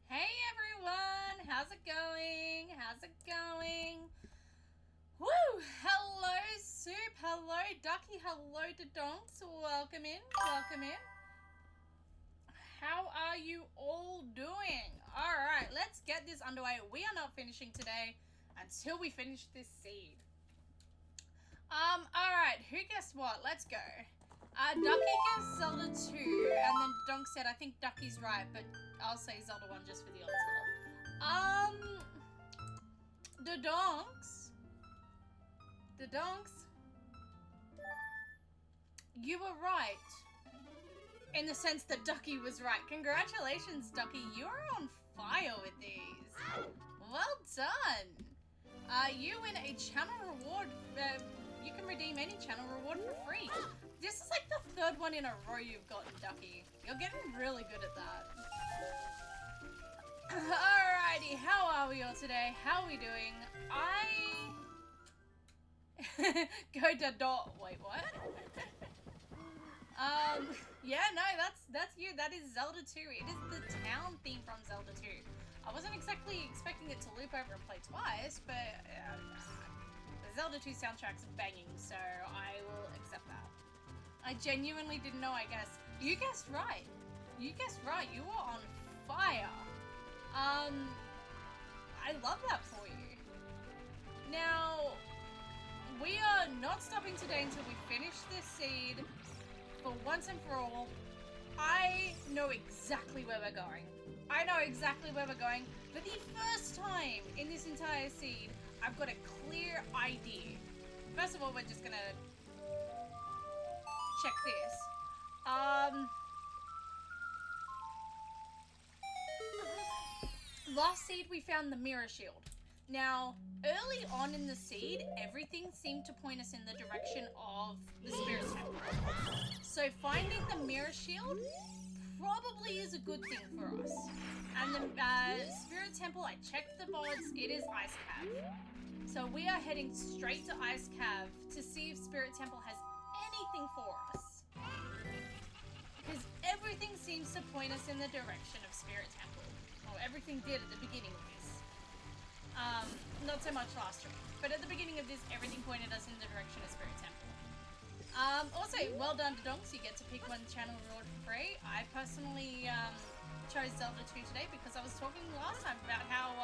Hey everyone, how's it going? How's it going? Woo! Hello Soup, hello Ducky, hello Donks. Welcome in, welcome in. How are you all doing? Alright, let's get this underway. We are not finishing today until we finish this seed. Alright, who guessed what? Let's go. Ducky guessed Zelda 2, and then Donk said, I think Ducky's right, but I'll say Zelda 1 just for the odds level. The Donks, you were right. In the sense that Ducky was right. Congratulations, Ducky, you are on fire with these. Well done. You win a channel reward. You can redeem any channel reward for free. This is like the third one in a row you've gotten, Ducky. You're getting really good at that. Alrighty, how are we all today? How are we doing? Go to dot. Wait, what? Yeah, no, that's you. That is Zelda 2. It is the town theme from Zelda 2. I wasn't exactly expecting it to loop over and play twice, but the Zelda 2 soundtrack's banging, so I will accept that. I genuinely didn't know, I guess. You guessed right. You guessed right. You were on fire. I love that for you. Now, we are not stopping today until we finish this seed for once and for all. I know exactly where we're going. I know exactly where we're going. For the first time in this entire seed, I've got a clear idea. First of all, we're just gonna check this. Last seed we found the mirror shield. Now, early on in the seed, everything seemed to point us in the direction of the spirit temple. So finding the mirror shield probably is a good thing for us. And the spirit temple, I checked the boards, it is Ice Cave. So we are heading straight to Ice Cave to see if spirit temple has anything for us. Because everything seems to point us in the direction of spirit temple. Well, everything did at the beginning of this. Not so much last stream, but at the beginning of this, everything pointed us in the direction of spirit temple. Also, well done to Donks, you get to pick one channel reward for free. I personally chose Zelda 2 today because I was talking last time about how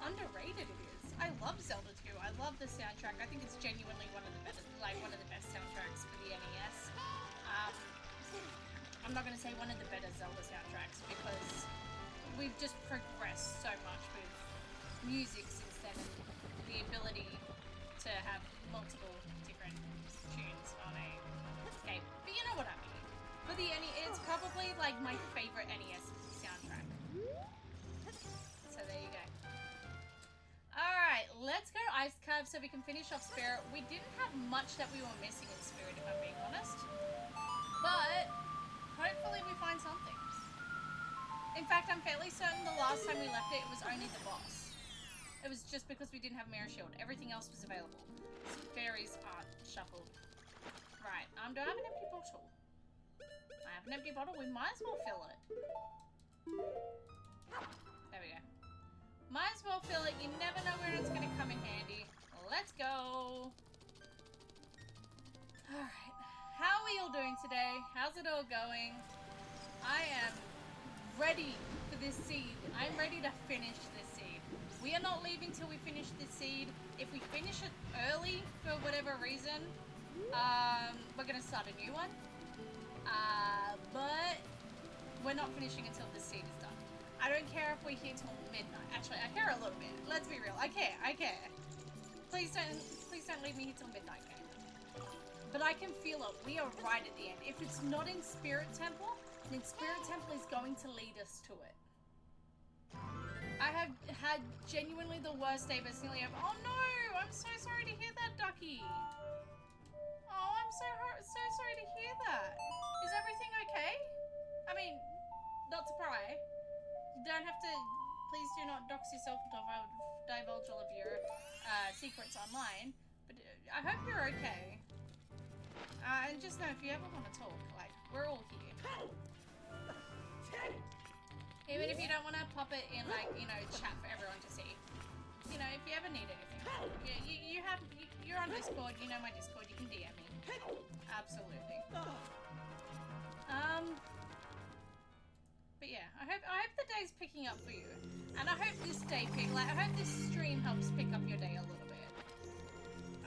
underrated it is. I love Zelda 2. I love the soundtrack. I think it's genuinely one of the best soundtracks for the NES. I'm not going to say one of the better Zelda soundtracks because we've just progressed so much with music since then, and the ability to have multiple different tunes on a game. But you know what I mean. For the NES, it's probably like my favorite NES soundtrack. So there you go. Alright, let's go Ice Cave so we can finish off Spirit. We didn't have much that we were missing in Spirit, if I'm being honest. But hopefully we find something. In fact, I'm fairly certain the last time we left it, it was only the boss. It was just because we didn't have Mirror Shield. Everything else was available. So fairies aren't shuffled. Right, do I have an empty bottle? I have an empty bottle. We might as well fill it. There we go. Might as well fill it. You never know where it's going to come in handy. Let's go. Alright. How are we all doing today? How's it all going? I am ready for this seed. I'm ready to finish this seed. We are not leaving till we finish this seed. If we finish it early for whatever reason, we're going to start a new one. But we're not finishing until this seed is done. I don't care if we're here till midnight. Actually, I care a little bit. Let's be real. I care. Please don't leave me here till midnight, game. But I can feel it. We are right at the end. If it's not in Spirit Temple, then Spirit Temple is going to lead us to it. I have had genuinely the worst day personally ever. Oh no! I'm so sorry to hear that, Ducky. Oh, I'm so sorry to hear that. Is everything okay? I mean, not to pry. You don't have to. Please do not dox yourself or divulge all of your secrets online. But I hope you're okay. And just know if you ever want to talk, like, we're all here. Even if you don't want to pop it in, like, you know, chat for everyone to see. You know, if you ever need anything. You're on Discord, you know my Discord, you can DM me. Absolutely. But yeah, I hope the day's picking up for you. And I hope this day I hope this stream helps pick up your day a little bit.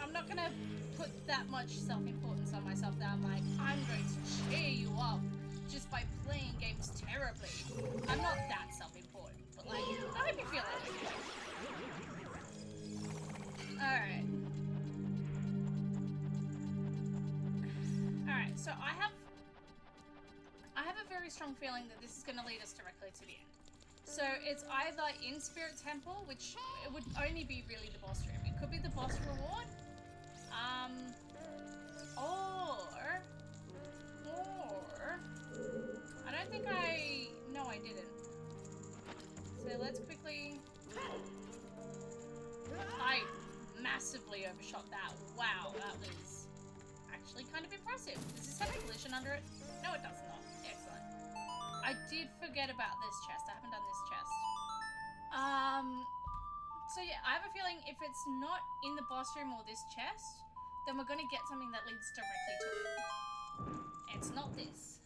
I'm not gonna put that much self-importance on myself that I'm like, I'm going to cheer you up just by playing games terribly. I'm not that self-important, but like, I hope you feel that way. Alright. Alright, so I have a very strong feeling that this is going to lead us directly to the end. So it's either in Spirit Temple, which it would only be really the boss room. It could be the boss reward. Or I don't think no, I didn't. So let's quickly, I massively overshot that. Wow, that was actually kind of impressive. Does this have a collision under it? No, it does not. Excellent. I did forget about this chest. I haven't done this chest. So yeah, I have a feeling if it's not in the boss room or this chest, then we're going to get something that leads directly to it. It's not this.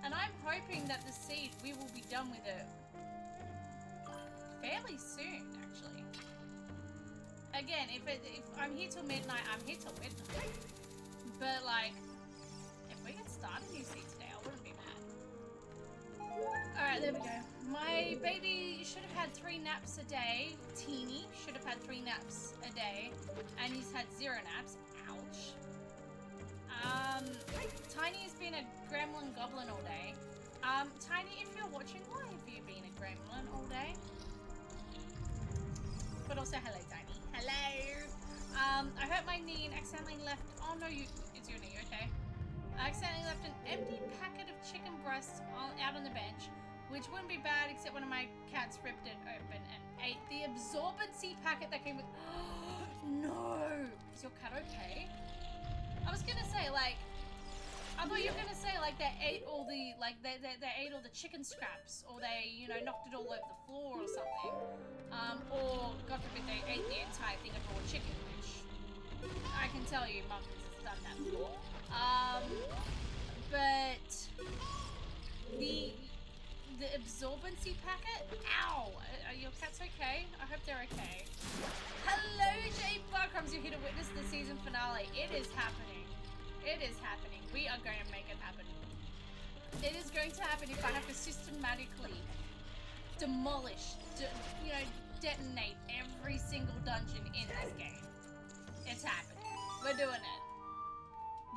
And I'm hoping that the seed, we will be done with it fairly soon, actually. Again, if I'm here till midnight, I'm here till midnight. But like, if we could start a new seed today, I wouldn't be mad. Alright, there we go. My baby should have had 3 naps a day. Teeny should have had 3 naps a day. And he's had 0 naps. Ouch. Tiny's been a gremlin goblin all day. Tiny, if you're watching, why have you been a gremlin all day? But also, hello, Tiny. Hello! I hurt my knee and accidentally left... Oh, no, it's your knee, okay? I accidentally left an empty packet of chicken breasts out on the bench, which wouldn't be bad except one of my cats ripped it open and ate the absorbency packet that came with... No! Is your cat okay? I was gonna say, like... I thought you were gonna say, like, they ate all the... Like, they ate all the chicken scraps, or they, you know, knocked it all over the floor or something. Or, God forbid, they ate the entire thing of raw chicken, which... I can tell you, Muffins has done that before. But... The absorbency packet? Ow! Are your cats okay? I hope they're okay. Hello, J Buckrums! You're here to witness the season finale. It is happening. It is happening. We are going to make it happen. It is going to happen if I have to systematically demolish, detonate every single dungeon in this game. It's happening. We're doing it.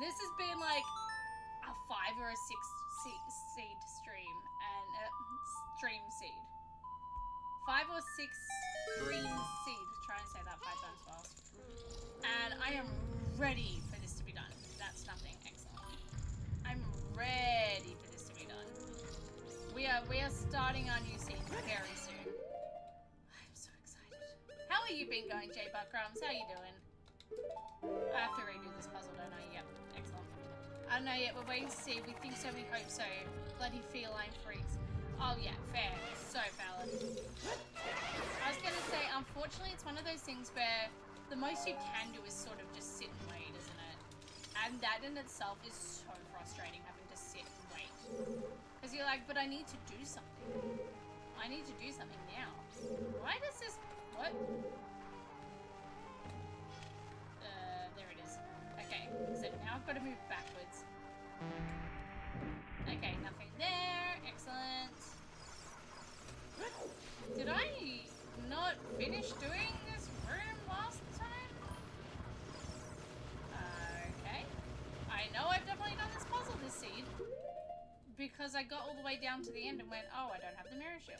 This has been like a 5 or a 6 seed stream and stream seed. 5 or 6 green seed. Try and say that 5 times fast. And I am ready for this to be done. That's nothing. Excellent. I'm ready for this to be done. We are starting our new seed very soon. I'm so excited. How are you been going, J Buckrums? How you doing? I have to redo this puzzle, don't I? Yep. Excellent. I don't know yet. We're waiting to see. We think so. We hope so. Bloody feline freaks. Oh yeah, fair. So valid. I was gonna say, unfortunately, it's one of those things where the most you can do is sort of just sit and wait, isn't it? And that in itself is so frustrating, having to sit and wait. Because you're like, but I need to do something. I need to do something now. Why does this... What? There it is. Okay, so now I've got to move backwards. Okay, nothing there. Excellent. Did I not finish doing this room last time? Okay. I know I've definitely done this puzzle this seed. Because I got all the way down to the end and went, oh, I don't have the mirror shield.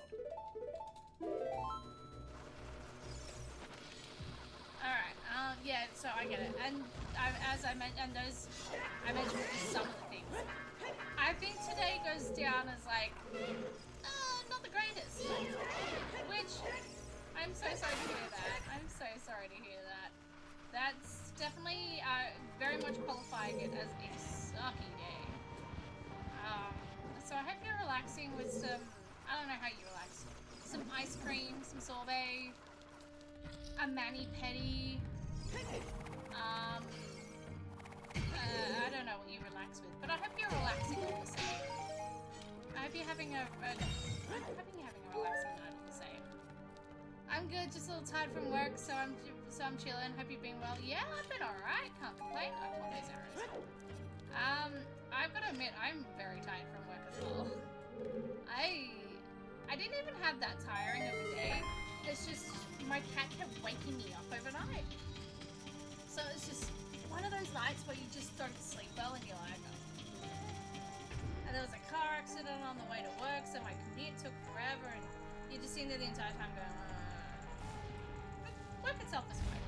Alright, yeah, so I get it. And as I mentioned, I mentioned some of the things. I think today goes down as like, not the greatest. Which, I'm so sorry to hear that. I'm so sorry to hear that. That's definitely very much qualifying it as a sucky day. So I hope you're relaxing with some, I don't know how you relax, some ice cream, some sorbet, a mani-pedi, I don't know what you relax with, but I hope you're relaxing all the same. I hope you're having a relaxing night all the same. I'm good, just a little tired from work, so I'm chilling. Hope you've been well. Yeah, I've been alright, can't complain. I want those arrows. I've got to admit, I'm very tired from work as well. I didn't even have that tiring of a day. It's just my cat kept waking me up overnight. So it's just one of those nights where you just don't sleep well and you're like, oh. And there was a car accident on the way to work, so my commute took forever, and you're just sitting there the entire time going, But work itself is fine.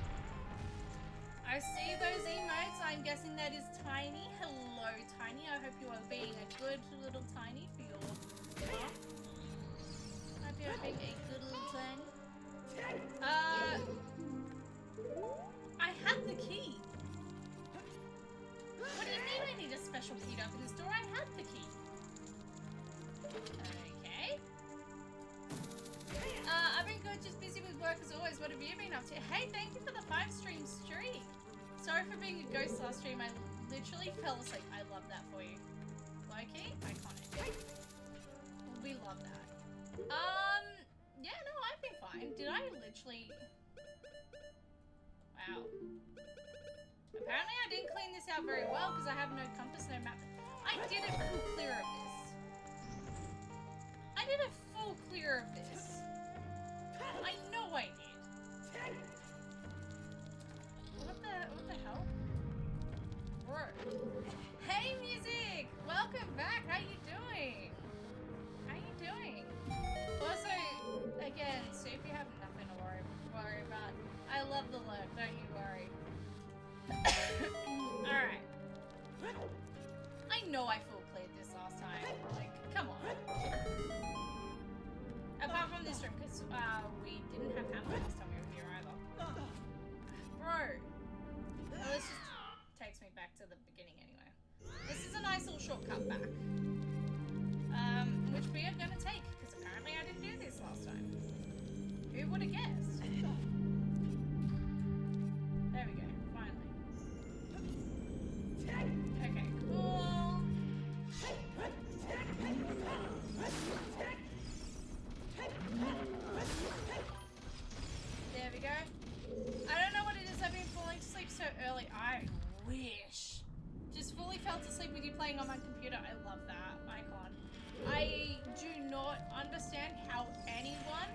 I see those emotes. I'm guessing that is Tiny. Hello, Tiny. I hope you are being a good little Tiny for your mom. I hope you are being a good little Tiny. I had the key. What do you mean I need a special key to open this door? I had the key. Okay. I've been good, just busy with work as always. What have you been up to? Hey, thank you for the 5-stream streak. Sorry for being a ghost last stream. I literally fell asleep. I love that for you. Low-key, iconic. We love that. Yeah, no, I've been fine. Did I literally... Wow. Apparently I didn't clean this this out very well because I have no compass, no map. I did a full clear of this. I did a full clear of this. I know I did. What the hell? Bro. Hey, music! Welcome back. How you doing? How you doing? Also, again, so if you have nothing to worry about, I love the lurk. Don't you worry. All right. I know I full cleared this last time. Like, come on. Apart from this room, because we didn't have hammer last time we were here either. Bro. Well, this just takes me back to the beginning anyway. This is a nice little shortcut back. Which we are going to take, because apparently I didn't do this last time. Who would have guessed? There we go, finally. Okay, cool. There we go. I don't know what it is, I've been falling asleep so early. I wish. Just fully fell asleep with you playing on my computer. I love that icon. I do not understand how anyone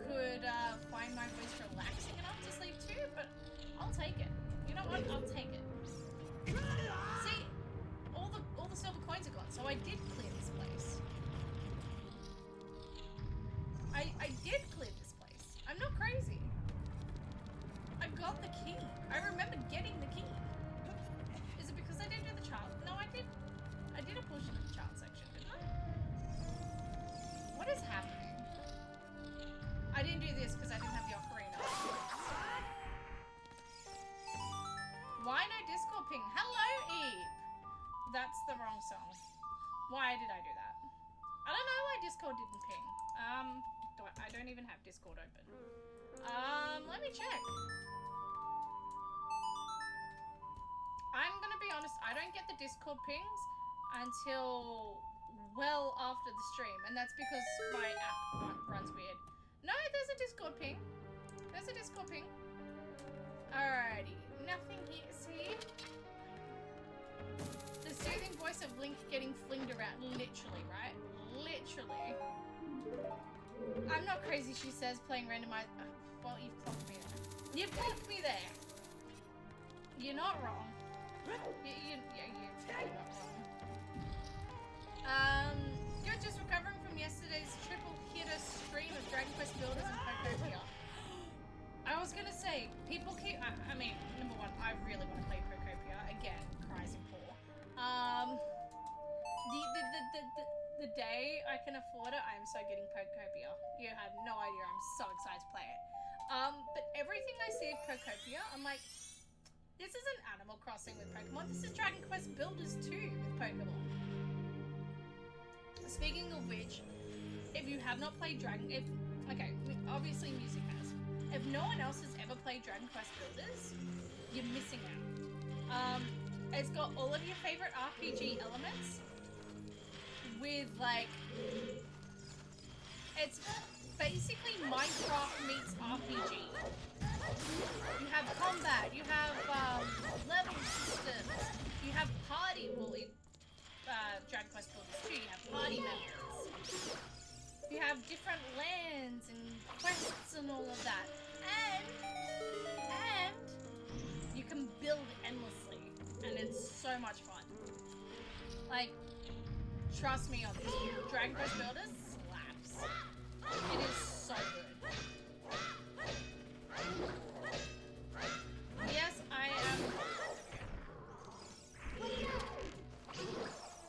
could find my voice relaxing enough to sleep to, but I'll take it. You know what? I'll take it. See, all the silver coins are gone, so I did clear this place. I did clear this place. I'm not crazy. I got the key. I remember getting the key. Is it because I didn't do the child? No, I did. I did a portion of the child section, didn't I? What is happening? I didn't do this because I didn't have the ocarina. Why no Discord ping? Hello, Eep. That's the wrong song. Why did I do that? I don't know why Discord didn't ping. I don't even have Discord open. Let me check. I'm gonna be honest, I don't get the Discord pings until well after the stream, and that's because my app runs weird. No, there's a Discord ping. There's a Discord ping. Alrighty, nothing here. See? The soothing voice of Link getting flinged around, literally, right? Literally. I'm not crazy, she says, playing randomizer. Well, you've clocked me there. You've clocked me there. You're not wrong. You're not wrong. Good, just recovering from yesterday's triple hitter stream of Dragon Quest Builders and Pokopia. I was gonna say, people keep. I mean, number one, I really want to play Pokopia again. Cries and poor. The day I can afford it, I'm so getting Pokopia. You have no idea. I'm so excited to play it. But everything I see of Pokopia, I'm like, this isn't Animal Crossing with Pokemon. This is Dragon Quest Builders 2 with Pokemon. Speaking of which, if you have not played obviously music has. If no one else has ever played Dragon Quest Builders, you're missing out. It's got all of your favorite RPG elements with it's basically Minecraft meets RPG. You have combat, you have level systems, you have party, Dragon Quest Builders 2, you have party members. You have different lands and quests and all of that. And you can build endlessly. And it's so much fun. Like, trust me on this. Dragon Quest Builders slaps. It is so good. Yes, I am.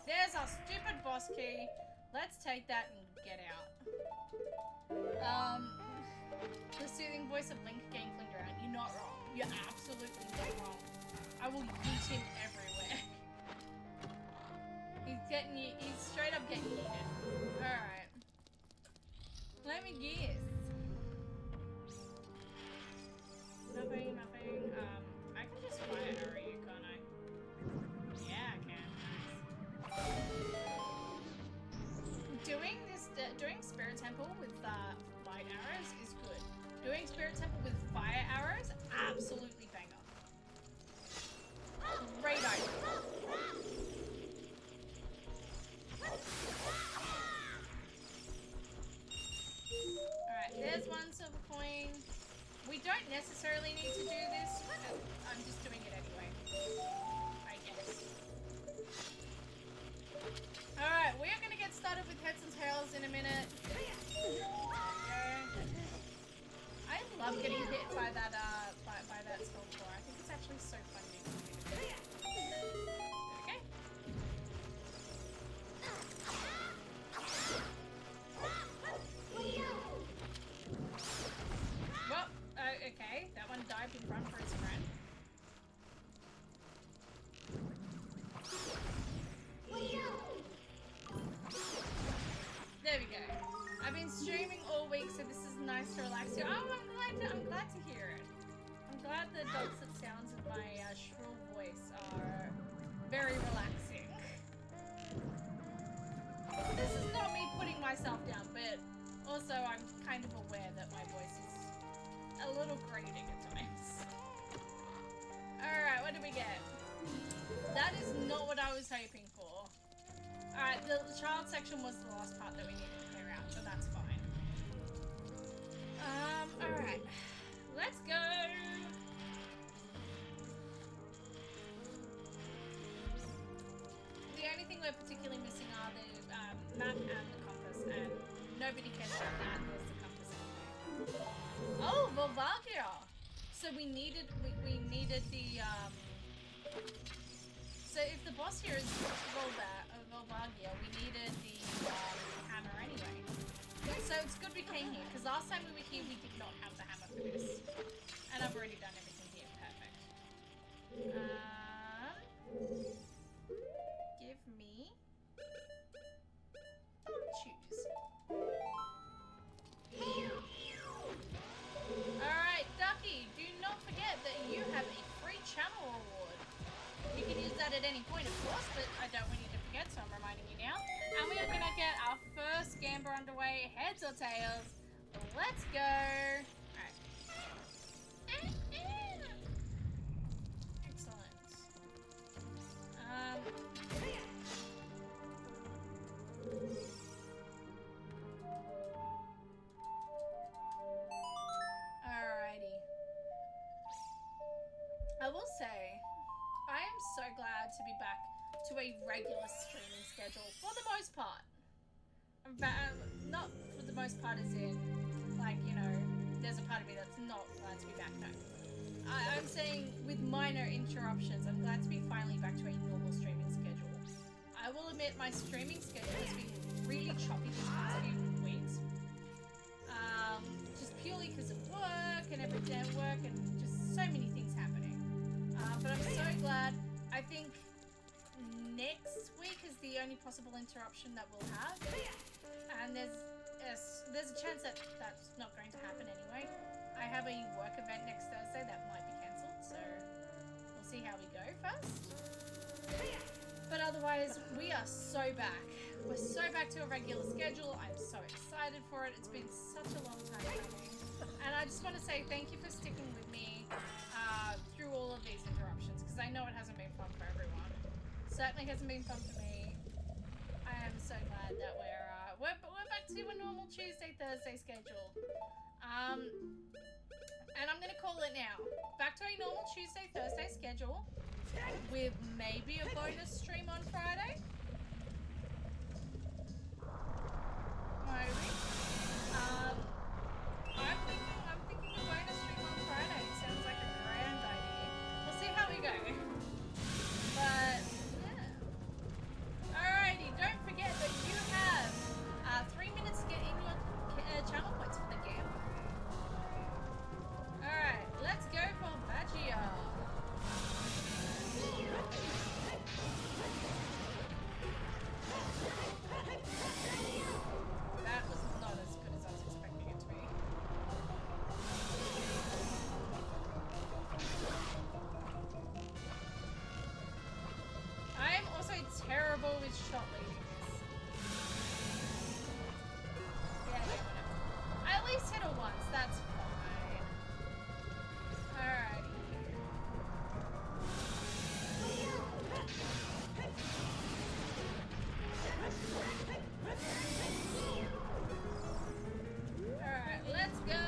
There's our stupid boss key. Let's take that and get out. The soothing voice of Link getting flinged around. You're not wrong. You're absolutely not wrong. I will yeet him everywhere. He's straight up getting yeeted. Alright. Let me guess. Nothing. I can just fire arrow you, can't I? Yeah, I can. Nice. Doing Spirit Temple with light arrows is good. Doing Spirit Temple with fire arrows, absolutely banger. Great idea. necessarily need to do this, but I'm just doing it anyway. I guess. Alright, we are going to get started with heads and tails in a minute. I love getting hit by that by that spell core. I think it's actually so fun being okay. Well, okay, that one dived in front for his friend. There we go. I've been streaming all week, so this is nice to relax you. Oh, I'm glad to hear it. I'm glad the dulcet sounds of my shrill voice are very relaxing. This is not me putting myself down, but also I'm kind of aware that my voice is a little grating at times. Alright, what did we get? That is not what I was hoping for. Alright, the child section was the last part that we needed to clear out, so that's fine. Alright. Let's go! The only thing we're particularly missing are the map and the compass, and nobody cares about that. There's the compass anyway. Oh, Volvagia! So we needed the so if the boss here is Volvagia, we needed the hammer anyway. So it's good we came here, because last time we were here we did not have the hammer for this. And I've already done everything here. Perfect. Give me... choose. Alright, Ducky, do not forget that you have a free channel reward. You can use that at any point, of course, but I don't want you to forget, so I'm reminding you now. And we are going to get our first gamble underway, heads or tails. Let's go. Alright. Excellent. Alrighty. I will say, I am so glad to be back to a regular streaming schedule for the most part. Not for the most part as in, like, you know, there's a part of me that's not glad to be back, no. I'm saying with minor interruptions, I'm glad to be finally back to a normal streaming schedule. I will admit my streaming schedule has been really choppy these past few weeks. Just purely because of work and everyday work and just so many things happening. But I'm so glad. I think next week is the only possible interruption that we'll have. And there's a chance that that's not going to happen anyway. I have a work event next Thursday that might be cancelled, so we'll see how we go first. But otherwise, we are so back. We're so back to a regular schedule. I'm so excited for it. It's been such a long time coming. And I just want to say thank you for sticking with me through all of these interruptions, because I know it hasn't been fun for everyone. Certainly hasn't been fun for me. I am so glad that we're back to a normal Tuesday, Thursday schedule. And I'm gonna call it now. Back to a normal Tuesday, Thursday schedule with maybe a bonus stream on Friday. Maybe. I'm thinking a bonus stream on Friday. Sounds like a grand idea. We'll see how we go. But yeah. Alrighty, don't forget that you have 3 minutes to get in your channel points for the game. Alright, let's go for Vagia. That was not as good as I was expecting it to be. I am also terrible with shot leading this. Yeah, whatever. I at least hit her once, that's fine. Alrighty. Alright, let's go.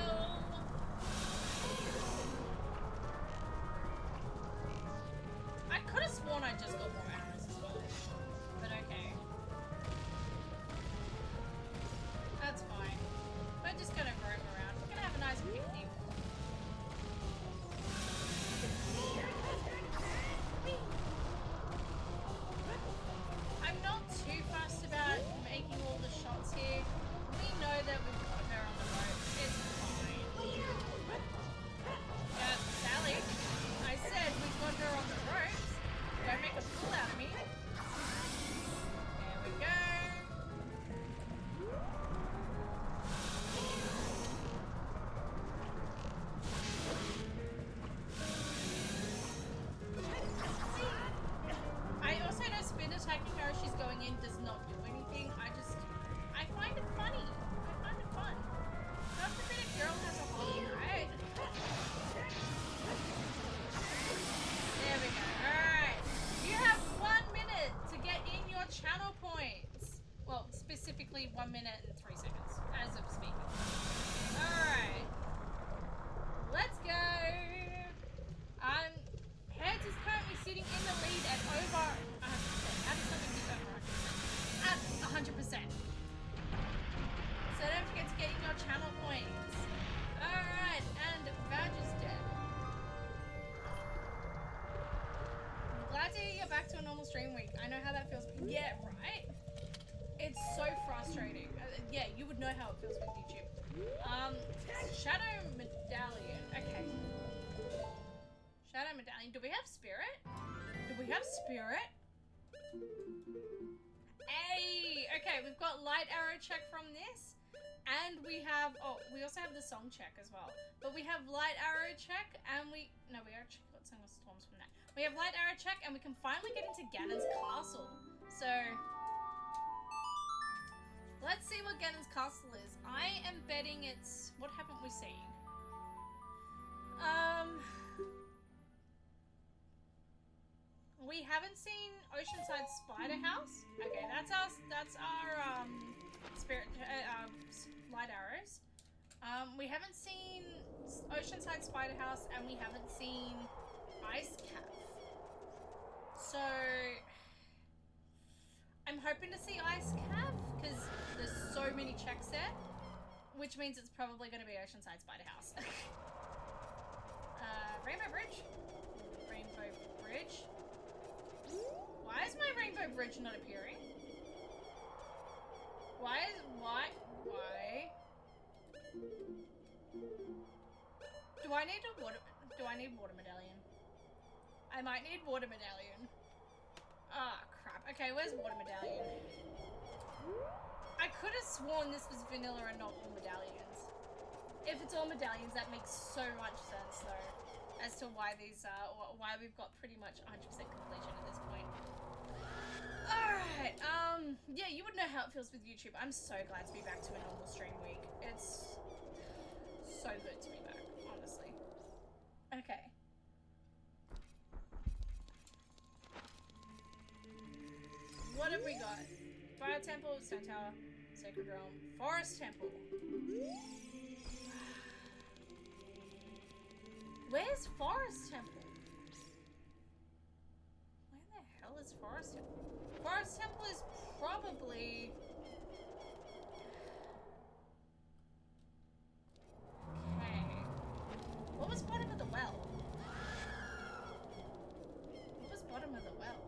you're back to a normal stream week. I know how that feels. Yeah, right? It's so frustrating. Yeah, you would know how it feels with YouTube. Shadow Medallion. Okay. Shadow Medallion. Do we have Spirit? Do we have Spirit? Hey! Okay, we've got Light Arrow check from this. And we have, oh, we also have the song check as well. But we have Light Arrow check and we actually got Song of Storms from that. We have Light Arrow check and we can finally get into Ganon's castle. So, let's see what Ganon's castle is. I am betting it's, what haven't we seen? We haven't seen Oceanside Spider House. Okay, that's our spirit, light arrows. We haven't seen Oceanside Spider House and we haven't seen Ice Cave. So I'm hoping to see Ice Cave because there's so many checks there, which means it's probably going to be Oceanside Spider House. Rainbow Bridge. Rainbow Bridge. Why is my Rainbow Bridge not appearing? Why? Do I need water medallion? I might need water medallion. Ah, crap. Okay, where's water medallion? I could have sworn this was vanilla and not all medallions. If it's all medallions, that makes so much sense though, as to why these why we've got pretty much 100% completion at this point. Alright, yeah, you would know how it feels with YouTube. I'm so glad to be back to a normal stream week. It's so good to be back, honestly. Okay. What have we got? Fire Temple, Stone Tower, Sacred Realm, Forest Temple. Where's Forest Temple? Where the hell is Forest Temple? Forest Temple is probably... Okay. What was bottom of the well? What was bottom of the well?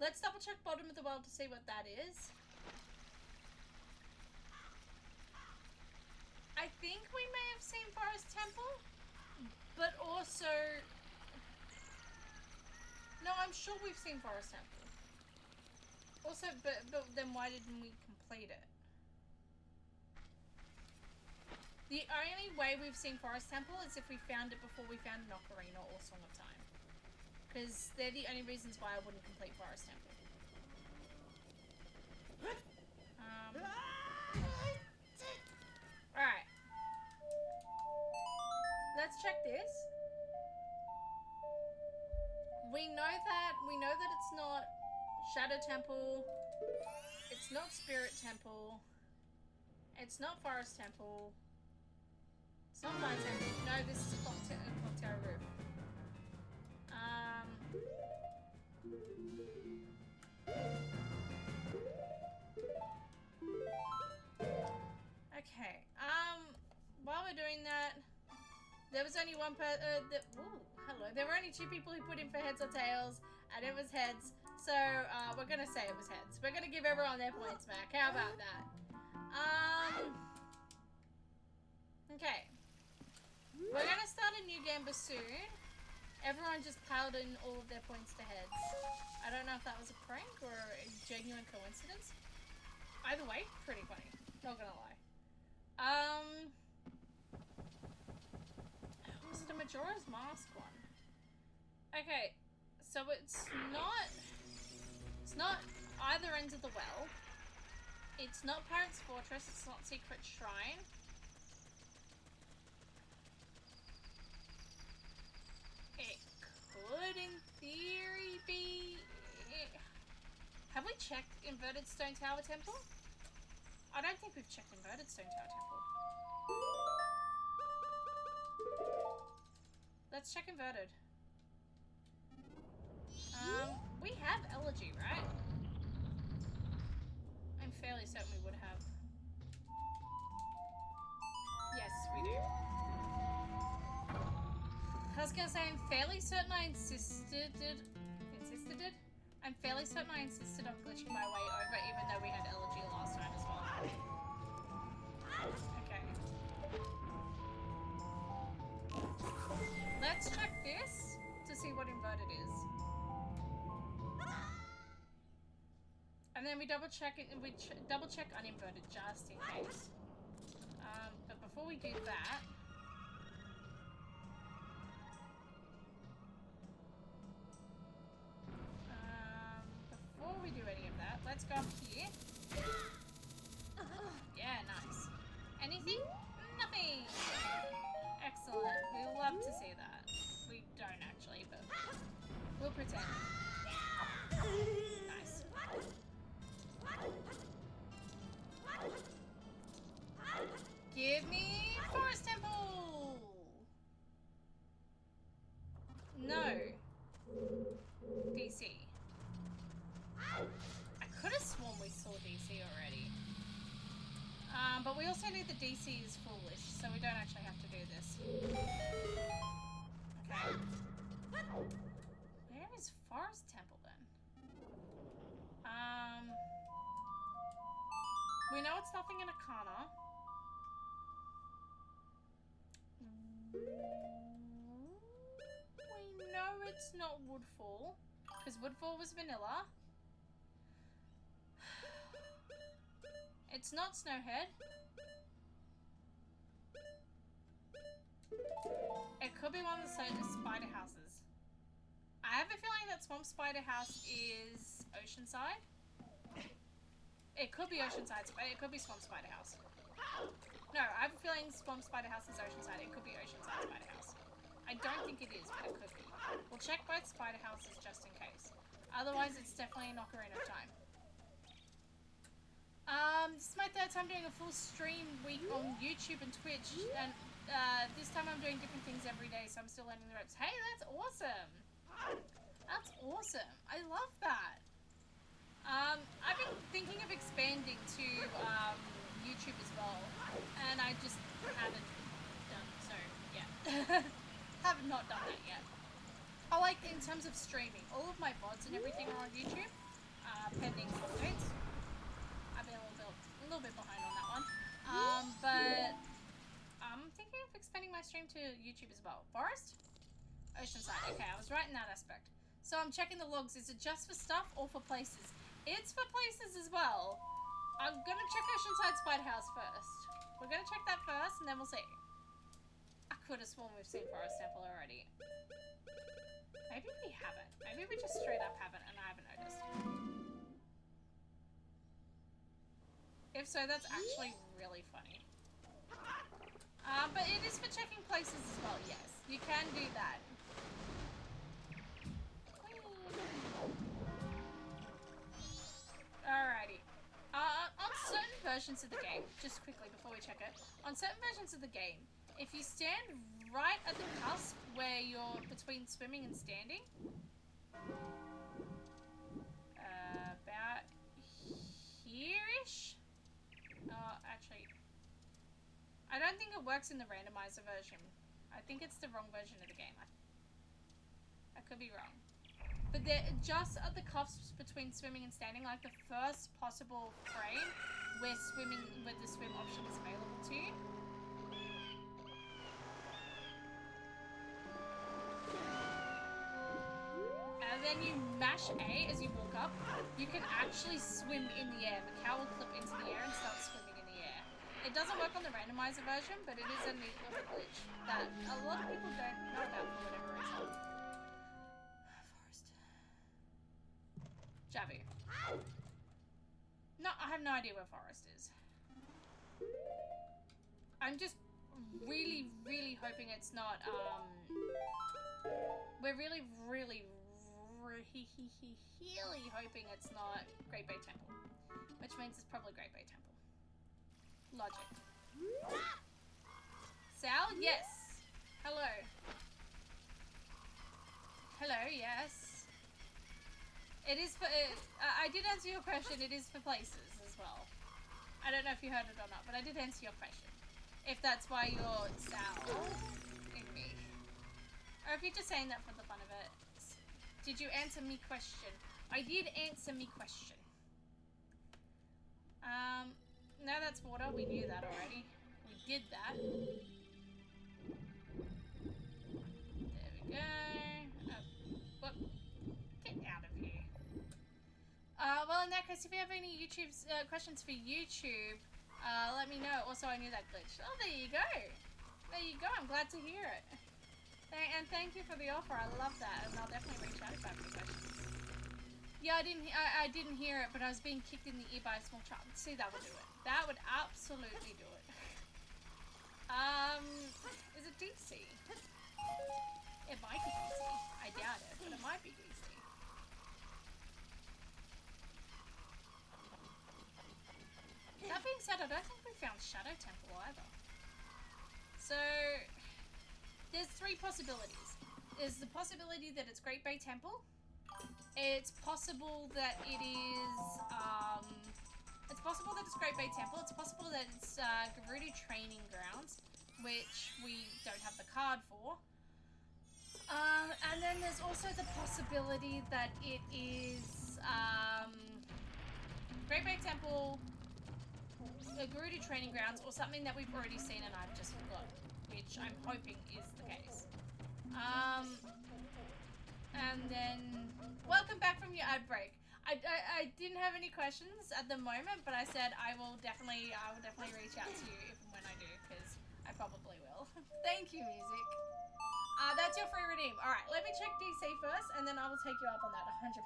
Let's double check bottom of the well to see what that is. I think we may have seen Forest Temple, but also... No, I'm sure we've seen Forest Temple. Also, but then why didn't we complete it? The only way we've seen Forest Temple is if we found it before we found an Ocarina or Song of Time. Because they're the only reasons why I wouldn't complete Forest Temple. Alright. Let's check this. We know that it's not Shadow Temple. It's not Spirit Temple. It's not Forest Temple. It's not Fire Temple. No, this is Clock Tower Roof. Okay. While we're doing that, there was only one hello. There were only two people who put in for heads or tails, and it was heads. So we're gonna say it was heads. We're gonna give everyone their points back. How about that? Okay. We're gonna start a new game soon. Everyone just piled in all of their points to heads. I don't know if that was a prank or a genuine coincidence. Either way, pretty funny. Not gonna lie. Was it a Majora's Mask one? Okay, so it's not either end of the well. It's not Pirate's Fortress, it's not Secret Shrine. It could, in theory, be... Have we checked Inverted Stone Tower Temple? I don't think we've checked Inverted Stone Tower Temple. Let's check Inverted. We have Elegy, right? I'm fairly certain we would have. Yes, we do. I was gonna say, I'm fairly certain I insisted? I'm fairly certain I insisted on glitching my way over, even though we had LG last time as well. Okay. Let's check this to see what inverted is. And then we double check it, we double check uninverted just in case. But before we do that, before we do any of that, let's go up here. Yeah, nice. Anything? Nothing. Excellent. We love to see that. We don't actually, but we'll pretend. Nice. Give me Forest Temple! No. DC. I could have sworn we saw DC already. But we also need the DC is foolish, so we don't actually have to do this. Okay. Where is Forest Temple then? We know it's nothing in Arcana. We know it's not Woodfall, because Woodfall was vanilla. It's not Snowhead. It could be one of the spider houses. I have a feeling that Swamp Spider House is Oceanside. It could be Oceanside, it could be Swamp Spider House. No, I have a feeling Swamp Spider House is Oceanside. It could be Oceanside Spider House. I don't think it is, but it could be. We'll check both spider houses just in case. Otherwise, it's definitely an Ocarina of Time. This is my third time doing a full stream week on YouTube and Twitch, and this time I'm doing different things every day, so I'm still learning the ropes. Hey, that's awesome! That's awesome. I love that. I've been thinking of expanding to YouTube as well, and I just haven't done so yet. Have not done that yet. I like, in terms of streaming, all of my VODs and everything are on YouTube, pending updates. I've been a little bit behind on that one. But I'm thinking of expanding my stream to YouTube as well. Forest? Oceanside. Okay, I was right in that aspect. So I'm checking the logs. Is it just for stuff or for places? It's for places as well. I'm gonna check Oceanside Spider House first. We're gonna check that first and then we'll see. I could have sworn we've seen Forest Temple already. Maybe we haven't. Maybe we just straight up haven't and I haven't noticed. If so, that's actually really funny. But it is for checking places as well, yes. You can do that. Alrighty. On certain versions of the game, just quickly before we check it, on certain versions of the game, if you stand right at the cusp where you're between swimming and standing, about here-ish? Actually, I don't think it works in the randomizer version. I think it's the wrong version of the game. I could be wrong. But they're just at the cusps between swimming and standing, like the first possible frame where the swim option is available to you. And then you mash A as you walk up. You can actually swim in the air. The cow will clip into the air and start swimming in the air. It doesn't work on the randomizer version, but it is a neat little glitch that a lot of people don't know about for whatever reason. Forest. Javu. No, I have no idea where Forest is. I'm just really, really hoping it's not, we're really hoping it's not Great Bay Temple. Which means it's probably Great Bay Temple. Logic. Sal? Yes. Hello. Hello, yes. It is for, I did answer your question, it is for places as well. I don't know if you heard it or not, but I did answer your question. If that's why you're Sal in me. if you're just saying that for the fun of it. Did you answer me question? I did answer me question. No, that's water. We knew that already. We did that. There we go. Whoop. Get out of here. Well, in that case, if you have any YouTube questions for YouTube, let me know. Also, I knew that glitch. Oh, there you go. There you go. I'm glad to hear it. And thank you for the offer. I love that, and I'll definitely reach out if I have any questions. Yeah, I didn't hear it, but I was being kicked in the ear by a small child. See, that would do it. That would absolutely do it. Is it DC? It might be DC. I doubt it, but it might be DC. That being said, I don't think we found Shadow Temple either. So, there's three possibilities. There's the possibility that it's Great Bay Temple. It's possible that it is, it's possible that it's Great Bay Temple. It's possible that it's Gerudo Training Grounds, which we don't have the card for. And then there's also the possibility that it is Great Bay Temple, Gerudo Training Grounds, or something that we've already seen and I've just forgotten, which I'm hoping is the case. And then, welcome back from your ad break. I didn't have any questions at the moment, but I said I will definitely reach out to you if and when I do, because I probably will. Thank you, music. That's your free redeem. All right, let me check DC first, and then I will take you up on that 100%.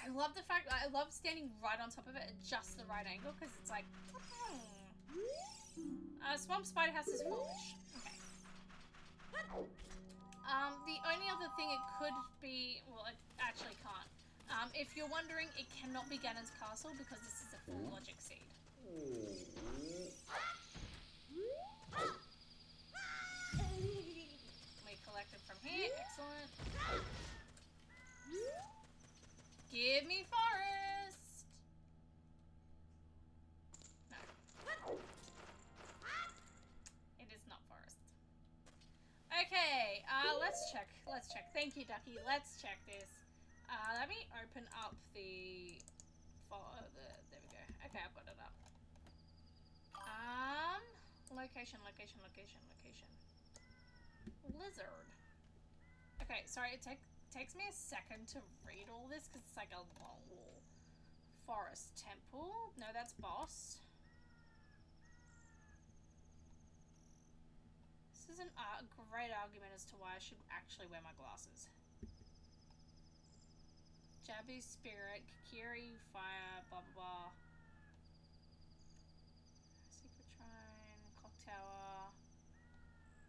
I love the fact I love standing right on top of it at just the right angle, because it's like, Swamp Spider House is foolish. Okay. The only other thing it could be, well, it actually can't. If you're wondering, it cannot be Ganon's castle because this is a full logic seed. We collected from here, excellent. Give me forest! No. It is not forest. Okay, let's check. Let's check. Thank you, Ducky. Let's check this. Let me open up the... there we go. Okay, I've got it up. Location. Lizard. Okay, sorry, it takes me a second to read all this because it's like a long wall. Forest Temple. No, that's boss. This is a great argument as to why I should actually wear my glasses. Jabby, Spirit, Kikiri, Fire, blah blah blah. Secret Shrine, Clock Tower,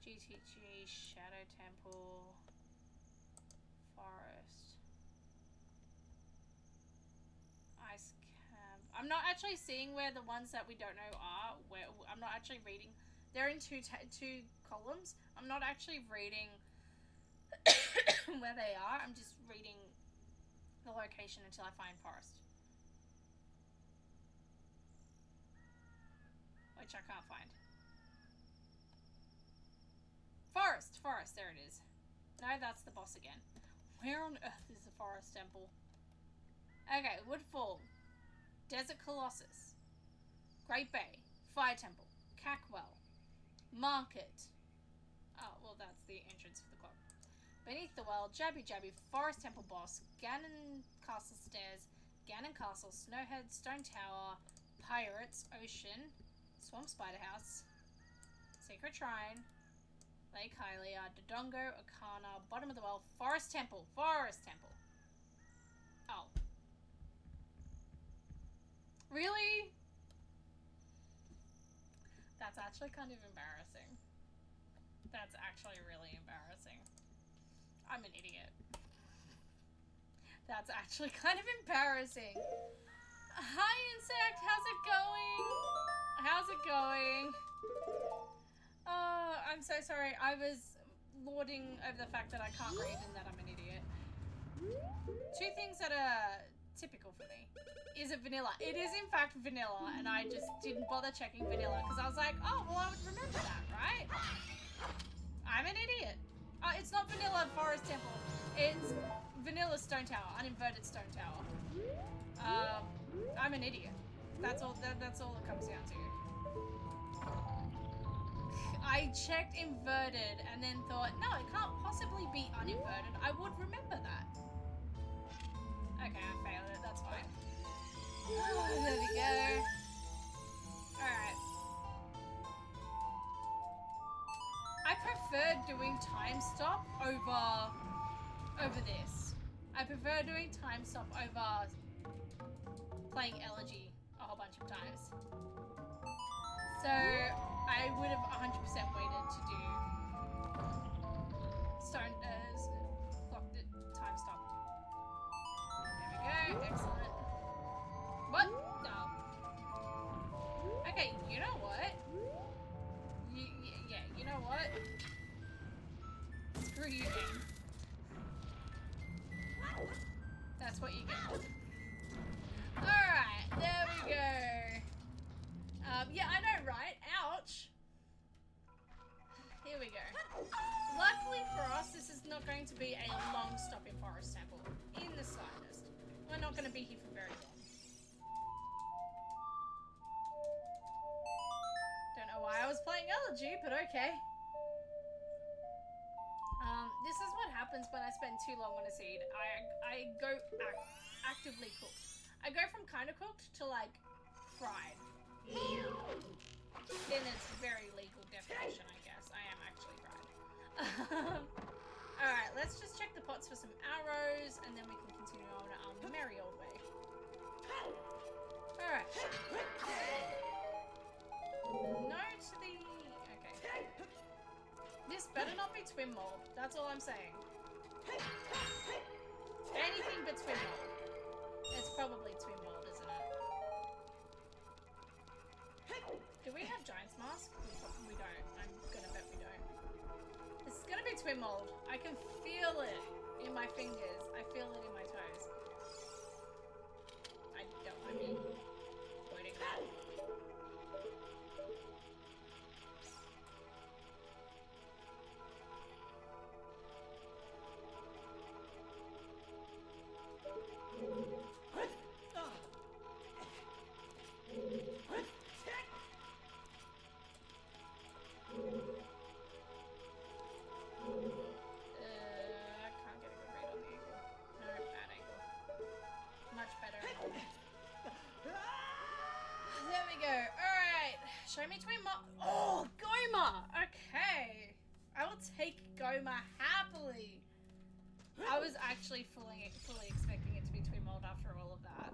GTG, Shadow Temple, Forest, Ice Camp. I'm not actually seeing where the ones that we don't know are. Where I'm not actually reading. They're in two columns. I'm not actually reading where they are. I'm just reading the location until I find forest, which I can't find. Forest, there it is. No, that's the boss again. Where on earth is the Forest Temple? Okay, Woodfall, Desert Colossus, Great Bay, Fire Temple, Cackwell, Market. Oh, well, that's the entrance for the clock. Beneath the Well, Jabby, Forest Temple Boss, Ganon Castle Stairs, Ganon Castle, Snowhead, Stone Tower, Pirates, Ocean, Swamp Spider House, Secret Shrine, Lake Hylia, Dodongo, Okana, Bottom of the Well, Forest Temple. Oh. Really? That's actually kind of embarrassing. That's actually really embarrassing. I'm an idiot. That's actually kind of embarrassing. Hi, Insect. How's it going? Oh, I'm so sorry. I was lording over the fact that I can't read and that I'm an idiot. Two things that are typical for me. Is it vanilla? It is in fact vanilla, and I just didn't bother checking vanilla because I was like, oh, well, I would remember that, right? I'm idiot. It's not vanilla forest temple. It's vanilla stone tower, uninverted stone tower. I'm an idiot. That's all it comes down to. I checked inverted and then thought, no, it can't possibly be uninverted. I would remember that. Okay, I failed it. That's fine. Oh, there we go. Alright. I prefer doing time stop over this. I prefer doing time stop over playing Elegy a whole bunch of times. So I would have 100% waited to do clocked it, time stop. There we go, excellent. What? No. Okay, you know what? Yeah, you know what? Screw you, game. That's what you get. Alright, there we go. Yeah, I know, right? Ouch. Here we go. Luckily for us, this is not going to be a long stop in Forest Temple. In the slightest. We're not going to be here for very long. Don't know why I was playing Elegy, but okay. This is what happens when I spend too long on a seed. I go actively cooked. I go from kind of cooked to like fried. In its very legal definition, I guess. I am actually fried. Alright, let's just check the pots for some arrows, and then we can continue on our merry old way. Alright. No to the... Okay. This better not be twin mold. That's all I'm saying. Anything but twin mold. It's probably twin mold, isn't it? Do we have Giant's Mask? We don't. I'm gonna bet we don't. This is gonna be twin mold. I can feel it in my fingers. I feel it in my toes. I mean, waiting that. Show me twin mold. Oh, Goma! Okay. I will take Goma happily. I was actually fully expecting it to be twin mold after all of that.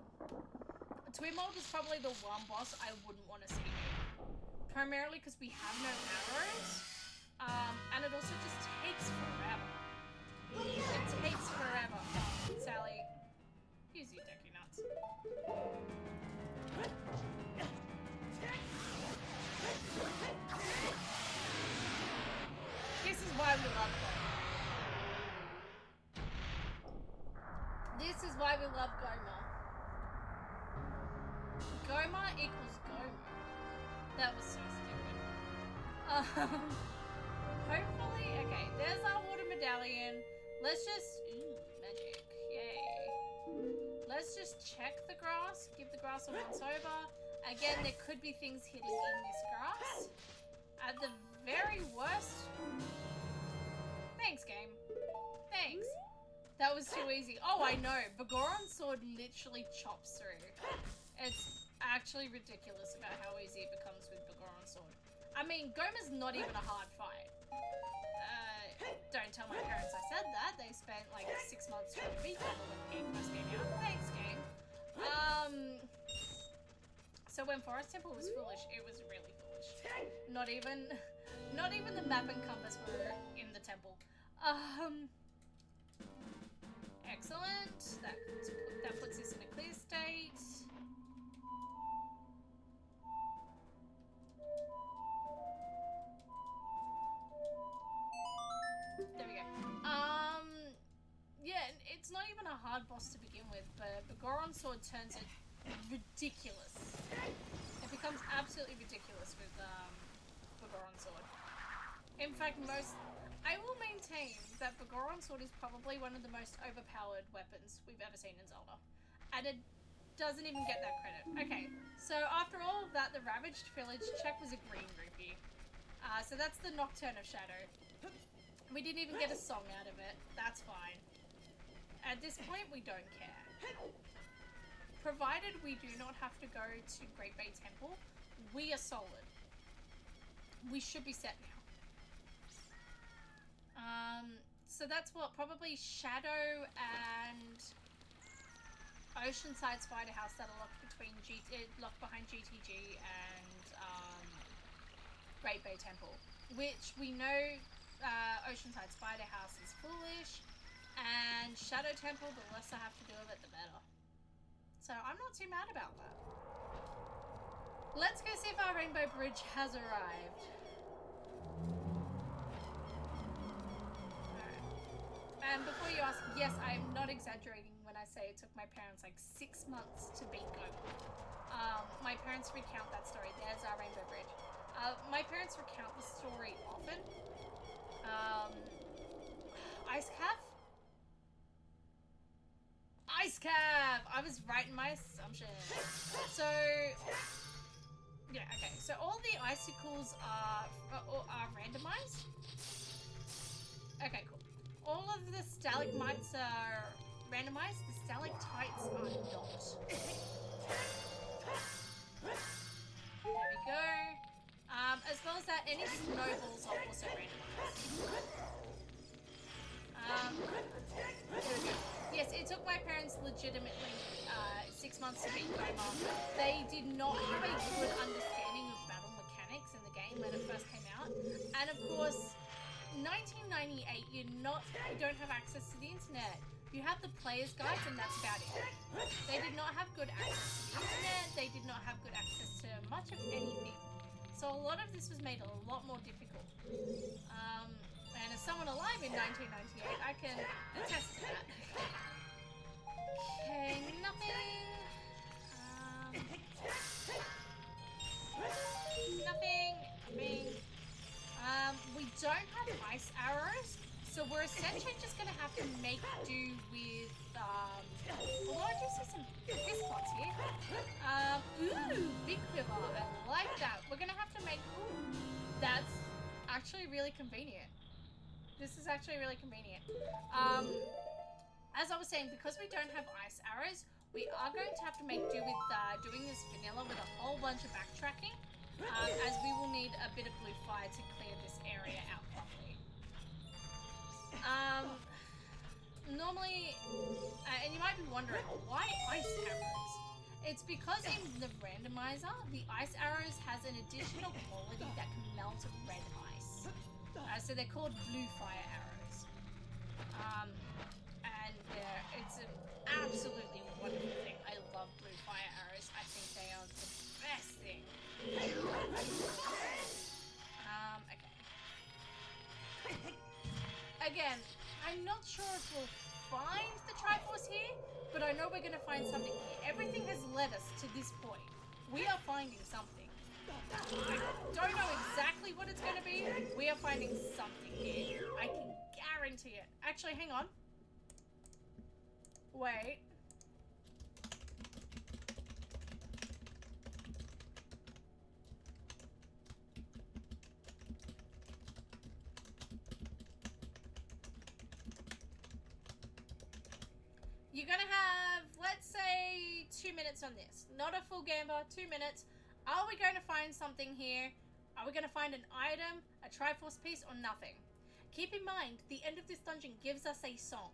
Twin mold is probably the one boss I wouldn't want to see here. Primarily because we have no arrows. And it also just takes forever. It takes forever. Sally, use your decky nuts. This is why we love Goma. This is why we love Goma. Goma equals Goma. That was so stupid. Hopefully, okay, there's our water medallion. Let's just, ooh, magic, yay. Let's just check the grass, give the grass a once over. Again, there could be things hidden in this grass. At the very worst... Thanks, game. Thanks. That was too easy. Oh, I know. Begoron's sword literally chops through. It's actually ridiculous about how easy it becomes with Begoron's sword. I mean, Goma's not even a hard fight. Don't tell my parents I said that. They spent like 6 months trying to beat Goma when the game first came out. Thanks, game. So when Forest Temple was foolish, it was really foolish. Not even the map and compass were in the temple. Excellent. That puts us in a clear state. There we go. Yeah, it's not even a hard boss to begin with, but Begoron's sword turns it ridiculous. It becomes absolutely ridiculous with Begoron's sword. In fact, I will maintain that the Goron Sword is probably one of the most overpowered weapons we've ever seen in Zelda. And it doesn't even get that credit. Okay, so after all of that, the Ravaged Village check was a green rupee. So that's the Nocturne of Shadow. We didn't even get a song out of it. That's fine. At this point, we don't care. Provided we do not have to go to Great Bay Temple, we are solid. We should be set now. So that's what, probably Shadow and Oceanside Spider House that are locked behind GTG and Great Bay Temple, which we know Oceanside Spider House is foolish, and Shadow Temple, the less I have to do of it, the better. So I'm not too mad about that. Let's go see if our Rainbow Bridge has arrived. And before you ask, yes, I am not exaggerating when I say it took my parents like 6 months to beat Goma. My parents recount that story. There's our Rainbow Bridge. My parents recount the story often. Ice Cav? Ice Cav! I was right in my assumption. So, yeah, okay. So all the icicles are randomized? Okay, cool. All of the stalagmites are randomized, the stalactites are not. There we go. As well as that, any snowballs are also randomized. There we go. Yes, it took my parents legitimately 6 months to beat Goma. They did not have a good understanding of battle mechanics in the game when it first came out. And of course, 1998, you don't have access to the internet. You have the player's guides and that's about it. They did not have good access to the internet. They did not have good access to much of anything. So a lot of this was made a lot more difficult. And as someone alive in 1998, I can attest to that. Okay, nothing. Nothing. We don't have ice arrows, so we're essentially just going to have to make do with, although I do see some piss pots here. Ooh, big quiver, I like that. We're going to have to make, that's actually really convenient. This is actually really convenient. As I was saying, because we don't have ice arrows, we are going to have to make do with doing this vanilla with a whole bunch of backtracking. As we will need a bit of blue fire to clear this area out properly. Normally, and you might be wondering, why ice arrows? It's because in the randomizer, the ice arrows has an additional quality that can melt red ice. So they're called blue fire arrows. And it's an absolutely wonderful thing. I love blue fire arrows. I think they are the best thing. Okay. Again, I'm not sure if we'll find the Triforce here, but I know we're going to find something here. Everything has led us to this point. We are finding something. I don't know exactly what it's going to be. We are finding something here. I can guarantee it. Actually, hang on. Wait. You're gonna have, let's say, 2 minutes on this. Not a full gamble, 2 minutes. Are we going to find something here? Are we going to find an item, a Triforce piece, or nothing? Keep in mind, the end of this dungeon gives us a song.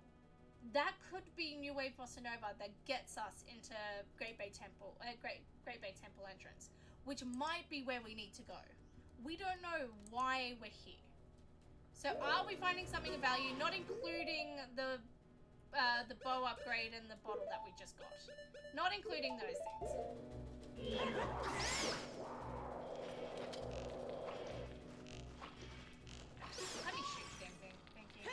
That could be New Wave Bossa Nova that gets us into Great Bay Temple entrance, which might be where we need to go. We don't know why we're here. So are we finding something of value, not including the bow upgrade and the bottle that we just got? Not including those things. Let me shoot the damn thing. Thank you.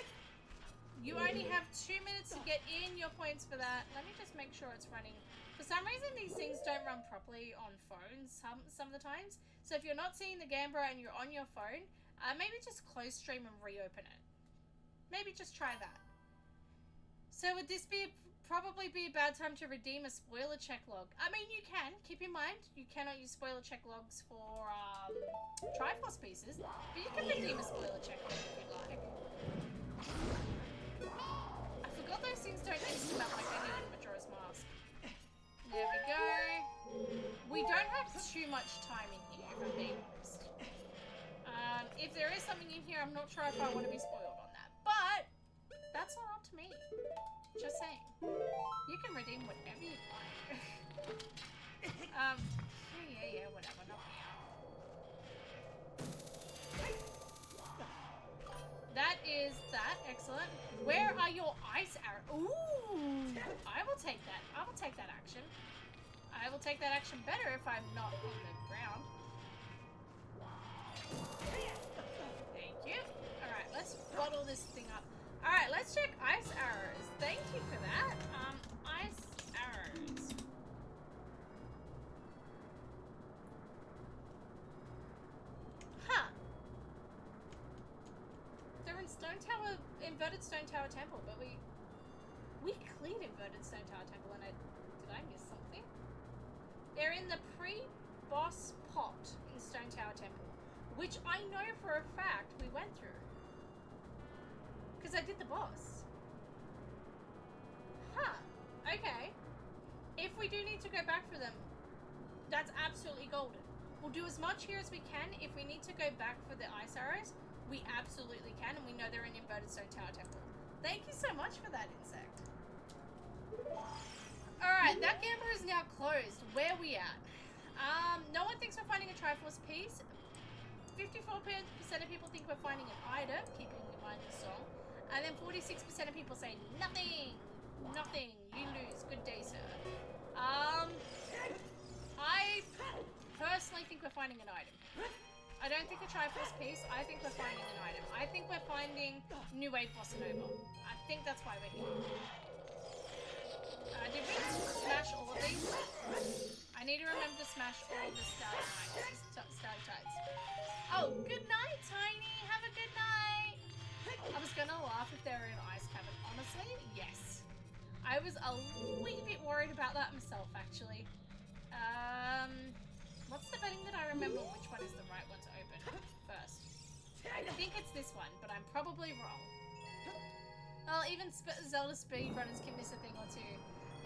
You only have 2 minutes to get in your points for that. Let me just make sure it's running. For some reason, these things don't run properly on phones some of the times. So if you're not seeing the Gambra and you're on your phone, Maybe just close stream and reopen it. Maybe just try that. So would this probably be a bad time to redeem a spoiler check log? I mean, you can. Keep in mind, you cannot use spoiler check logs for Triforce pieces, but you can redeem a spoiler check log if you like. I forgot those things don't insta-melt like they did in Majora's Mask. There we go. We don't have too much time in here, if I'm being honest. If there is something in here, I'm not sure if I want to be spoiled on that. But that's not up to me. Just saying. You can redeem whatever you like. Yeah, whatever. Knock me out. That is that. Excellent. Where are your ice arrows? Ooh! I will take that. I will take that action. I will take that action better if I'm not on the ground. Thank you. Alright, let's bottle this thing up. Alright, let's check ice arrows. Thank you for that. Ice arrows. Huh. They're in Stone Tower, Inverted Stone Tower Temple, but we cleared Inverted Stone Tower Temple and did I miss something? They're in the pre-boss pot in Stone Tower Temple, which I know for a fact we went through. Because I did the boss. Huh. Okay. If we do need to go back for them, that's absolutely golden. We'll do as much here as we can. If we need to go back for the ice arrows, we absolutely can, and we know they're in Inverted Stone Tower Temple. Thank you so much for that, insect. Alright, that gambler is now closed. Where are we at? No one thinks we're finding a Triforce piece. 54% of people think we're finding an item, keeping in mind the song. And then 46% of people say nothing. Nothing. You lose. Good day, sir. I personally think we're finding an item. I don't think a Triforce piece. I think we're finding an item. I think we're finding New Wave Bossa Nova. I think that's why we're here. Did we smash all of these? I need to remember to smash all the stalactites. Oh, good night, Tiny. Have a good night. I was gonna laugh if they were in Ice Cavern. Honestly, yes. I was a wee bit worried about that myself, actually. What's the betting that I remember which one is the right one to open first? I think it's this one, but I'm probably wrong. Well, even Zelda speedrunners can miss a thing or two.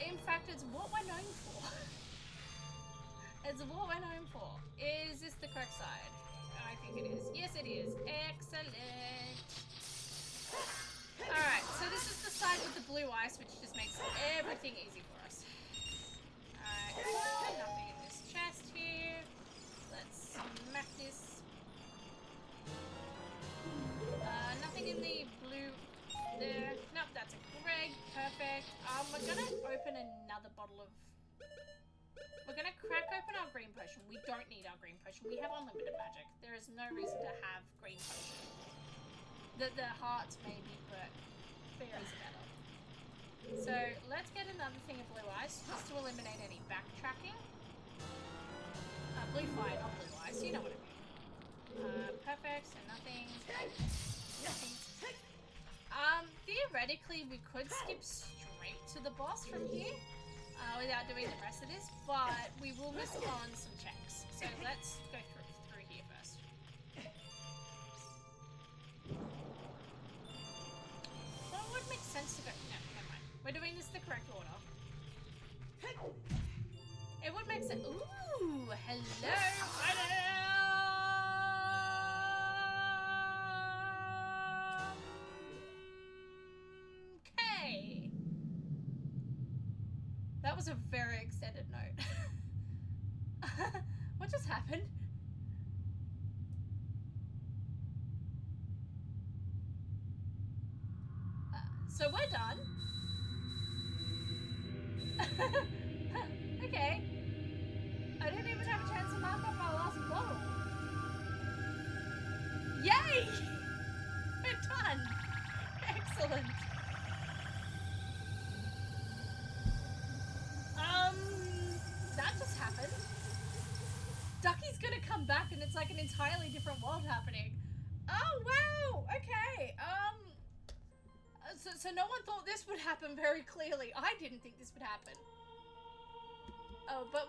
In fact, it's what we're known for. It's what we're known for. Is this the correct side? I think it is. Yes, it is. Excellent. Alright, so this is the side with the blue ice, which just makes everything easy for us. Alright, nothing in this chest here. Let's smack this. Nothing in the blue there. Nope, that's a Greg. Perfect. We're gonna open another bottle of... We're gonna crack open our green potion. We don't need our green potion. We have unlimited magic. There is no reason to have green potion. The hearts maybe, but fairies are better. So let's get another thing of blue ice just to eliminate any backtracking. Blue fire, not blue ice. You know what I mean. Perfect. So nothing. Nothing. Theoretically, we could skip straight to the boss from here. Without doing the rest of this, but we will miss on some checks. So let's go through here first. Well, it would make sense to go... No, never mind. We're doing this the correct order. It would make sense... Ooh, hello, okay. That was a very extended note. What just happened? So we're done. Okay. I didn't even have a chance to mark off our last bottle. Yay! We're done. Excellent. That just happened. Ducky's gonna come back and it's like an entirely different world happening. Oh, wow! Okay, so no one thought this would happen very clearly. I didn't think this would happen. Oh, but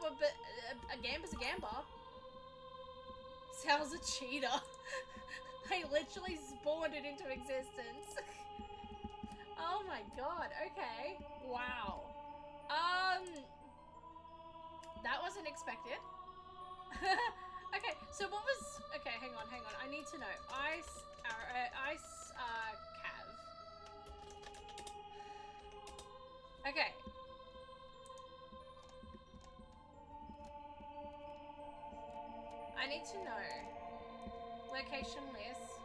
a gamber's a gamber. Sal's a cheater. I literally spawned it into existence. Oh my god, okay. Wow. That wasn't expected. Okay, so what was... Okay, hang on. I need to know. Ice Cav. Okay. I need to know. Location list.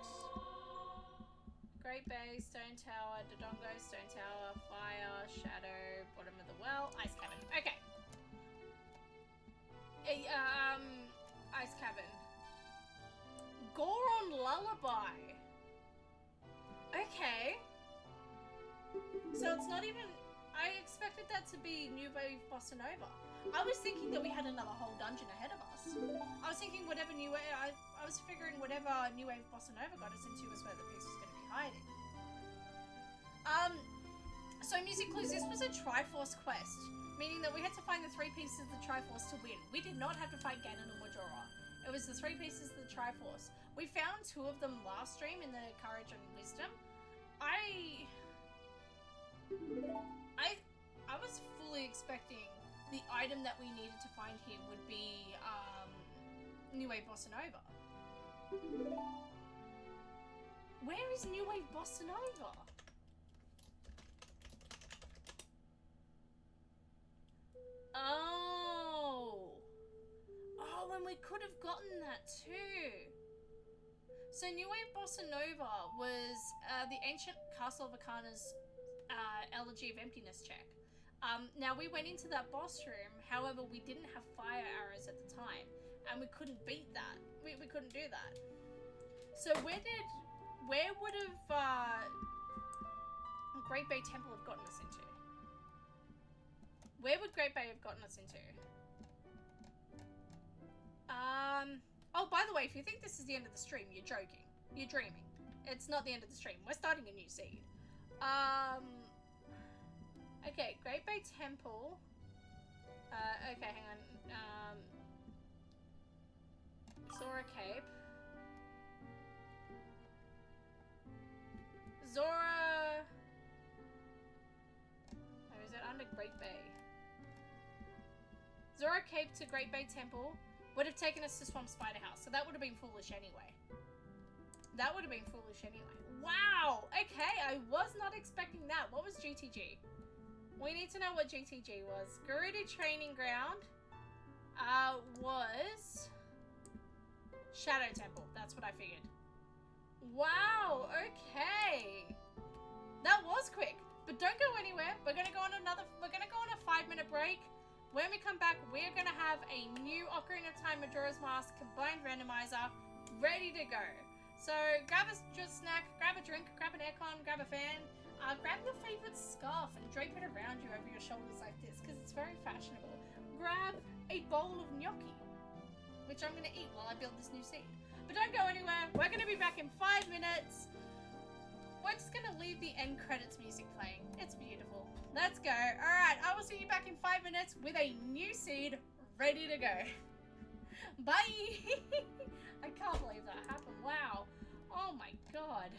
Great Bay, Stone Tower, Dodongo, Stone Tower, Fire, Shadow, Bottom of the Well, Ice Cabin. Okay. Ice Cabin. Goron Lullaby. Okay. So it's not even... I expected that to be New Wave Bossa Nova. I was thinking that we had another whole dungeon ahead of us. I was thinking whatever New Wave... I was figuring whatever New Wave Bossa Nova got us into was where the piece was going to be hiding. So music clues, this was a Triforce quest, meaning that we had to find the 3 pieces of the Triforce to win. We did not have to fight Ganon or Majora. It was the 3 pieces of the Triforce. We found 2 of them last stream in the Courage and Wisdom. I was fully expecting the item that we needed to find here would be New Wave Bossa Nova. Where is New Wave Bossa Nova? Oh, and we could have gotten that too. So New Wave Bossa Nova was the ancient Castle of Akana's Elegy of Emptiness check. Now we went into that boss room, however we didn't have fire arrows at the time, and we couldn't beat that. We couldn't do that. So where would have Great Bay Temple have gotten us into? Where would Great Bay have gotten us into? Oh, by the way, if you think this is the end of the stream, you're joking. You're dreaming. It's not the end of the stream. We're starting a new seed. Okay, Great Bay Temple. Okay, hang on. Zora Cape. Zora... Or is it under Great Bay? Zora Cape to Great Bay Temple would have taken us to Swamp Spider House, so that would have been foolish anyway. That would have been foolish anyway. Wow! Okay, I was not expecting that. What was GTG? We need to know what GTG was. Gerudo Training Ground was Shadow Temple. That's what I figured. Wow, okay. That was quick, but don't go anywhere. We're gonna go on a 5-minute break. When we come back, we're gonna have a new Ocarina of Time Majora's Mask combined randomizer ready to go. So grab a snack, grab a drink, grab an aircon, grab a fan, grab your favorite scarf and drape it around you over your shoulders like this because it's very fashionable. Grab a bowl of gnocchi, which I'm gonna eat while I build this new seed. But don't go anywhere. We're gonna be back in 5 minutes. We're just gonna leave the end credits music playing. It's beautiful. Let's go. Alright, I will see you back in 5 minutes with a new seed ready to go. Bye! I can't believe that happened. Wow. Oh my god.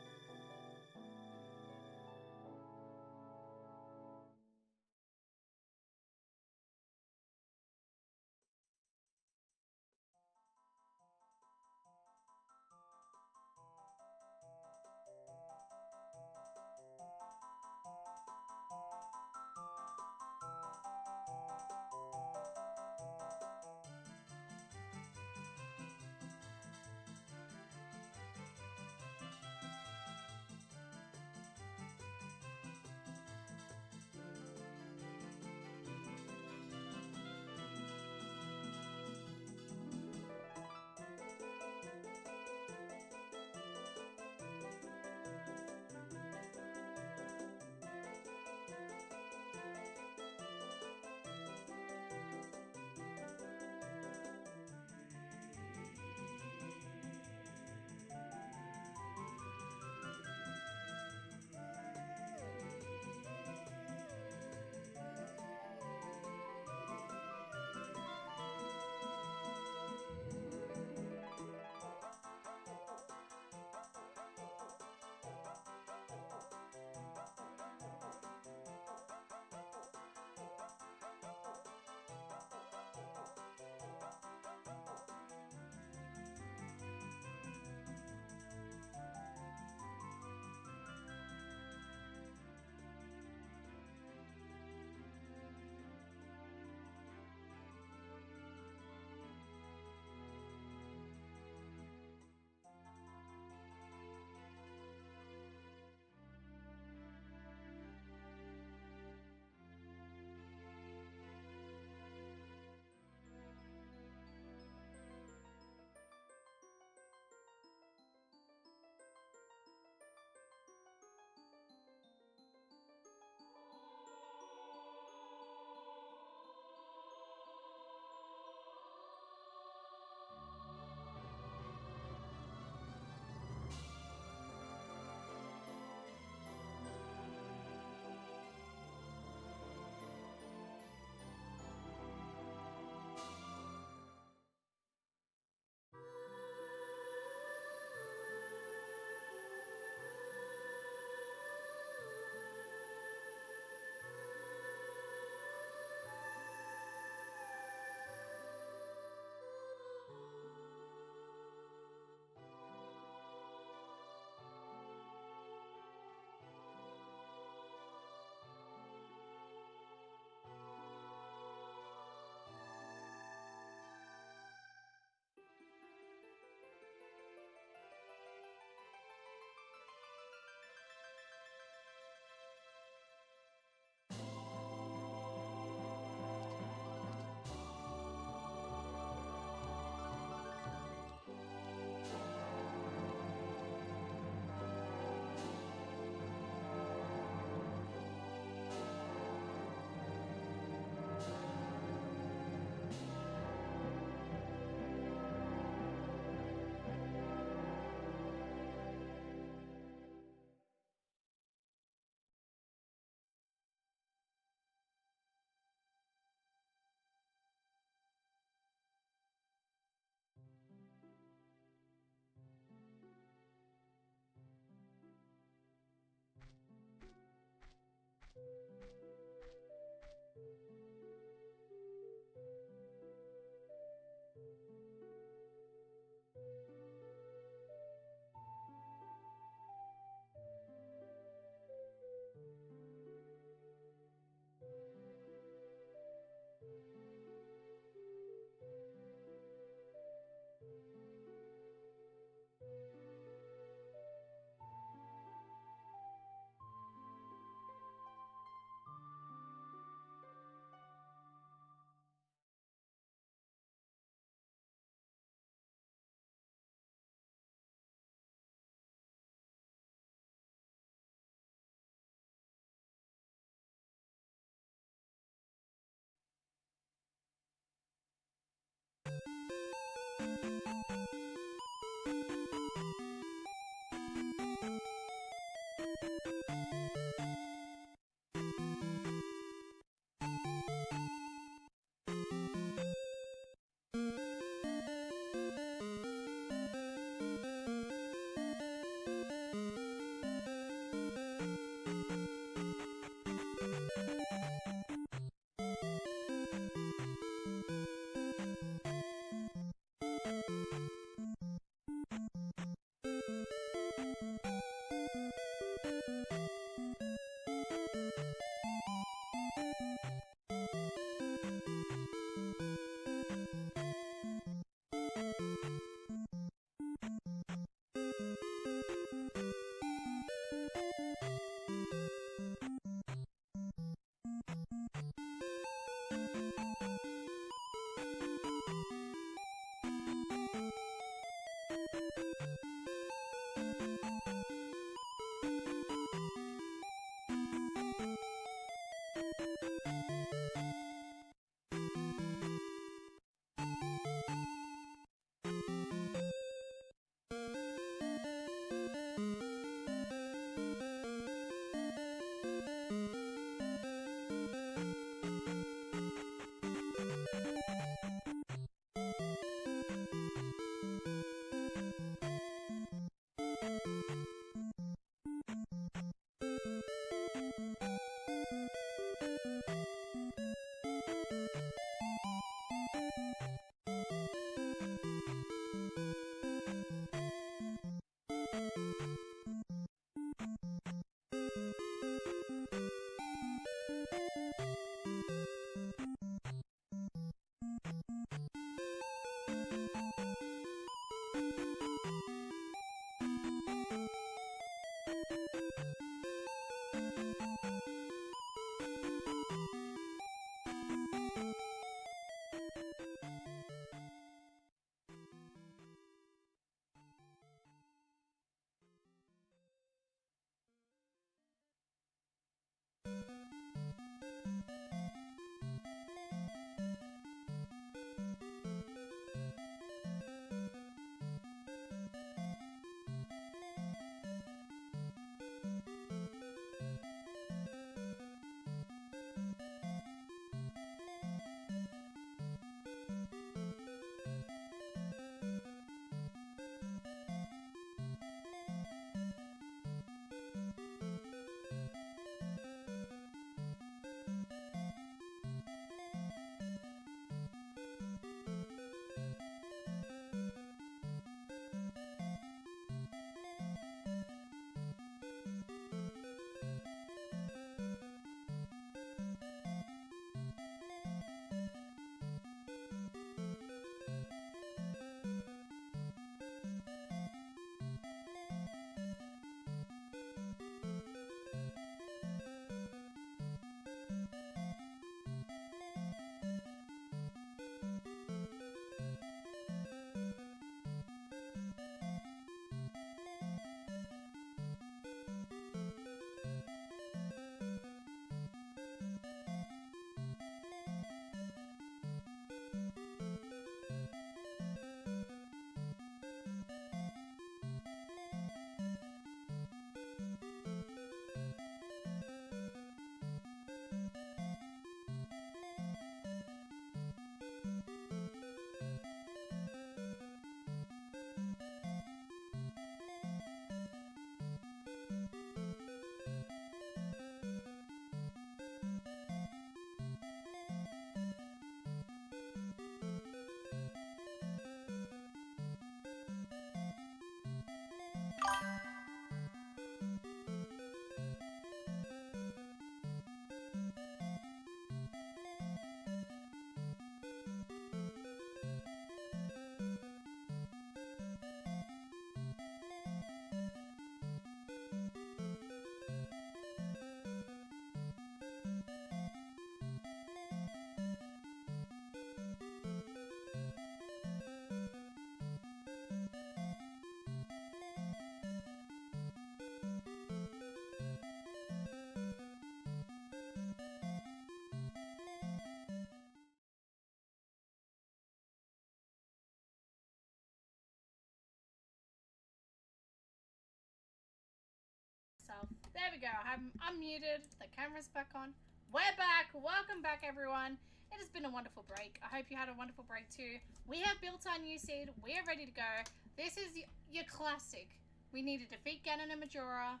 we go. I'm unmuted. The camera's back on. We're back. Welcome back, everyone. It has been a wonderful break. I hope you had a wonderful break too. We have built our new seed. We are ready to go. This is your classic. We need to defeat Ganon and Majora.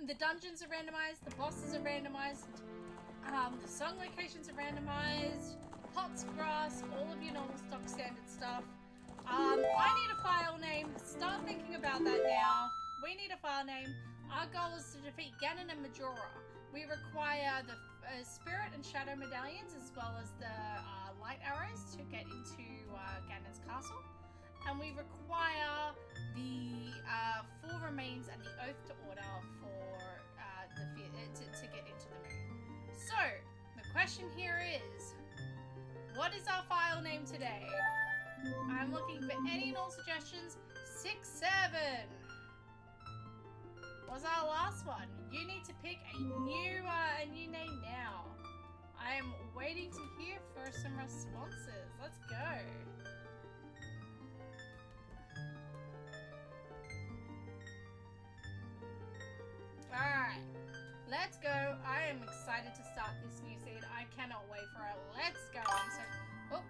The dungeons are randomized. The bosses are randomized. The song locations are randomized. Pots, grass, all of your normal stock standard stuff. I need a file name. Start thinking about that now. We need a file name. Our goal is to defeat Ganon and Majora. We require the Spirit and Shadow medallions as well as the light arrows to get into Ganon's castle. And we require the 4 remains and the oath to order for to get into the moon. So, the question here is, what is our file name today? I'm looking for any and all suggestions. 67 was our last one. You need to pick a new name now. I am waiting to hear for some responses. Let's go. Alright, let's go. I am excited to start this new seed. I cannot wait for it. Let's go. Oh,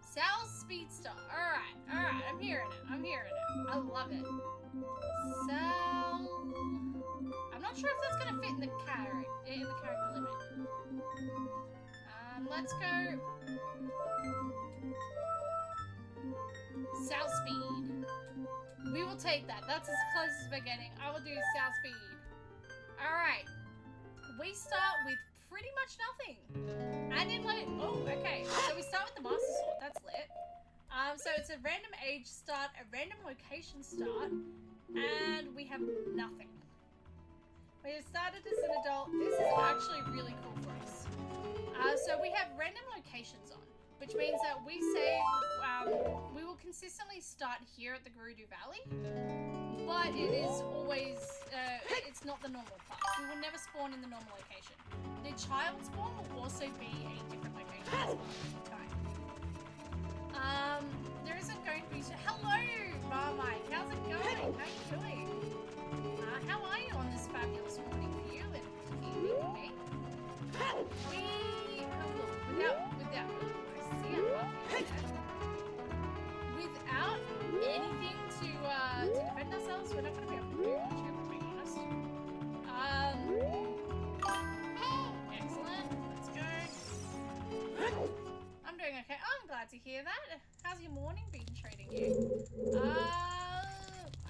Sal's Speedster. Alright, I'm hearing it. I love it. Sal. I'm not sure if that's gonna fit in the character limit. Let's go. Sal Speed. We will take that. That's as close as we're getting. I will do Sal Speed. Alright. We start with pretty much nothing. And in like, oh, okay. So we start with the Master Sword. That's lit. So it's a random age start, a random location start, and we have nothing. We started as an adult. This is actually really cool for us. So we have random locations on, which means that we say we will consistently start here at the Gerudo Valley, but it is always, it's not the normal place. We will never spawn in the normal location. The child spawn will also be a different location as well every time. There isn't going to be, hello Marmite, how's it going? How are you doing? How are you on this fabulous morning for you and evening for me? Without anything to defend ourselves, we're not going to be able to do much here, if being honest. Excellent. Let's go. I'm doing okay. I'm glad to hear that. How's your morning been treating you?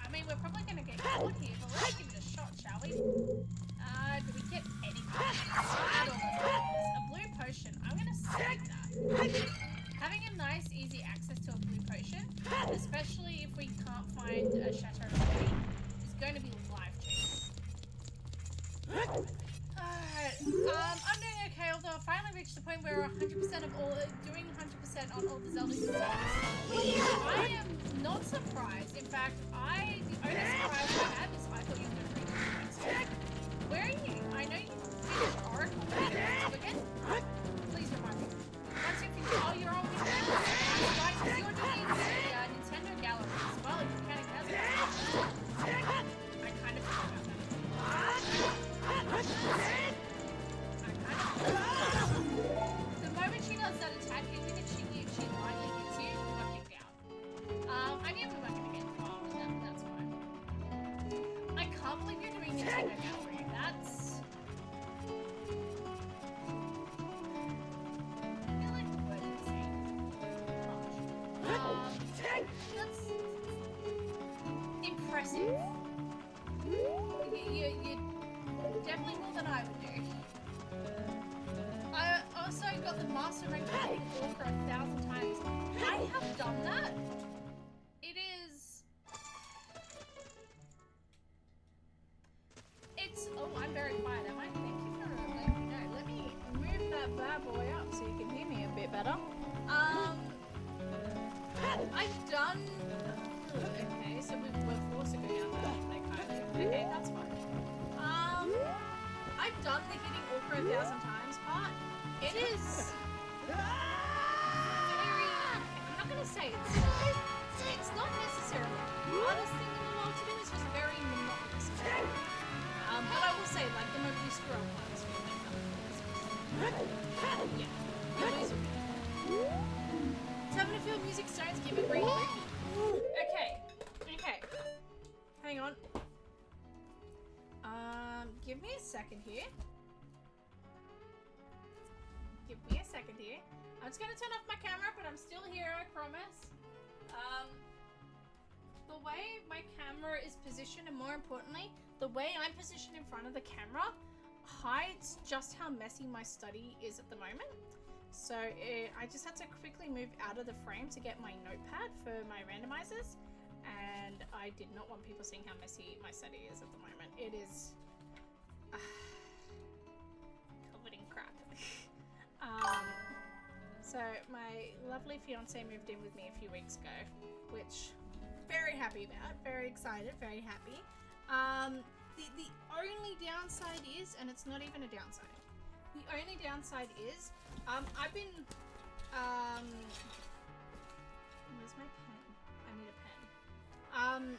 I mean, we're probably going to get caught here, but let's give it a shot, shall we? Do we get anything? A blue potion. I'm going to save that. Having a nice, easy access to a blue potion, especially if we can't find a Chateau is going to be life-changing. Alright, I'm doing okay, although I finally reached the point where we're 100% doing 100% on all the Zelda systems. I am not surprised. In fact, the only surprise I have is I thought you were going to reach the next one. Where are you? I know you finished Oracle, but again, please remind me. Once you finish, oh, you're on with that. Right, because you're doing the Nintendo Gallery as well, if you're counting that. I kind of forgot about that. The moment she does that attack, even if she lightly hits you, you're kicked out. I knew we weren't going to get far, but that's fine. I can't believe you're doing Nintendo Gallery. That's... I feel like the word insane. That's impressive. You're definitely more than I would do. I also got the Master Rank for 1,000 times. I have done that. It is... It's... Oh, I'm very quiet, am I? Thank you for letting me know. Let me move that bad boy up so you can hear me a bit better. I've done... Okay, so we're forced to go down that kind of... Okay, that's fine. I've done the hitting Orca 1,000 times part. It is... very... I'm not going to say it's not necessarily the hardest thing in the world to do. It's just very monotonous. second here. Give me a second here. I'm just gonna turn off my camera, but I'm still here, I promise. The way my camera is positioned, and more importantly, the way I'm positioned in front of the camera hides just how messy my study is at the moment. So I just had to quickly move out of the frame to get my notepad for my randomizers, and I did not want people seeing how messy my study is at the moment. It is covered in crap. So my lovely fiance moved in with me a few weeks ago, which very happy about, very excited, very happy. The only downside is, and it's not even a downside, the only downside is, I've been, where's my pen? I need a pen.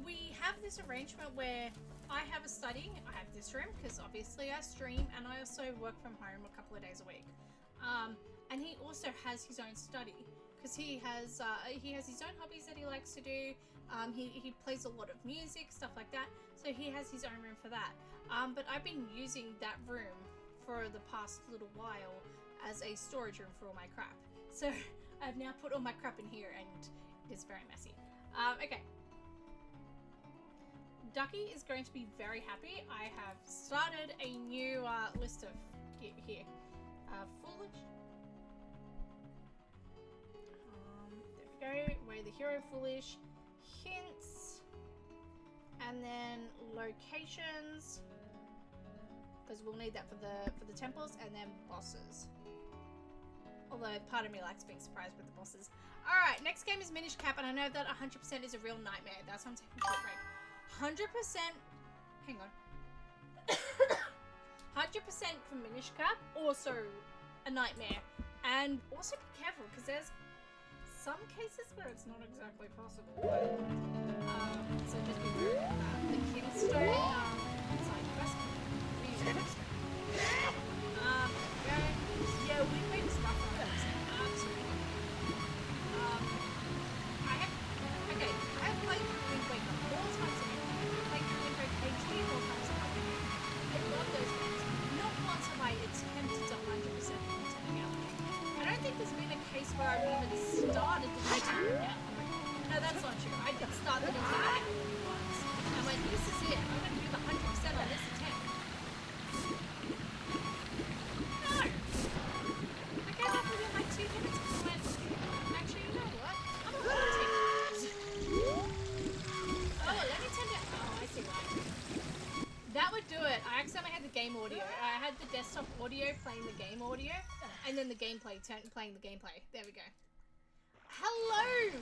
We have this arrangement where I have a study, I have this room, because obviously I stream, and I also work from home a couple of days a week. And he also has his own study, because he has his own hobbies that he likes to do. He plays a lot of music, stuff like that, so he has his own room for that. But I've been using that room for the past little while as a storage room for all my crap. So I've now put all my crap in here, and it is very messy. Okay. Ducky is going to be very happy. I have started a new list of here. Foolish. There we go. Way the hero foolish. Hints. And then locations. Because we'll need that for the temples, and then bosses. Although part of me likes being surprised with the bosses. Alright, next game is Minish Cap, and I know that 100% is a real nightmare. That's why I'm taking a short break. 100%, hang on, 100% for Minish Cap, also a nightmare. And also be careful, because there's some cases where it's not exactly possible. But, so just be aware of that. The Kinstone side quest. Yeah, we made stuff on this. Absolutely. I have played Wind Waker 4 times a week. Played Wind Waker HD 4 times a week. I love those games. Not once have I attempted to 100% Nintendo Galaxy. I don't think there's been a case where I've even started the Nintendo Galaxy. No, that's not true. I did start the Nintendo Galaxy once. I went, this is it. I'm going to do the 100% on this attempt. No! I came up within like 2 minutes and went, actually, you know what? I'm not going to take this. Oh, let me turn down. Oh, I see why. That would do it. I accidentally had the game audio. I had the desktop audio playing the game audio, and then the gameplay playing the gameplay. There we go. Hello!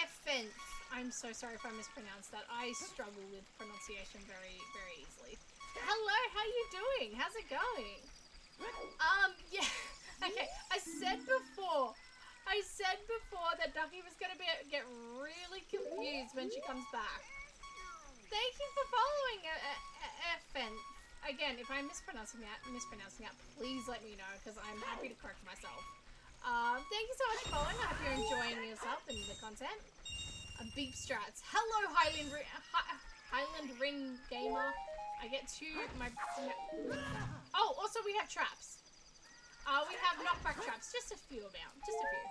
Effenth. I'm so sorry if I mispronounced that. I struggle with pronunciation very, very easily. Hello, how you doing? How's it going? Yeah. Okay, I said before that Ducky was going to get really confused when she comes back. Thank you for following, Effenth. Again, if I'm mispronouncing that, please let me know, because I'm happy to correct myself. Thank you so much for following. I hope you're enjoying yourself and the content. Beep strats. Hello, Highland Ring Gamer. I get to my... Oh, also we have traps. We have knockback traps. Just a few about. Just a few.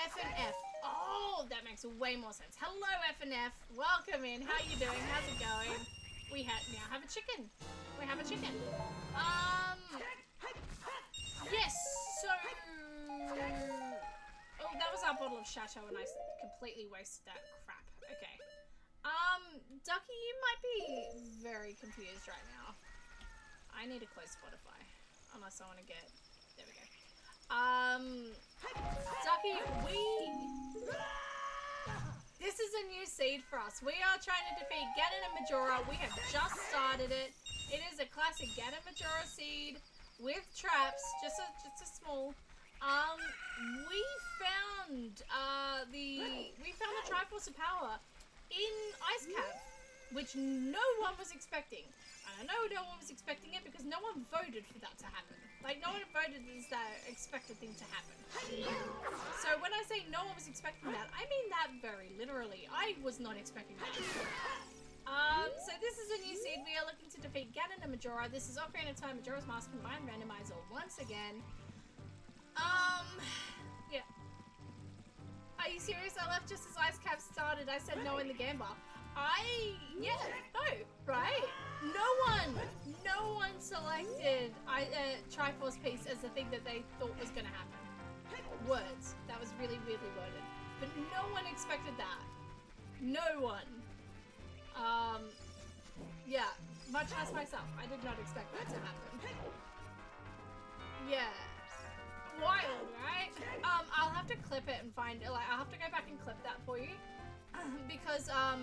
F and F. Oh, that makes way more sense. Hello, F and F. Welcome in. How you doing? How's it going? We now have a chicken. We have a chicken. Yes. So... Oh, that was our bottle of Chateau, and I completely wasted that crap. Okay. Ducky, you might be very confused right now. I need to close Spotify. Unless I want to get... There we go. Ducky, this is a new seed for us. We are trying to defeat Ganon and Majora. We have just started it. It is a classic Ganon Majora seed with traps. Just a small... we found the Triforce of Power in Ice Cave, which no one was expecting. And I know no one was expecting it because no one voted for that to happen. Like, no one voted as the expected thing to happen. So when I say no one was expecting that, I mean that very literally. I was not expecting that. So this is a new seed. We are looking to defeat Ganon and Majora. This is Ocarina of Time, Majora's Mask combined randomizer once again. Yeah. Are you serious? I left just as Ice Cap started. I said no in the game bar. Yeah, no, right? No one selected Triforce piece as the thing that they thought was gonna happen. Words. That was really weirdly worded. But no one expected that. No one. Yeah, much as myself. I did not expect that to happen. Yeah. Wild, right? I'll have to clip it and find it. Like, I'll have to go back and clip that for you. Because, I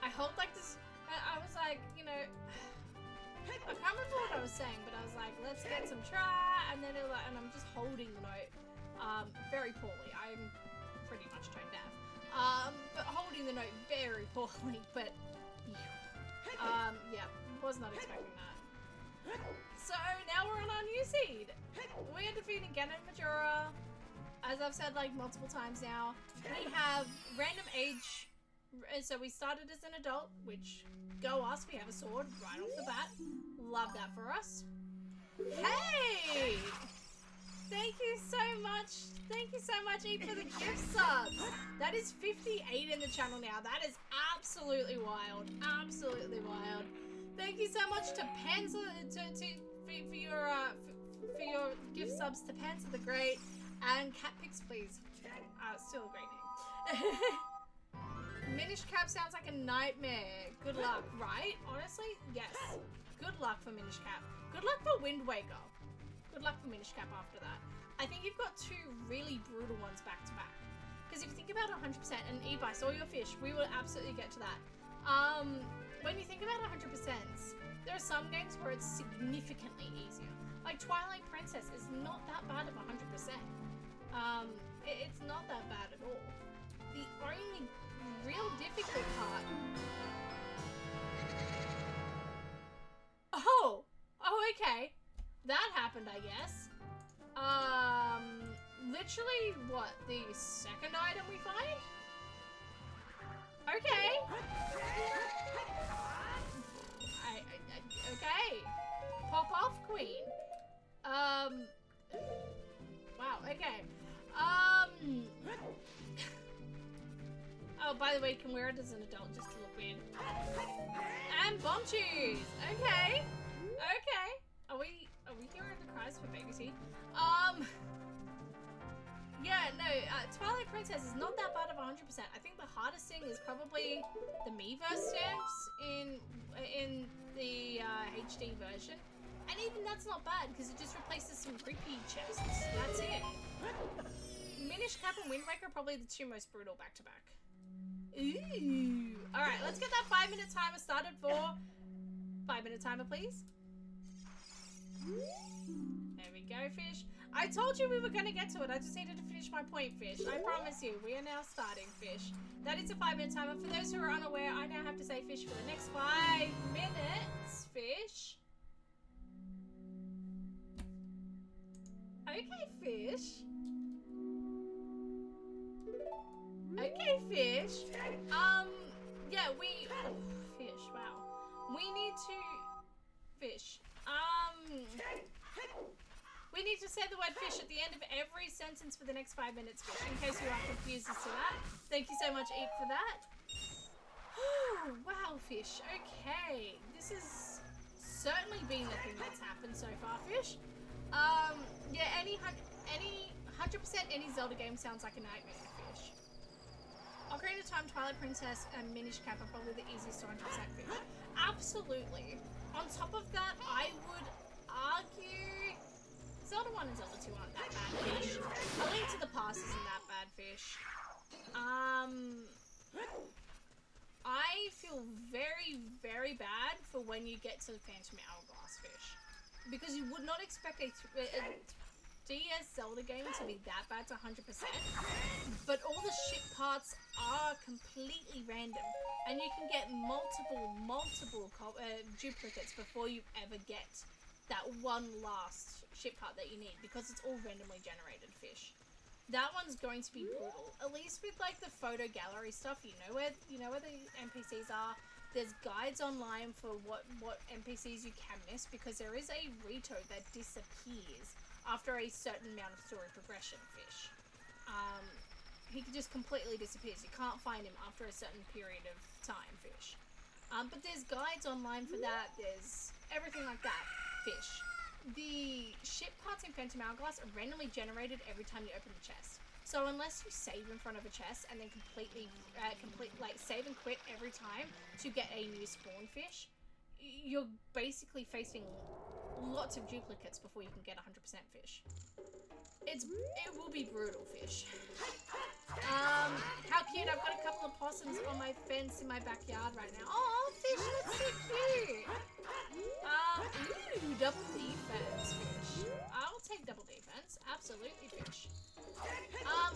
hope, like, this... I was like, you know... I can't remember what I was saying, but I was like, let's get some try, and then and I'm just holding the note, very poorly. I'm pretty much tone deaf. But holding the note very poorly, but... yeah, was not expecting that. So, now we're on our new seed. We are defeating Ganon and Majora. As I've said, like, multiple times now. We have random age. So we started as an adult, which, go us, we have a sword right off the bat. Love that for us. Hey! Thank you so much. Thank you so much, E, for the gift subs. That is 58 in the channel now. That is absolutely wild. Absolutely wild. Thank you so much to Pens for your gift subs to Panzer the Great and Catpix, please. Still a great name. Minish Cap sounds like a nightmare. Good luck, right? Honestly, yes. Good luck for Minish Cap. Good luck for Wind Waker. Good luck for Minish Cap after that. I think you've got two really brutal ones back to back. Because if you think about 100%, and Eve, I saw your fish, we will absolutely get to that. When you think about 100%, there are some games where it's significantly easier. Like Twilight Princess is not that bad of 100%. It's not that bad at all. The only real difficult part... Oh, okay. That happened, I guess. Literally, what, the second item we find? Okay. Okay. Pop off, queen. Wow, okay. Oh, by the way, you can wear it as an adult just to look weird. And bomb shoes. Okay. Okay. Are we hearing the cries for baby tea? Yeah, no, Twilight Princess is not that bad of 100%. I think the hardest thing is probably the Miiverse stamps in the HD version. And even that's not bad, because it just replaces some creepy chests. That's it. Minish Cap and Wind Waker are probably the two most brutal back-to-back. Ooh. Alright, let's get that 5-minute timer started for... 5-minute timer, please. There we go, fish. I told you we were going to get to it. I just needed to finish my point, fish. I promise you, we are now starting, fish. That is a 5-minute timer. For those who are unaware, I now have to say fish for the next 5 minutes, fish. Okay, fish. Okay, fish. Yeah, fish, wow. We need to... Fish. We need to say the word fish at the end of every sentence for the next 5 minutes, fish, in case you are confused as to that. Thank you so much, Eep, for that. Wow, fish. Okay. This has certainly been the thing that's happened so far, fish. Yeah, any 100% any Zelda game sounds like a nightmare, fish. Ocarina of Time, Twilight Princess, and Minish Cap are probably the easiest to 100% fish. Absolutely. On top of that, I would argue Zelda 1 and Zelda 2 aren't that bad fish. A Link to the Past isn't that bad fish. I feel very, very bad for when you get to the Phantom Hourglass fish. Because you would not expect a DS Zelda game to be that bad to 100%, but all the ship parts are completely random, and you can get multiple duplicates before you ever get that one last ship part that you need, because it's all randomly generated fish. That one's going to be brutal. At least with like the photo gallery stuff, you know where the NPCs are. There's guides online for what NPCs you can miss, because there is a Rito that disappears after a certain amount of story progression, fish. He just completely disappears. You can't find him after a certain period of time, fish. But there's guides online for that. There's everything like that, fish. The ship parts in Phantom Hourglass are randomly generated every time you open the chest. So unless you save in front of a chest and then save and quit every time to get a new spawn fish, you're basically facing lots of duplicates before you can get 100% fish. It will be brutal, fish. How cute! I've got a couple of possums on my fence in my backyard right now. Oh, fish, that's so cute. Ooh, double defense, fish. I'll take double defense. Absolutely, fish.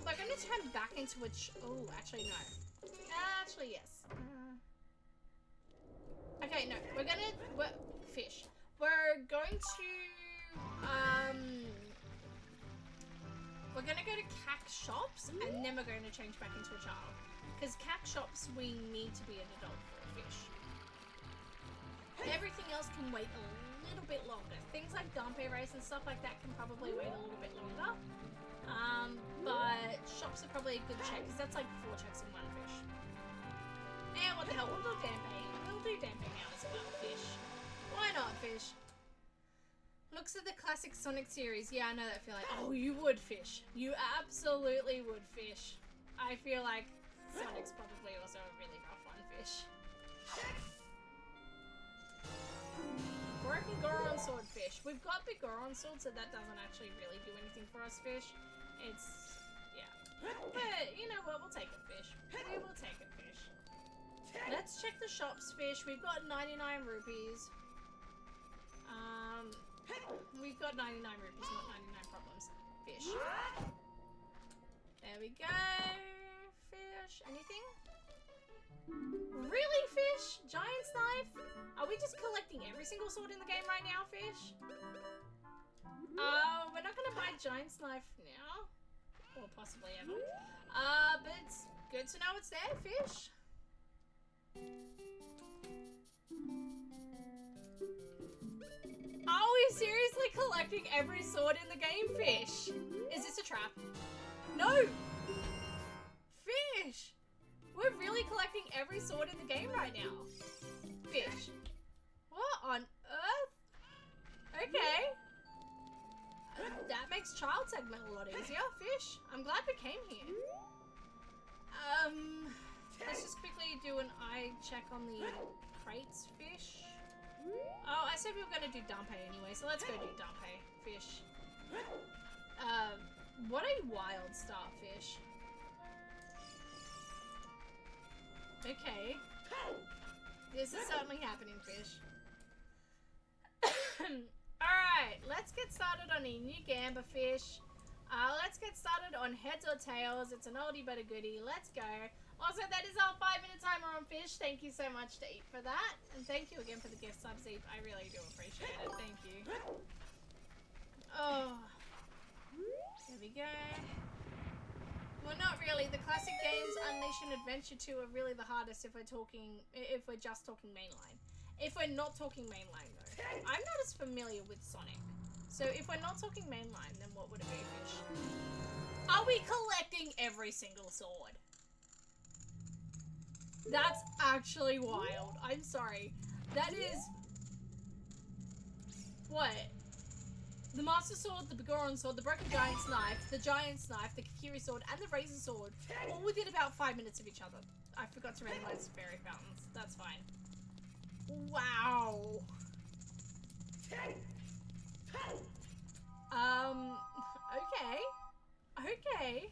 We're gonna turn back into a oh, actually no. Actually, yes. Okay, no. Fish. We're going to we're gonna go to CAC shops, and then we're going to change back into a child. Because CAC shops, we need to be an adult for a fish. Everything else can wait a little bit longer. Things like Dampe Race and stuff like that can probably wait a little bit longer. But shops are probably a good check, because that's like 4 checks in one fish. And what the hell, we'll do Dampe. We'll do Dampe now as well, fish. Why not, fish? Looks at the classic Sonic series. Yeah, I know that feeling. Oh, you would, fish. You absolutely would, fish. I feel like Sonic's probably also a really rough one, fish. Broken Goron Sword, fish. We've got Big Goron Sword, so that doesn't actually really do anything for us, fish. It's, yeah. But, you know what? We'll take it, fish. We will take it, fish. Let's check the shops, fish. We've got 99 rupees. We've got 99 rupees, not 99 problems. Fish. There we go. Fish. Anything? Really, fish? Giant's knife? Are we just collecting every single sword in the game right now, fish? We're not gonna buy Giant's knife now. Or possibly ever. But it's good to know it's there, fish. Are we seriously collecting every sword in the game, fish? Is this a trap? No! Fish! We're really collecting every sword in the game right now. Fish. What on earth? Okay. That makes child segment a lot easier, fish. I'm glad we came here. Let's just quickly do an eye check on the crates, fish. Oh, I said we were going to do Dampe anyway, so let's go do Dampe, fish. What a wild start, fish. Okay. This is certainly happening, fish. Alright, let's get started on a new Gamba, fish. Let's get started on Heads or Tails. It's an oldie but a goodie. Let's go. Also, that is our 5-minute timer on fish. Thank you so much to Eat for that. And thank you again for the gift subs, Eat. I really do appreciate it. Thank you. Oh. There we go. Well, not really. The classic games, Unleash and Adventure 2, are really the hardest if we're just talking mainline. If we're not talking mainline, though. I'm not as familiar with Sonic. So if we're not talking mainline, then what would it be, fish? Are we collecting every single sword? That's actually wild. I'm sorry. That is... What? The Master Sword, the Begoron Sword, the Broken Giant's Knife, the Giant's Knife, the Kikiri Sword, and the Razor Sword, all within about 5 minutes of each other. I forgot to randomize fairy fountains. That's fine. Wow. Okay. Okay.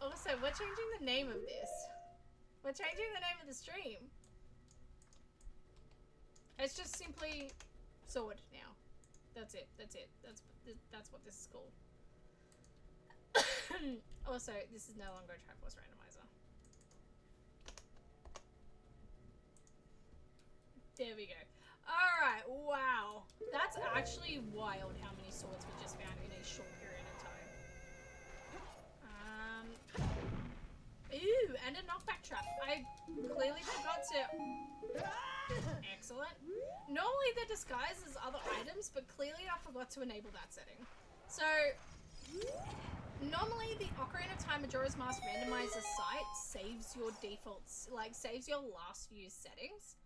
Also, we're changing the name of this. We're changing the name of the stream. It's just simply sword now. That's it. That's it. That's what this is called. Also, this is no longer a Triforce randomizer. There we go. Alright, wow. That's actually wild how many swords we just found in a short period of time. and a knockback trap. I clearly forgot to... Excellent. Normally they're disguised as other items, but clearly I forgot to enable that setting. So, normally the Ocarina of Time Majora's Mask Randomiser site saves your defaults, like saves your last used settings.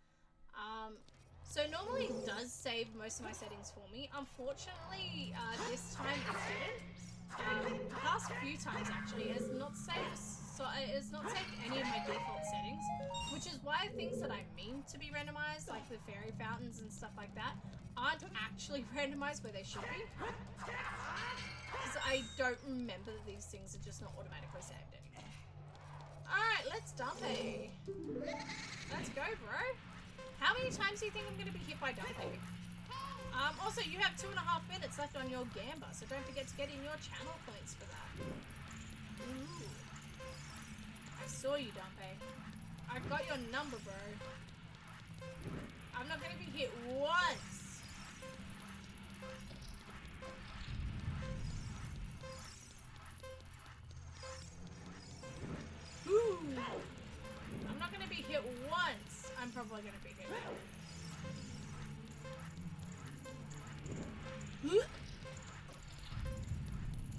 So normally it does save most of my settings for me. Unfortunately, this time it didn't. The past few times actually it has not saved. So it has not saved any of my default settings, which is why things that I mean to be randomized, like the fairy fountains and stuff like that, aren't actually randomized where they should be. Because I don't remember that these things are just not automatically saved anymore. Alright, let's dump it. Let's go, bro. How many times do you think I'm going to be hit by dumping? Also, you have 2.5 minutes left on your Gamba, so don't forget to get in your channel points for that. Ooh. I saw you, Dumpy. I've got your number, bro. I'm not going to be hit once. Ooh. I'm not going to be hit once. I'm probably going to be hit now.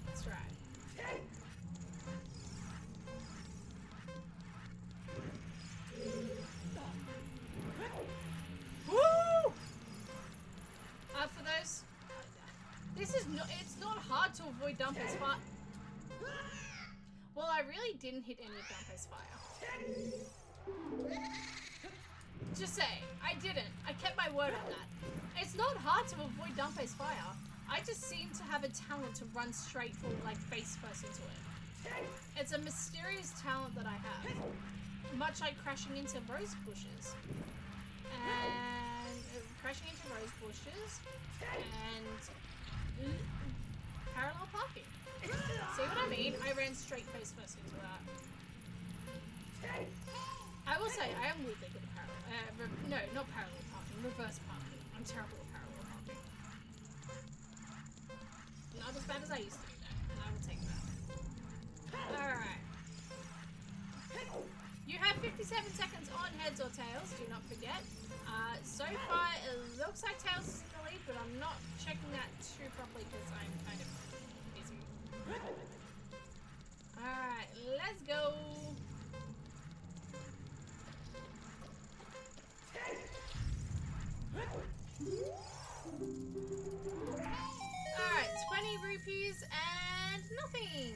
That's right. Woo! For those, this is not. It's not hard to avoid Dumpy's fire. Well, I really didn't hit any of Dumpy's fire. Just saying, I didn't. I kept my word on that. It's not hard to avoid Dumpy's fire. I just seem to have a talent to run straight for, like, face first into it. It's a mysterious talent that I have. Much like crashing into rose bushes. And crashing into rose bushes. And parallel parking. See what I mean? I ran straight face first into that. I will say, I am weirdly good at parallel. No, not parallel parking. Reverse parking. I'm terrible at parallel parking. Not as bad as I used to be though, and I will take that. Alright. You have 57 seconds on heads or tails, do not forget. So far, it looks like tails is in the lead, but I'm not checking that too properly because I'm kind of busy. Alright, let's go. Alright, 20 rupees and nothing.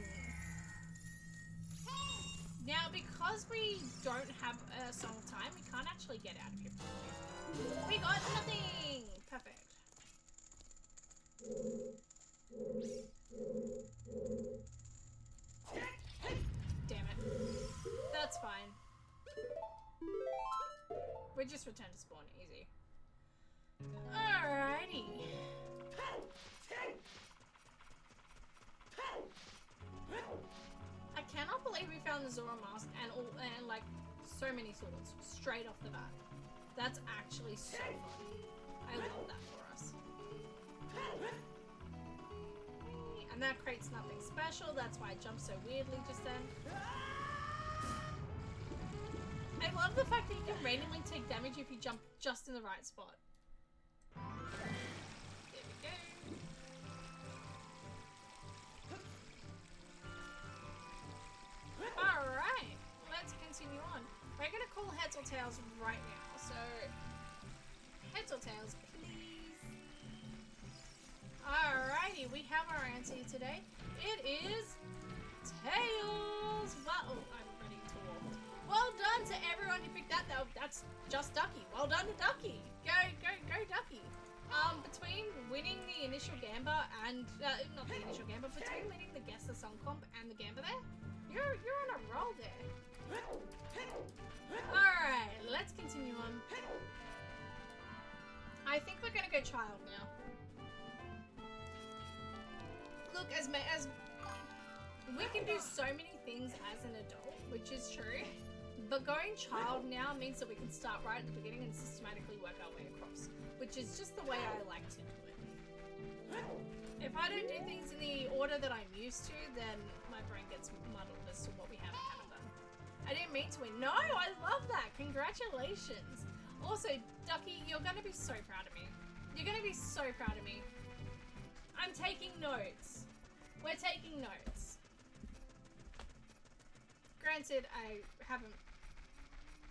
Now, because we don't have a song time, we can't actually get out of here properly. We got nothing! Perfect. Damn it. That's fine. We just return to spawn, easy. Alrighty. I cannot believe we found the Zora mask and like so many swords straight off the bat. That's actually so fun. I love that for us. And that creates nothing special. That's why I jumped so weirdly just then. I love the fact that you can randomly take damage if you jump just in the right spot. There we go. Alright, let's continue on. We're gonna call heads or tails right now, so heads or tails, please. Alrighty, we have our answer today. It is tails. Well, oh, I'm ready to walk. Well done to everyone who picked that. That's just Ducky. Well done to Ducky. Go, go, go, Ducky. Between winning the initial Gamba and not the initial Gamba, between winning the Guess the Song comp and the Gamba there, you're on a roll there. Alright, let's continue on. I think we're gonna go child now. Look, as we can do so many things as an adult, which is true, but going child now means that we can start right at the beginning and systematically work our way across, which is just the way I like to do it. If I don't do things in the order that I'm used to, then my brain gets muddled as to what we have and haven't done. I didn't mean to win. No, I love that. Congratulations. Also, Ducky, you're going to be so proud of me. You're going to be so proud of me. I'm taking notes. We're taking notes. Granted, I haven't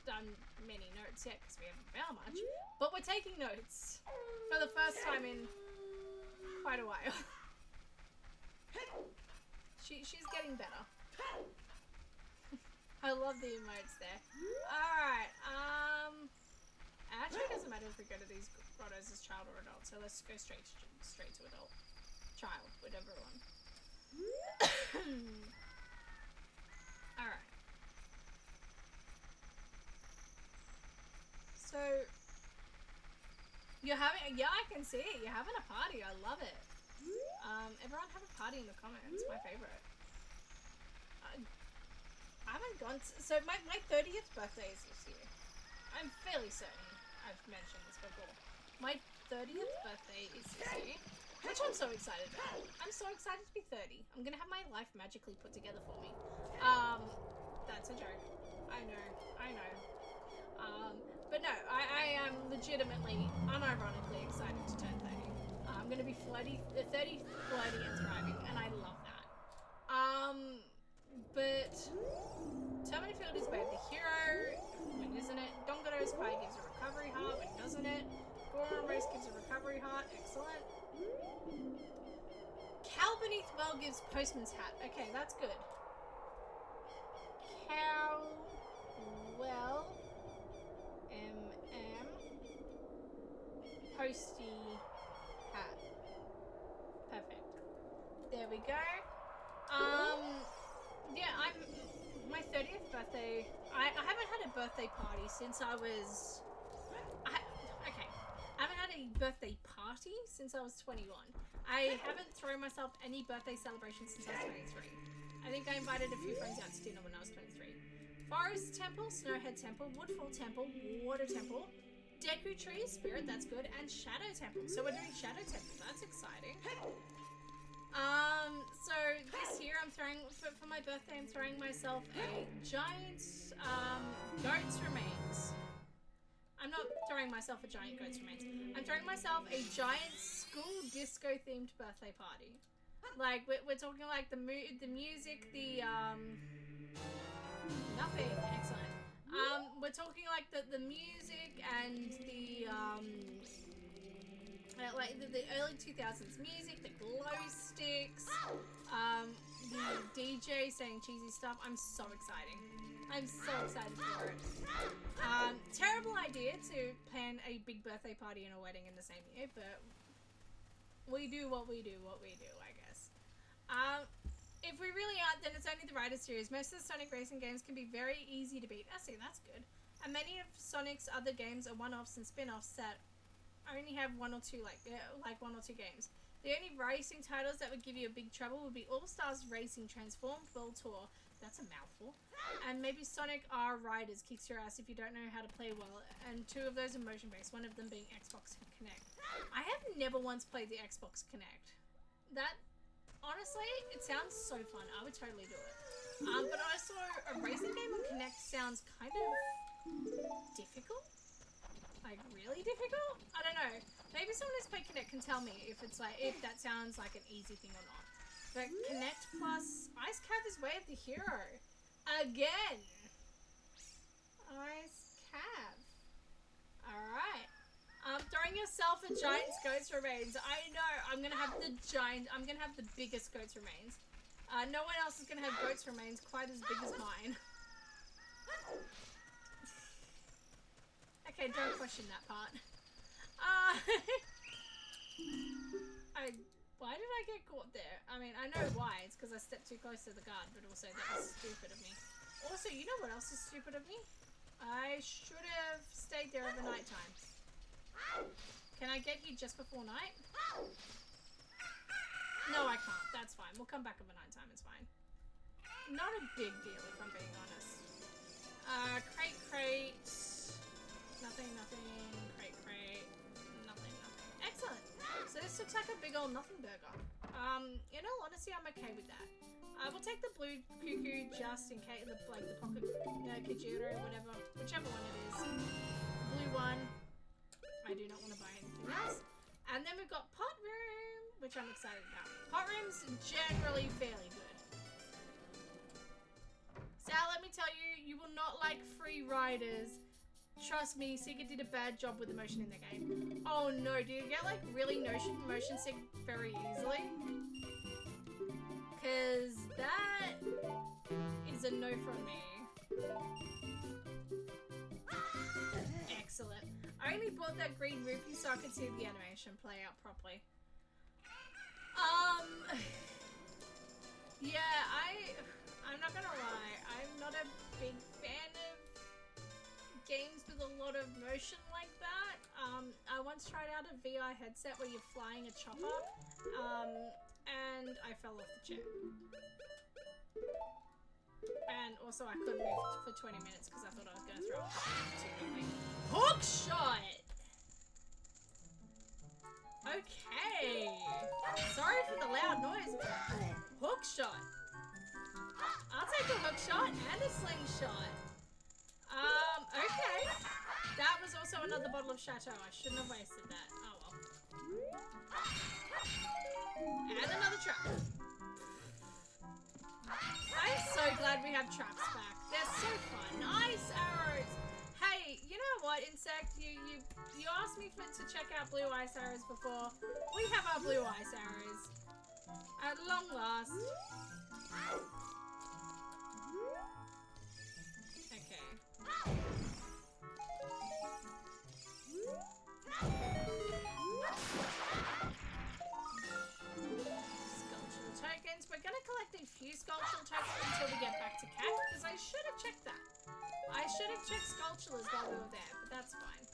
done many notes yet because we haven't found much, but we're taking notes for the first time in quite a while. She's getting better. I love the emotes there. Alright, actually it doesn't matter if we go to these grottos as child or adult, so let's go straight to adult. Child, whatever one. Alright. So, you're having, yeah, I can see it. You're having a party. I love it. Everyone have a party in the comments. My favorite. I haven't gone to, so my 30th birthday is this year. I'm fairly certain I've mentioned this before. My 30th birthday is this year, which I'm so excited about. I'm so excited to be 30. I'm gonna have my life magically put together for me. That's a joke. I know. But no, I am legitimately, unironically excited to turn 30. I'm gonna be 30, flirty, and thriving, and I love that. But Terminafield is both the hero, when isn't it? Dongado's Cry gives a recovery heart, when doesn't it? Goron Race gives a recovery heart, excellent. Cow Beneath Well gives Postman's Hat. Okay, that's good. Cow Well Posty Hat. Perfect. There we go. Yeah, my 30th birthday, I haven't had a birthday party since I was, I haven't had a birthday party since I was 21. I haven't thrown myself any birthday celebration since I was 23. I think I invited a few friends out to dinner when I was 23. Forest Temple, Snowhead Temple, Woodfall Temple, Water Temple, Deku Tree, Spirit, that's good, and Shadow Temple. So we're doing Shadow Temple, that's exciting. So this year I'm throwing, for my birthday, I'm throwing myself a giant, goat's remains. I'm not throwing myself a giant goat's remains. I'm throwing myself a giant school disco themed birthday party. Like, we're talking like the music, the, nothing, excellent. We're talking like the music and the, like the early 2000s music, the glow sticks, the DJ saying cheesy stuff. I'm so excited. I'm so excited for it. Terrible idea to plan a big birthday party and a wedding in the same year, but we do what we do, I guess. If we really aren't, then it's only the Rider series. Most of the Sonic racing games can be very easy to beat. I see, that's good. And many of Sonic's other games are one-offs and spin-offs that only have one or two games. The only racing titles that would give you a big trouble would be All-Stars Racing Transformed World Tour. That's a mouthful. And maybe Sonic R Riders kicks your ass if you don't know how to play well. And two of those are motion-based, one of them being Xbox Connect. I have never once played the Xbox Connect. That, honestly, it sounds so fun. I would totally do it. But also, a racing game on Connect sounds kind of difficult. Like, really difficult? I don't know. Maybe someone who's played Connect can tell me if it's like, if that sounds like an easy thing or not. But Connect plus Ice Cav is Way of the Hero. Again. Ice Cav. Alright. Throwing yourself a giant goat's remains. I know. I'm gonna have the biggest goat's remains. No one else is gonna have goat's remains quite as big as mine. Okay, don't question that part. Why did I get caught there? I mean, I know why. It's because I stepped too close to the guard, but also that was stupid of me. Also, you know what else is stupid of me? I should have stayed there overnight time. Can I get here just before night? No, I can't. That's fine. We'll come back overnight time. It's fine. Not a big deal, if I'm being honest. Crate. Nothing. Crate. Nothing. Excellent. So So this looks like a big old nothing burger. In all honesty, I'm okay with that. I will take the blue cuckoo just in case, like the pocket Kajira or whatever, whichever one it is. Blue one. I do not want to buy anything else. And then we've got pot room, which I'm excited about. Pot room's generally fairly good. Sal, let me tell you, you will not like free riders. Trust me, Seeker did a bad job with the motion in the game. Oh no, do you get like really motion sick very easily? Cause that is a no from me. Excellent. I only bought that green rupee so I could see the animation play out properly. Yeah, I'm not gonna lie, I'm not a big fan of games with a lot of motion like that. I once tried out a VR headset where you're flying a chopper, and I fell off the chair. And also I couldn't move for 20 minutes because I thought I was going to throw up too quickly. Hook shot! Okay. Sorry for the loud noise. Hook shot. I'll take a hook shot and a slingshot. Okay. That was also another bottle of Chateau. I shouldn't have wasted that. Oh well. And another trap. I'm so glad we have traps back. They're so fun. Nice arrows. Hey, you know what, Insect? You asked me to check out blue ice arrows before. We have our blue ice arrows. At long last. Okay. Sculptural tokens. We're gonna collect a few sculptural tokens until we get back to Cat, because I should have checked that. I should have checked sculptures while we were there, but that's fine.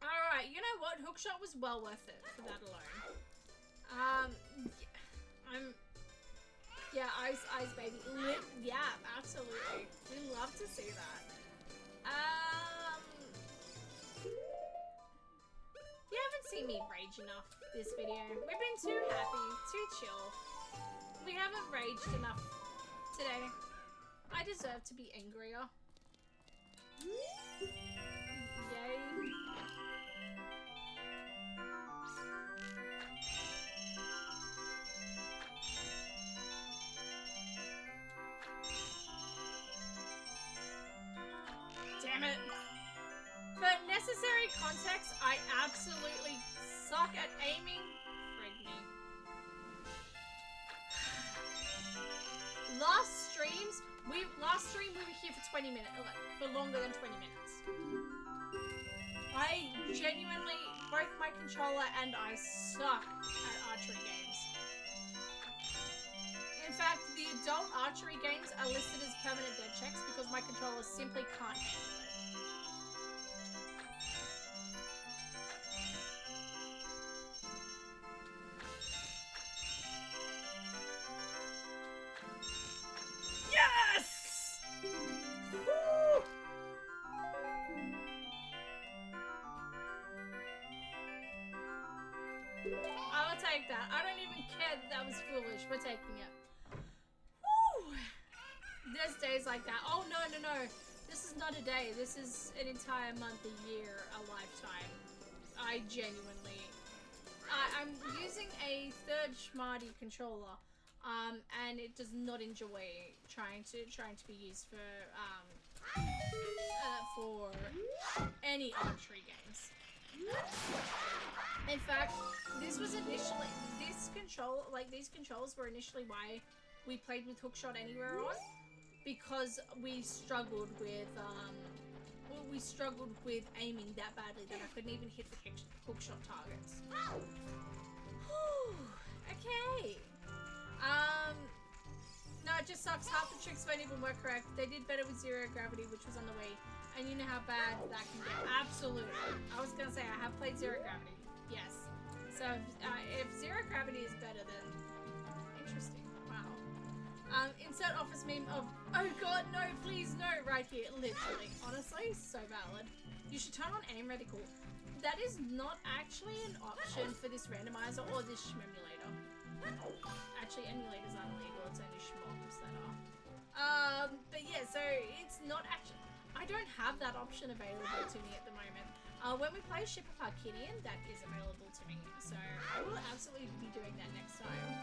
Alright, you know what? Hookshot was well worth it for that alone. Yeah, ice baby. Yeah, absolutely. We love to see that. You haven't seen me rage enough this video. We've been too happy, too chill. We haven't raged enough today. I deserve to be angrier. Yay. Damn it. For necessary context, I absolutely suck at aiming. Frig me. Last stream we were here for 20 minutes, for longer than 20 minutes. I genuinely, both my controller and I suck at archery games. In fact, the adult archery games are listed as permanent dead checks because my controller simply can't handle it. Yes! Woo! I will take that. I don't even care that that was foolish. We're taking it. Woo! There's days like that. Oh, no. This is not a day. This is an entire month, a year, a lifetime. I genuinely... I'm using a third Schmarty controller, and it does not enjoy trying to be used for any archery games. In fact, these controls were initially why we played with Hookshot Anywhere on, because we struggled with aiming that badly that I couldn't even hit the hookshot targets. Okay. No, it just sucks. Half the tricks won't even work correct. They did better with zero gravity, which was on the Wii, and you know how bad that can get. Absolutely. I was gonna say I have played zero gravity. Yes. So if zero gravity is better, then interesting. Wow. Insert office meme of, oh god, no, please, no, right here. Literally. Honestly, so valid. You should turn on aim reticle. That is not actually an option for this randomizer or this shmemulator. Actually, emulators aren't illegal, it's only shmobs that are. But yeah, so it's not actually... I don't have that option available to me at the moment. When we play Ship of Arcadian, that is available to me. So I will absolutely be doing that next time.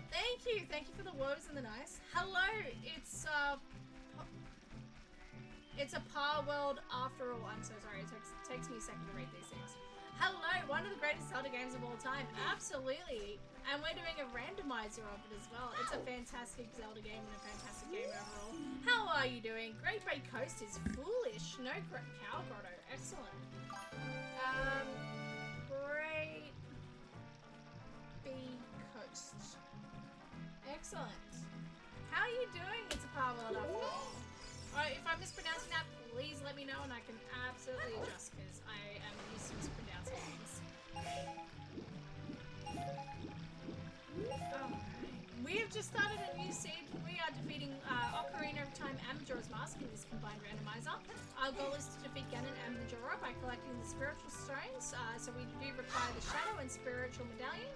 Thank you for the woes and the nice. Hello, it's a par world after all. I'm so sorry, it takes me a second to read these things. Hello, one of the greatest Zelda games of all time. Absolutely. And we're doing a randomizer of it as well. It's a fantastic Zelda game and a fantastic game overall. How are you doing? Great Bay Coast is foolish. No Cow Grotto. Excellent. Great Bay Coast. Excellent. How are you doing? It's a par world after all. Alright, if I'm mispronouncing that, please let me know and I can absolutely adjust because I am used to mispronouncing things. We have just started a new seed. We are defeating Ocarina of Time and Majora's Mask in this combined randomizer. Our goal is to defeat Ganon and Majora by collecting the spiritual stones. So we do require the Shadow and Spiritual Medallions.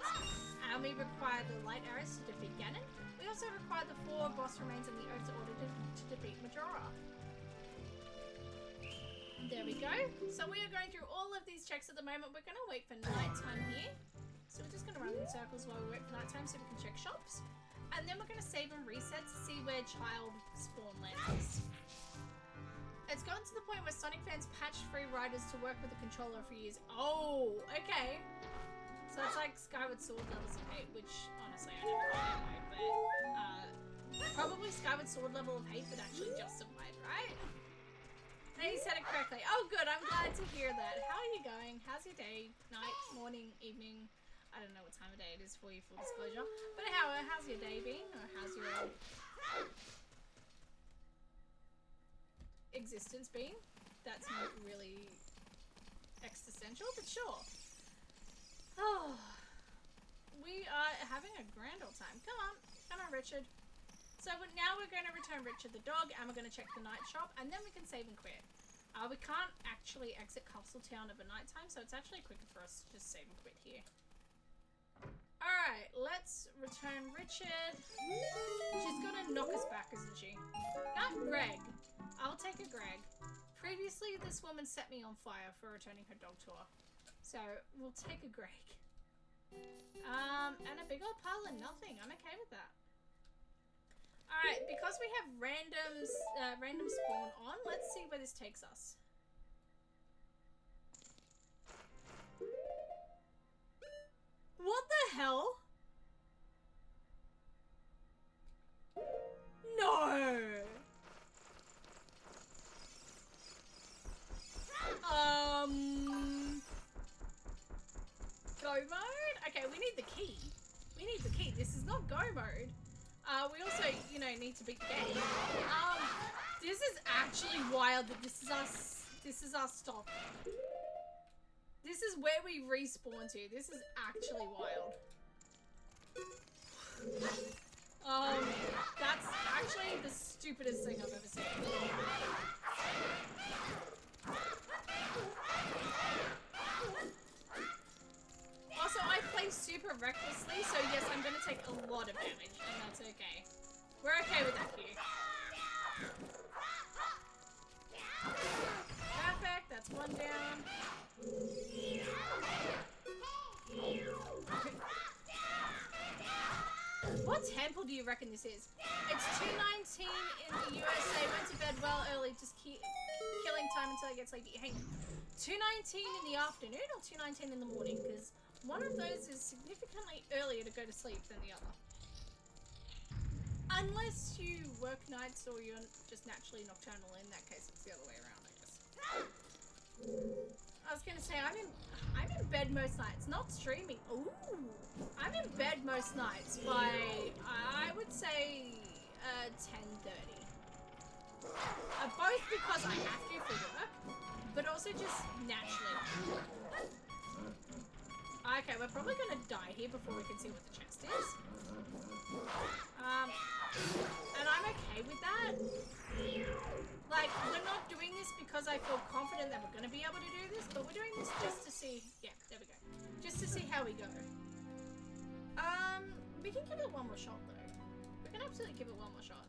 And we require the Light Arrows to defeat Ganon. We also require the 4 boss remains and the Oaths Order to defeat Majora. There we go. So we are going through all of these checks at the moment. We're going to wait for nighttime here. So we're just going to run in circles while we wait for nighttime so we can check shops. And then we're going to save and reset to see where child spawn lands. It's gotten to the point where Sonic fans patched free riders to work with the controller for years. Oh, okay. So it's like Skyward Sword levels of hate, which honestly I never got anyway, but probably Skyward Sword level of hate, but actually justified, right? No, you said it correctly. Oh good, I'm glad to hear that. How are you going? How's your day? Night? Morning? Evening? I don't know what time of day it is for you, full disclosure. But how's your day been? Or how's your existence been? That's not really existential, but sure. Oh, we are having a grand old time. Come on, Richard. So now we're going to return Richard the dog, and we're going to check the night shop, and then we can save and quit. We can't actually exit Castletown over night time, so it's actually quicker for us to just save and quit here. Alright, let's return Richard. She's gonna knock us back, isn't she? Not Greg. I'll take a Greg. Previously, this woman set me on fire for returning her dog tour. So, we'll take a Greg. And a big old pile of nothing. I'm okay with that. Alright, because we have random spawn on, let's see where this takes us. What the hell? No! Go mode? Okay, we need the key. We need the key. This is not go mode. We also, you know, need to beat the game. This is actually wild that this is our stop. This is where we respawn to. This is actually wild. That's actually the stupidest thing I've ever seen. Also, I play super recklessly, so yes, I'm gonna take a lot of damage, and that's okay. We're okay with that here. Perfect, that's one down. What temple do you reckon this is? It's 2:19 in the USA. Went to bed well early, just keep killing time until I get sleepy. Hang on. 2:19 in the afternoon or 2:19 in the morning? Because one of those is significantly earlier to go to sleep than the other. Unless you work nights or you're just naturally nocturnal. In that case, it's the other way around, I guess. I was gonna say, I'm in bed most nights, not streaming. Ooh, I'm in bed most nights by, I would say, 10:30. Both because I have to for work, but also just naturally. Okay, we're probably gonna die here before we can see what the chest is. And I'm okay with that. Like, we're not doing this because I feel confident that we're going to be able to do this, but we're doing this just to see... Yeah, there we go. Just to see how we go. We can give it one more shot, though. We can absolutely give it one more shot.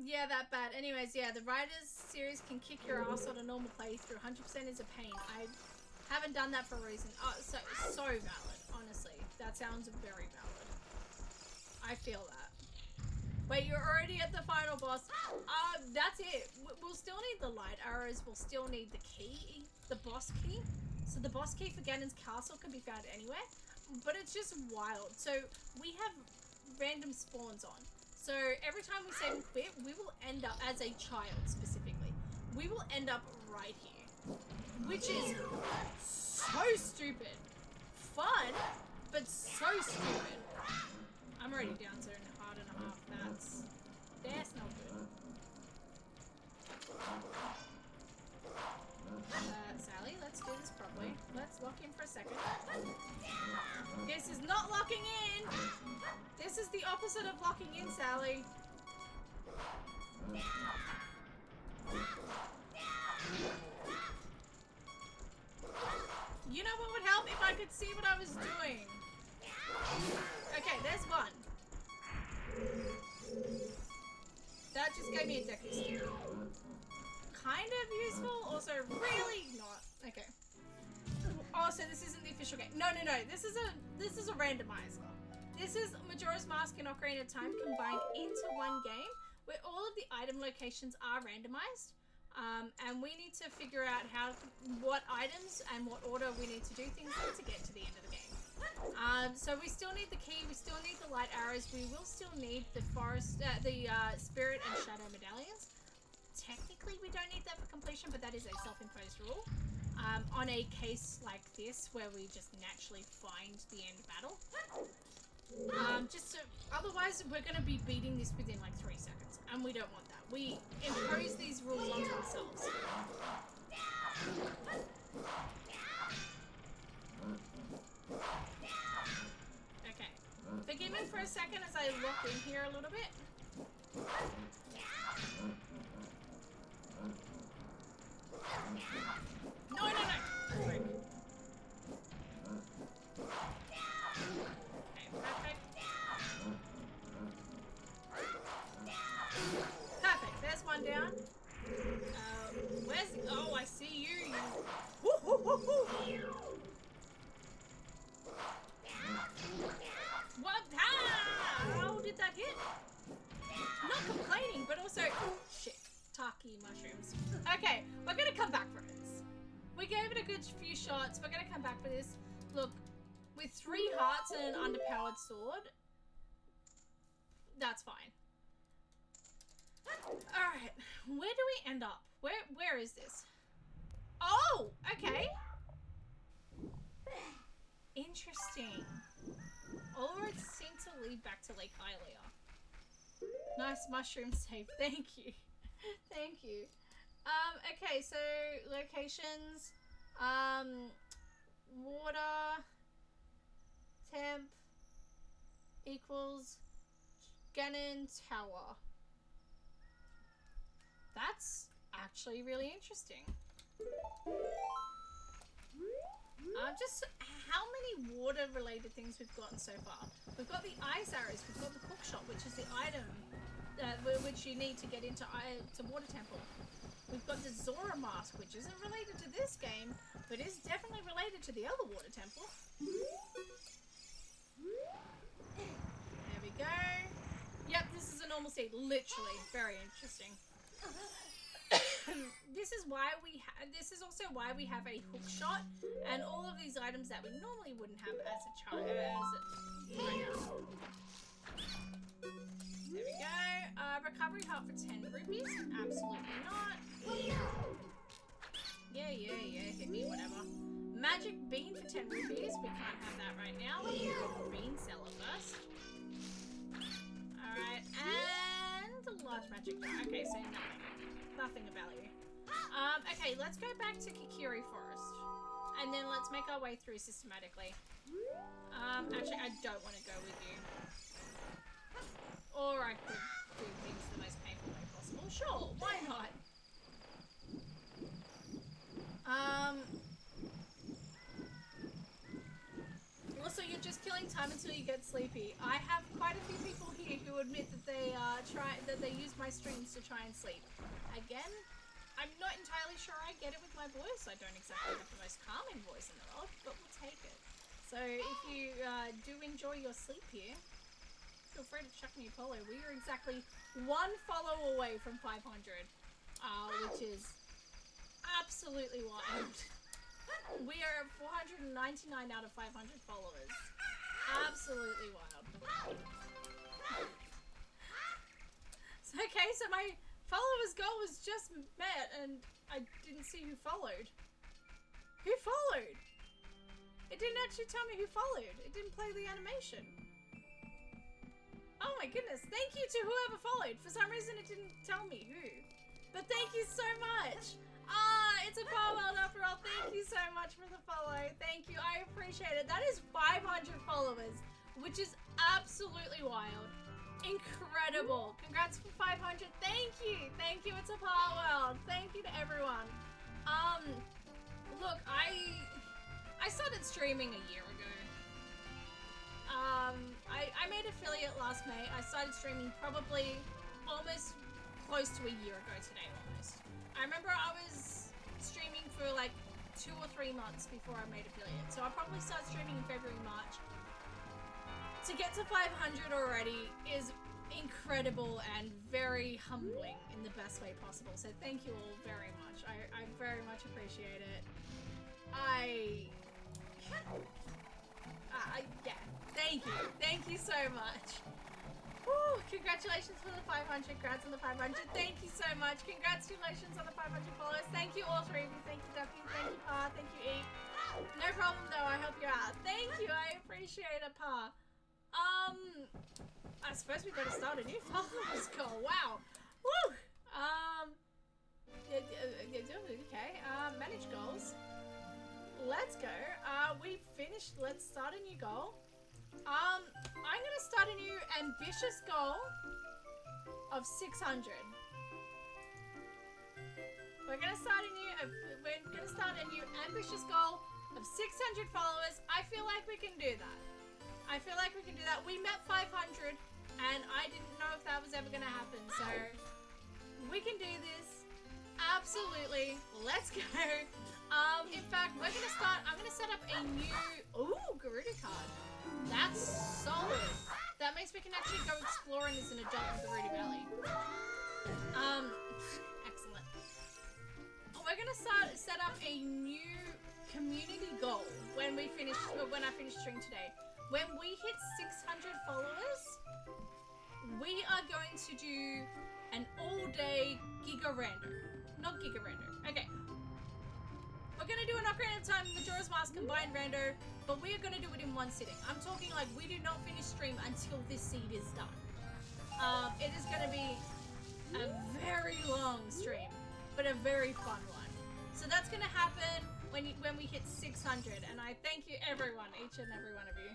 Yeah, that bad. Anyways, yeah, the Riders series can kick your ass on a normal playthrough. 100% is a pain. I haven't done that for a reason. Oh, so valid, honestly. That sounds very valid. I feel that. Wait, you're already at the final boss. That's it. We'll still need the light arrows. We'll still need the key, the boss key. So the boss key for Ganon's castle can be found anywhere, but it's just wild. So we have random spawns on. So every time we save and quit, we will end up, as a child specifically, we will end up right here. Which is so stupid. Fun, but so stupid. I'm already down to a heart and a half. That's not good. Sally, let's do this properly. Let's lock in for a second. This is not locking in. This is the opposite of locking in, Sally. You know what would help if I could see what I was doing? Okay, there's one. That just gave me a deck of steer. Kind of useful, also really not. Okay. Oh, so this isn't the official game. No. This is a randomizer. This is Majora's Mask and Ocarina of Time combined into one game where all of the item locations are randomized. And we need to figure out what items and what order we need to do things in to get to the end of the game. So we still need the key, we still need the light arrows, we will still need the forest, spirit and shadow medallions. Technically we don't need that for completion, but that is a self-imposed rule. On a case like this where we just naturally find the end battle. Otherwise we're going to be beating this within like 3 seconds, and we don't want that. We impose these rules onto ourselves. Okay. Forgive me for a second as I lock in here a little bit. No. Frick. Okay, perfect. Perfect, there's one down. Where's the... Oh, I see you. What? How did that hit? I'm not complaining, but also... Shit. Taki mushrooms. Okay, we're gonna come back for this. We gave it a good few shots. We're gonna come back for this. Look, with 3 hearts and an underpowered sword, that's fine. Alright, where do we end up? Where is this? Oh, okay. Interesting. All roads seem to lead back to Lake Hylia. Nice mushroom save. Thank you. Thank you. Okay, so locations, water, temp equals Ganon Tower. That's actually really interesting. Just how many water related things we've gotten so far. We've got the ice arrows, we've got the cook shop, which is the item which you need to get into Water Temple. We've got the Zora mask, which isn't related to this game, but is definitely related to the other Water Temple. There we go. Yep, this is a normal seed, literally. Very interesting. This is also why we have a hook shot and all of these items that we normally wouldn't have as a child. Right now. There we go. Recovery heart for 10 rupees? Absolutely not. Yeah. Hit me, whatever. Magic bean for 10 rupees. We can't have that right now. We need the bean seller first. Alright, and a large magic jar. Okay, so nothing of value. Okay, let's go back to Kikiri Forest. And then let's make our way through systematically. Actually, I don't want to go with you. Or I could Sure, why not? Also, you're just killing time until you get sleepy. I have quite a few people here who admit that they use my streams to try and sleep. Again, I'm not entirely sure I get it with my voice. I don't exactly have the most calming voice in the world, but we'll take it. So if you do enjoy your sleep here, feel free to chuck me a follow. We are exactly one follow away from 500, which is absolutely wild. We are at 499 out of 500 followers. Absolutely wild. Okay, so my followers goal was just met and I didn't see who followed. Who followed? It didn't actually tell me who followed. It didn't play the animation. Oh my goodness. Thank you to whoever followed. For some reason it didn't tell me who. But thank you so much. It's a Power World after all. Thank you so much for the follow. Thank you. I appreciate it. That is 500 followers, which is absolutely wild. Incredible. Congrats for 500. Thank you. Thank you. It's a Power World. Thank you to everyone. Look, I started streaming a year ago. I made affiliate last May. I started streaming probably almost close to a year ago today, almost. I remember I was streaming for like 2 or 3 months before I made affiliate. So I probably started streaming in February, March. To get to 500 already is incredible and very humbling in the best way possible. So thank you all very much. I very much appreciate it. Yeah, thank you. Thank you so much. Woo, congratulations for the 500. Congrats on the 500. Thank you so much. Congratulations on the 500 followers. Thank you all three of you. Thank you, Ducky. Thank you, Pa. Thank you, Eek. No problem though. I help you out. Thank you. I appreciate it, Pa. I suppose we better start a new followers goal. Wow. Woo. Okay. Manage goals. Let's go. We finished. Let's start a new goal. I'm gonna start a new ambitious goal of 600. We're gonna start a new ambitious goal of 600 followers. I feel like we can do that. We met 500 and I didn't know if that was ever gonna happen, so we can do this. Absolutely. Let's go. In fact, I'm gonna set up a new Garuda card. That's solid. That means we can actually go exploring as an adult in Garuda Valley. Excellent. We're gonna set up a new community goal when I finish stream today. When we hit 600 followers, we are going to do an all-day Giga Rando. Not Giga Rando. Okay. We're gonna do an Ocarina of Time Majora's Mask combined rando, but we are gonna do it in one sitting. I'm talking like we do not finish stream until this seed is done. It is gonna be a very long stream, but a very fun one. So that's gonna happen when we hit 600, and I thank you everyone, each and every one of you.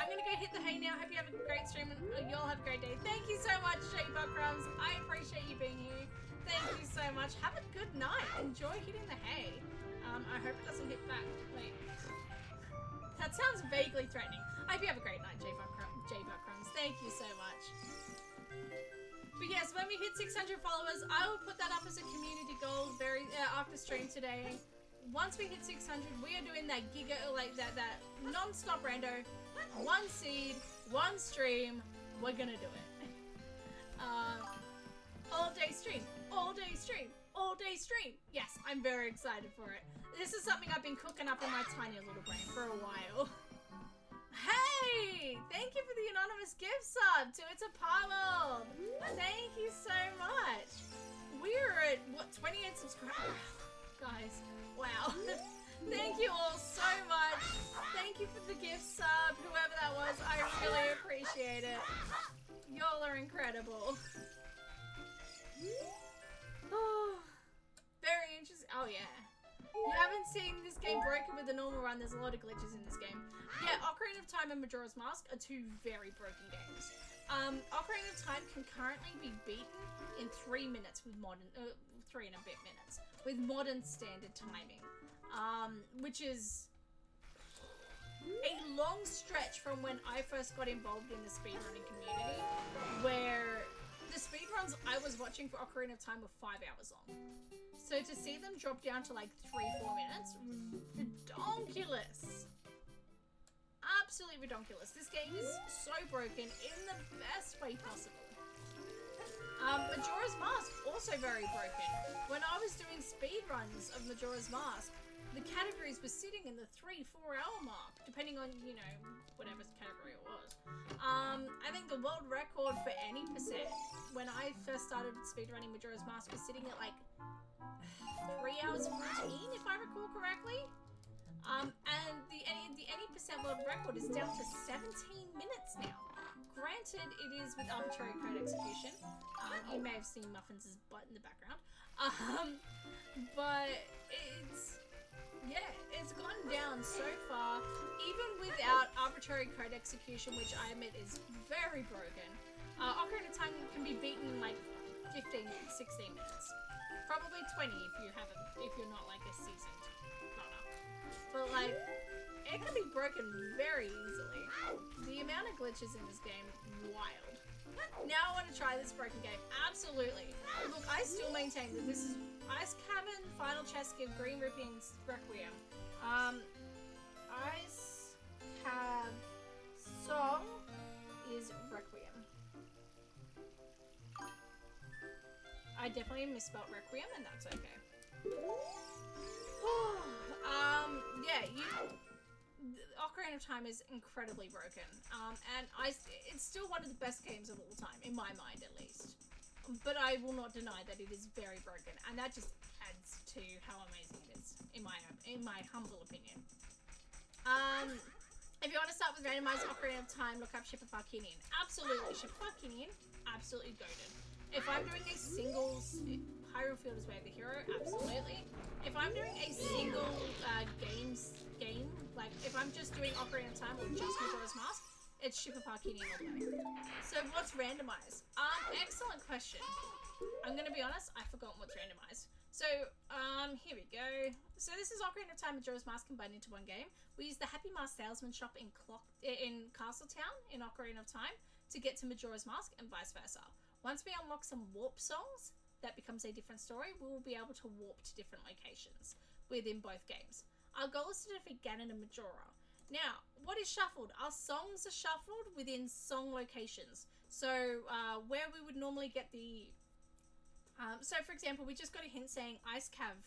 I'm gonna go hit the hay now. Hope you have a great stream and you all have a great day. Thank you so much, J-Buck Crumbs. I appreciate you being here. Thank you so much. Have a good night. Enjoy hitting the hay. I hope it doesn't hit back. Wait. That sounds vaguely threatening. I hope you have a great night, J-Buck Crumbs. Thank you so much. But yes, when we hit 600 followers, I will put that up as a community goal after stream today. Once we hit 600, we are doing that giga, like that non-stop rando. One seed, one stream. We're gonna do it. All day stream. All day stream. All day stream. Yes, I'm very excited for it. This is something I've been cooking up in my tiny little brain for a while. Hey! Thank you for the anonymous gift sub to It's a Pile. Thank you so much. We're at, what, 28 subscribers? Guys, wow. Thank you all so much. Thank you for the gift sub, whoever that was. I really appreciate it. Y'all are incredible. Oh, very interesting. Oh yeah. You haven't seen this game broken with the normal run. There's a lot of glitches in this game. Yeah, Ocarina of Time and Majora's Mask are two very broken games. Ocarina of Time can currently be beaten in 3 minutes with modern, 3 and a bit minutes with modern standard timing, which is a long stretch from when I first got involved in the speedrunning community, where the speedruns I was watching for Ocarina of Time were 5 hours long. So to see them drop down to like 3-4 minutes, redonkulous. Absolutely redonkulous. This game is so broken in the best way possible. Majora's Mask, also very broken. When I was doing speedruns of Majora's Mask, the categories were sitting in the 3-4 hour mark, depending on, you know, whatever category it was. I think the world record for any percent when I first started speedrunning Majora's Mask was sitting at like 3 hours 14, if I recall correctly. And the any percent world record is down to 17 minutes now. Granted, it is with arbitrary code execution. You may have seen Muffins' butt in the background. But it's gone down so far, even without arbitrary code execution, which I admit is very broken. Ocarina of Time can be beaten in like 15, 16 minutes. Probably 20 if you're not like a seasoned runner. But like, it can be broken very easily. The amount of glitches in this game, wild. Now I want to try this broken game. Absolutely. Look, I still maintain that this is Ice Cavern, Final Chess Kid, Green Ripping's Requiem. Ice Cav song is Requiem. I definitely misspelled Requiem, and that's okay. Ocarina of Time is incredibly broken, and it's still one of the best games of all time, in my mind at least. But I will not deny that it is very broken, and that just adds to how amazing it is, in my humble opinion. If you want to start with randomized Ocarina of Time, look up Shipper Farkinian. Absolutely, Shipper Farkinian, absolutely goated. If I'm doing a singles, Hyrule Field is Way of the Hero, absolutely. If I'm doing a single game, like if I'm just doing Ocarina of Time or just Majora's Mask, it's Shipper Farkinian all the way. So what's randomized? Excellent question. I'm gonna be honest, I've forgotten what's randomized. So, here we go. So this is Ocarina of Time and Majora's Mask combined into one game. We use the Happy Mask Salesman shop in Castletown in Ocarina of Time to get to Majora's Mask and vice versa. Once we unlock some warp songs, that becomes a different story. We will be able to warp to different locations within both games. Our goal is to defeat Ganon and Majora. Now, what is shuffled? Our songs are shuffled within song locations. So, where we would normally get the... so, for example, we just got a hint saying Ice Cav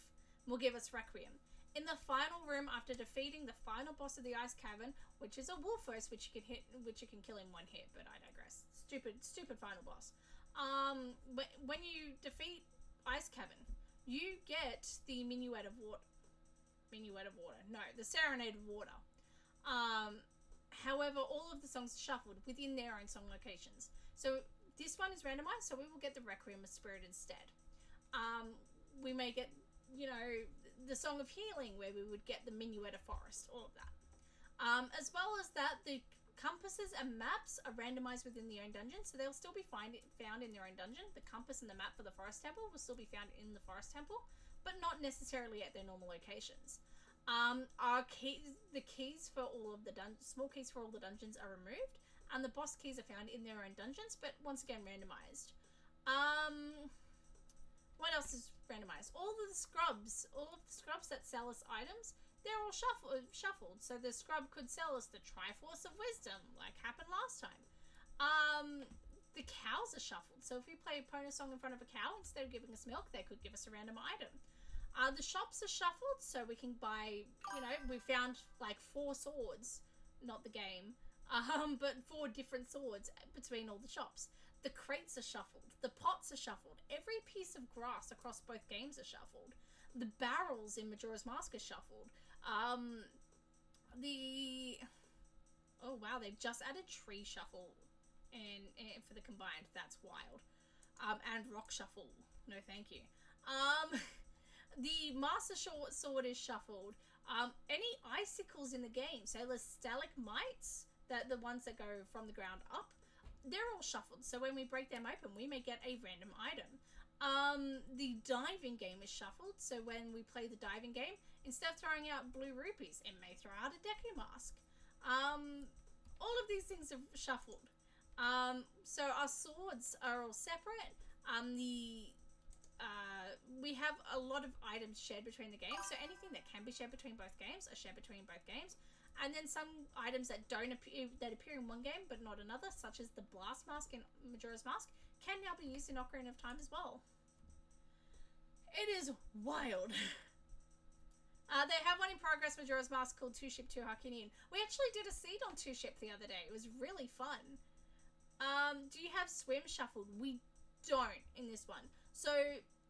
will give us Requiem. In the final room, after defeating the final boss of the Ice Cavern, which is a Wolfos, which you can kill in one hit, but I digress. Stupid final boss. When you defeat Ice Cavern, you get the Minuet of Water. No, the Serenade of Water. However, all of the songs are shuffled within their own song locations. So this one is randomized, so we will get the Requiem of Spirit instead. We may get, you know, the Song of Healing, where we would get the Minuet of Forest, all of that. As well as that, the compasses and maps are randomized within the own dungeon, so they'll still be found in their own dungeon. The compass and the map for the Forest Temple will still be found in the Forest Temple, but not necessarily at their normal locations. The keys for all of the small keys for all the dungeons are removed, and the boss keys are found in their own dungeons, but once again randomized. What else is randomized? All of the scrubs that sell us items, they're all shuffled. So the scrub could sell us the Triforce of Wisdom, like happened last time. The cows are shuffled. So if we play a Pona song in front of a cow, instead of giving us milk, they could give us a random item. The shops are shuffled, so we can buy, you know, we found like 4 swords, not the game, but 4 different swords between all the shops. The crates are shuffled. The pots are shuffled. Every piece of grass across both games are shuffled. The barrels in Majora's Mask are shuffled. Oh wow, they've just added tree shuffle and for the combined. That's wild. And rock shuffle. No, thank you. The Master Sword is shuffled. Any icicles in the game, so the stalagmites, the ones that go from the ground up, they're all shuffled. So when we break them open, we may get a random item. The diving game is shuffled. So when we play the diving game, instead of throwing out blue rupees, it may throw out a Deku Mask. All of these things are shuffled. So our swords are all separate. We have a lot of items shared between the games, so anything that can be shared between both games are shared between both games. And then some items that appear in one game but not another, such as the Blast Mask and Majora's Mask, can now be used in Ocarina of Time as well. It is wild. They have one in progress, Majora's Mask, called 2-Ship 2 Harkinian. We actually did a seed on 2-Ship the other day. It was really fun. Do you have Swim shuffled? We don't in this one. So,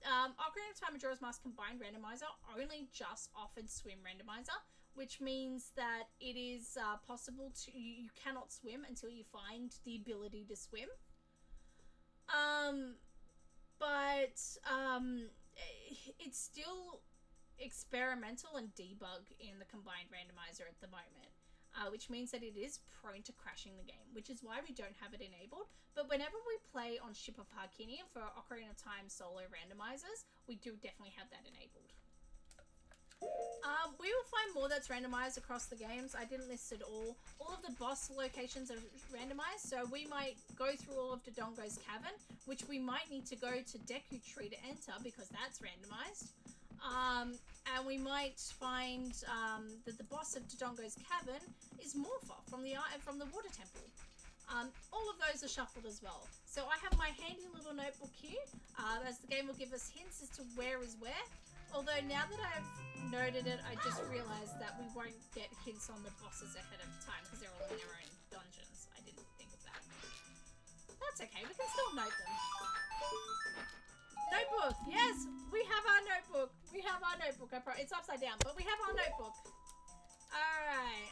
Ocarina of Time Majora's Mask Combined Randomiser only just offered Swim Randomiser, which means that it is possible to... You cannot swim until you find the ability to swim. It's still experimental and debug in the Combined Randomiser at the moment. Which means that it is prone to crashing the game, which is why we don't have it enabled. But whenever we play on Ship of Harkinian for Ocarina of Time solo randomizers, we do definitely have that enabled. We will find more that's randomized across the games. I didn't list it all. All of the boss locations are randomized, so we might go through all of Dodongo's Cavern, which we might need to go to Deku Tree to enter because that's randomized. And we might find that the boss of Dodongo's Cavern is Morpha from the Water Temple. All of those are shuffled as well. So I have my handy little notebook here, as the game will give us hints as to where is where. Although now that I've noted it, I just realised that we won't get hints on the bosses ahead of time because they're all in their own dungeons. I didn't think of that. That's okay, we can still note them. Notebook! Yes! We have our notebook! We have our notebook. It's upside down, but we have our notebook. Alright.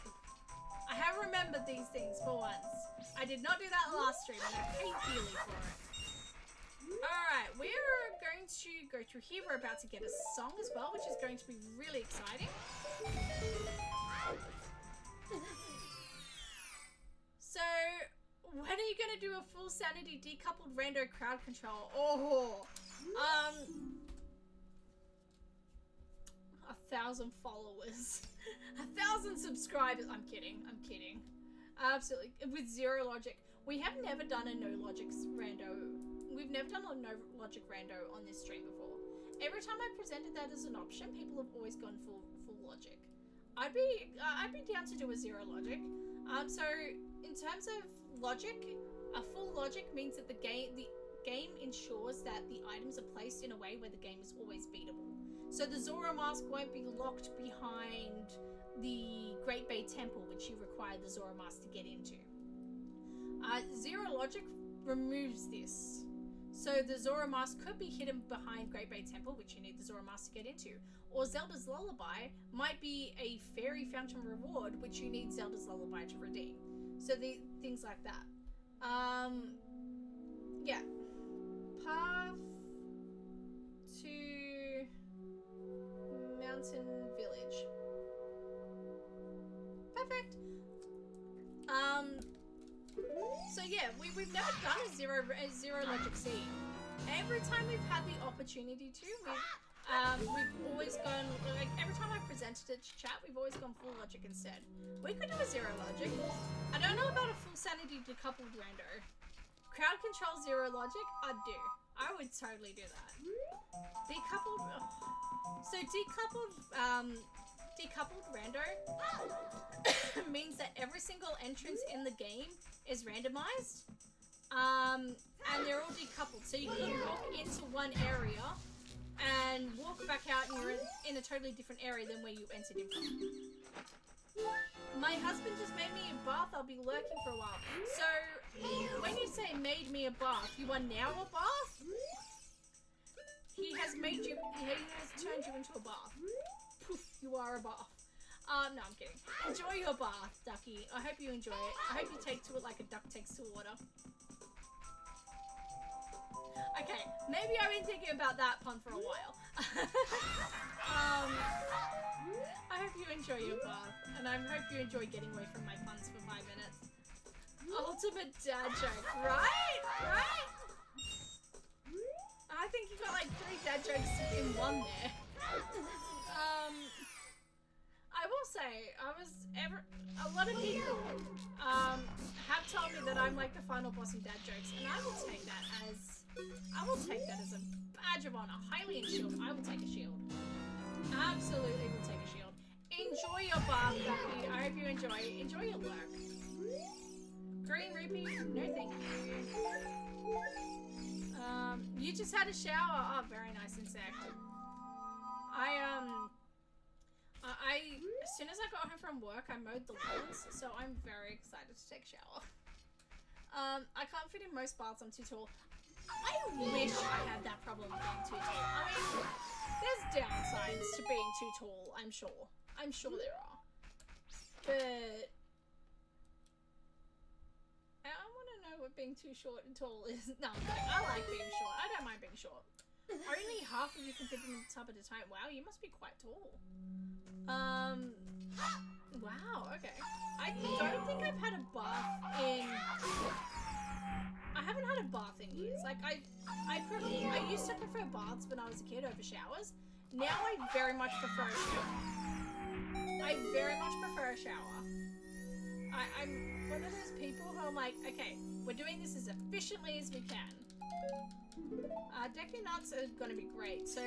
I have remembered these things for once. I did not do that last stream, and I paid dearly for it. Alright, we're going to go through here. We're about to get a song as well, which is going to be really exciting. So, when are you going to do a full sanity decoupled rando crowd control? Oh! 1,000 followers. 1,000 subscribers. I'm kidding. Absolutely. With zero logic. We have never done a no logic rando. We've never done a no logic rando on this stream before. Every time I presented that as an option, people have always gone full logic. I'd be down to do a zero logic. So in terms of logic, a full logic means that the game ensures that the items are placed in a way where the game is always beatable. So the Zora Mask won't be locked behind the Great Bay Temple, which you require the Zora Mask to get into. Zero logic removes this. So the Zora Mask could be hidden behind Great Bay Temple, which you need the Zora Mask to get into. Or Zelda's Lullaby might be a fairy fountain reward, which you need Zelda's Lullaby to redeem. So the things like that. Yeah. Path to Mountain Village. Perfect. So yeah, we've never done a zero logic seed. Every time we've had the opportunity to, we've always gone, like, every time I presented it to chat, we've always gone full logic instead. We could do a zero logic. I don't know about a full sanity decoupled rando. Crowd control zero logic, I'd do. I would totally do that. Decoupled, so decoupled rando means that every single entrance in the game is randomized, and they're all decoupled. So you can walk into one area and walk back out and you're in a totally different area than where you entered in from. My husband just made me a bath. I'll be lurking for a while. So when you say made me a bath, you are now a bath? He has turned you into a bath. Poof, you are a bath. No, I'm kidding. Enjoy your bath, Ducky. I hope you enjoy it. I hope you take to it like a duck takes to water. Okay, maybe I've been thinking about that pun for a while. I hope you enjoy your bath, and I hope you enjoy getting away from my puns for 5 minutes. Ultimate dad joke, right? Right? I think you got like 3 dad jokes in one there. I will say, a lot of people have told me that I'm like the final boss in dad jokes, and I will take that as a badge of honor. Hylian shield, I will take a shield. Absolutely will take a shield. Enjoy your bath, Ducky. I hope you enjoy your lurk. Green rupee, no thank you. You just had a shower. Oh, very nice, insect. As soon as I got home from work, I mowed the lawns, so I'm very excited to take a shower. I can't fit in most baths, I'm too tall. I wish I had that problem of being too tall. I mean, there's downsides to being too tall, I'm sure. I'm sure there are. But I want to know what being too short and tall is. No, I'm kidding. I like being short. I don't mind being short. Only half of you can fit in the tub at a time. Wow, you must be quite tall. Wow, okay. I don't think I've had a bath in... I haven't had a bath in years. Like, I used to prefer baths when I was a kid over showers. Now I very much prefer a shower. I very much prefer a shower. I'm one of those people who I'm like, okay, we're doing this as efficiently as we can. Deku nuts are going to be great. So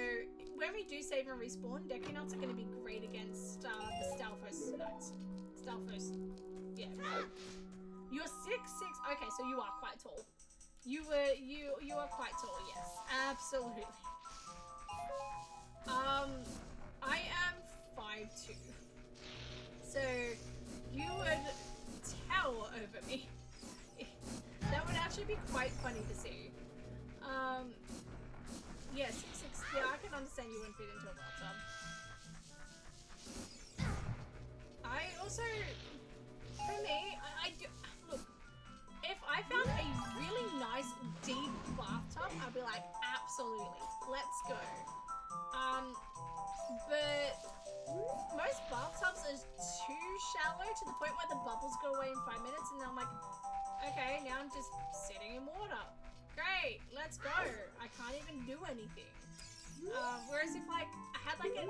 when we do save and respawn, Deku nuts are going to be great against the Stalfos knights. Stalfos, yeah. You're 6'6". Okay, so you are quite tall. You are quite tall. Yes, absolutely. I am 5'2". So you would tower over me. That would actually be quite funny to see. Yeah, 6'6". Yeah, I can understand you wouldn't fit into a bathtub. I also, for me, I do, look, if I found a really nice deep bathtub, I'd be like, absolutely, let's go. But most bathtubs are too shallow to the point where the bubbles go away in 5 minutes, and then I'm like, okay, now I'm just sitting in water. Great, let's go. I can't even do anything. Whereas if like I had like a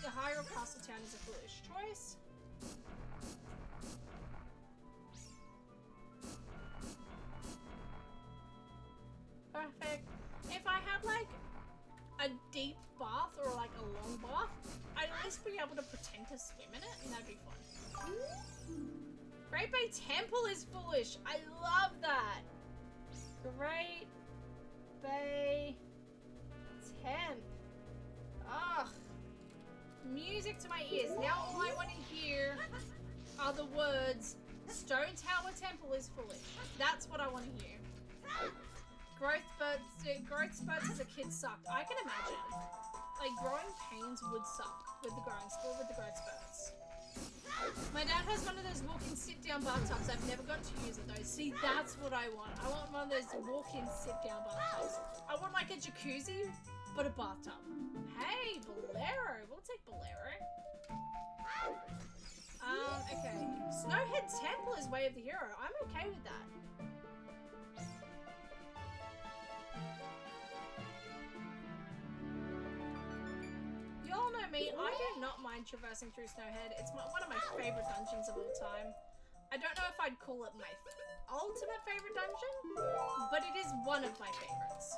higher castle town is a foolish choice. Perfect. If I had like a deep bath or like a long bath, I'd at least be able to pretend to swim in it, and that'd be fun. Great Bay Temple is foolish. I love that. Great Bay Temp. Ugh. Music to my ears. Now all I want to hear are the words Stone Tower Temple is foolish. That's what I want to hear. Growth spurts as a kid sucked. I can imagine. Like growing pains would suck with the growth spurts. My dad has one of those walk-in sit-down bathtubs. I've never got to use it though. See, that's what I want. I want one of those walk-in sit-down bathtubs. I want like a jacuzzi, but a bathtub. Hey, Bolero. We'll take Bolero. Okay. Snowhead Temple is Way of the Hero. I'm okay with that. Y'all know me, I do not mind traversing through Snowhead. It's one of my favorite dungeons of all time. I don't know if I'd call it my ultimate favorite dungeon, but it is one of my favorites.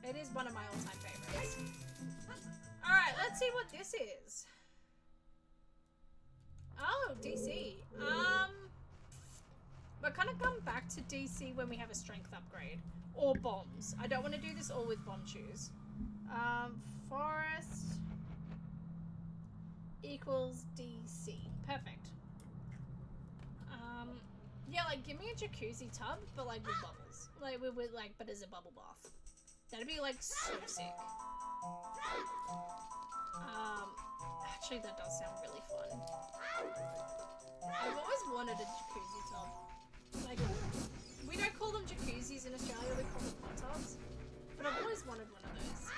It is one of my all-time favorites. Alright, let's see what this is. Oh, DC. We're gonna come back to DC when we have a strength upgrade. Or bombs. I don't want to do this all with bomb shoes. Forest equals DC. Perfect. Yeah, like give me a jacuzzi tub, but like with bubbles. Like with like, but as a bubble bath. That'd be like so sick. Actually that does sound really fun. I've always wanted a jacuzzi tub. Like, we don't call them jacuzzis in Australia, we call them hot tubs. But I've always wanted one of those.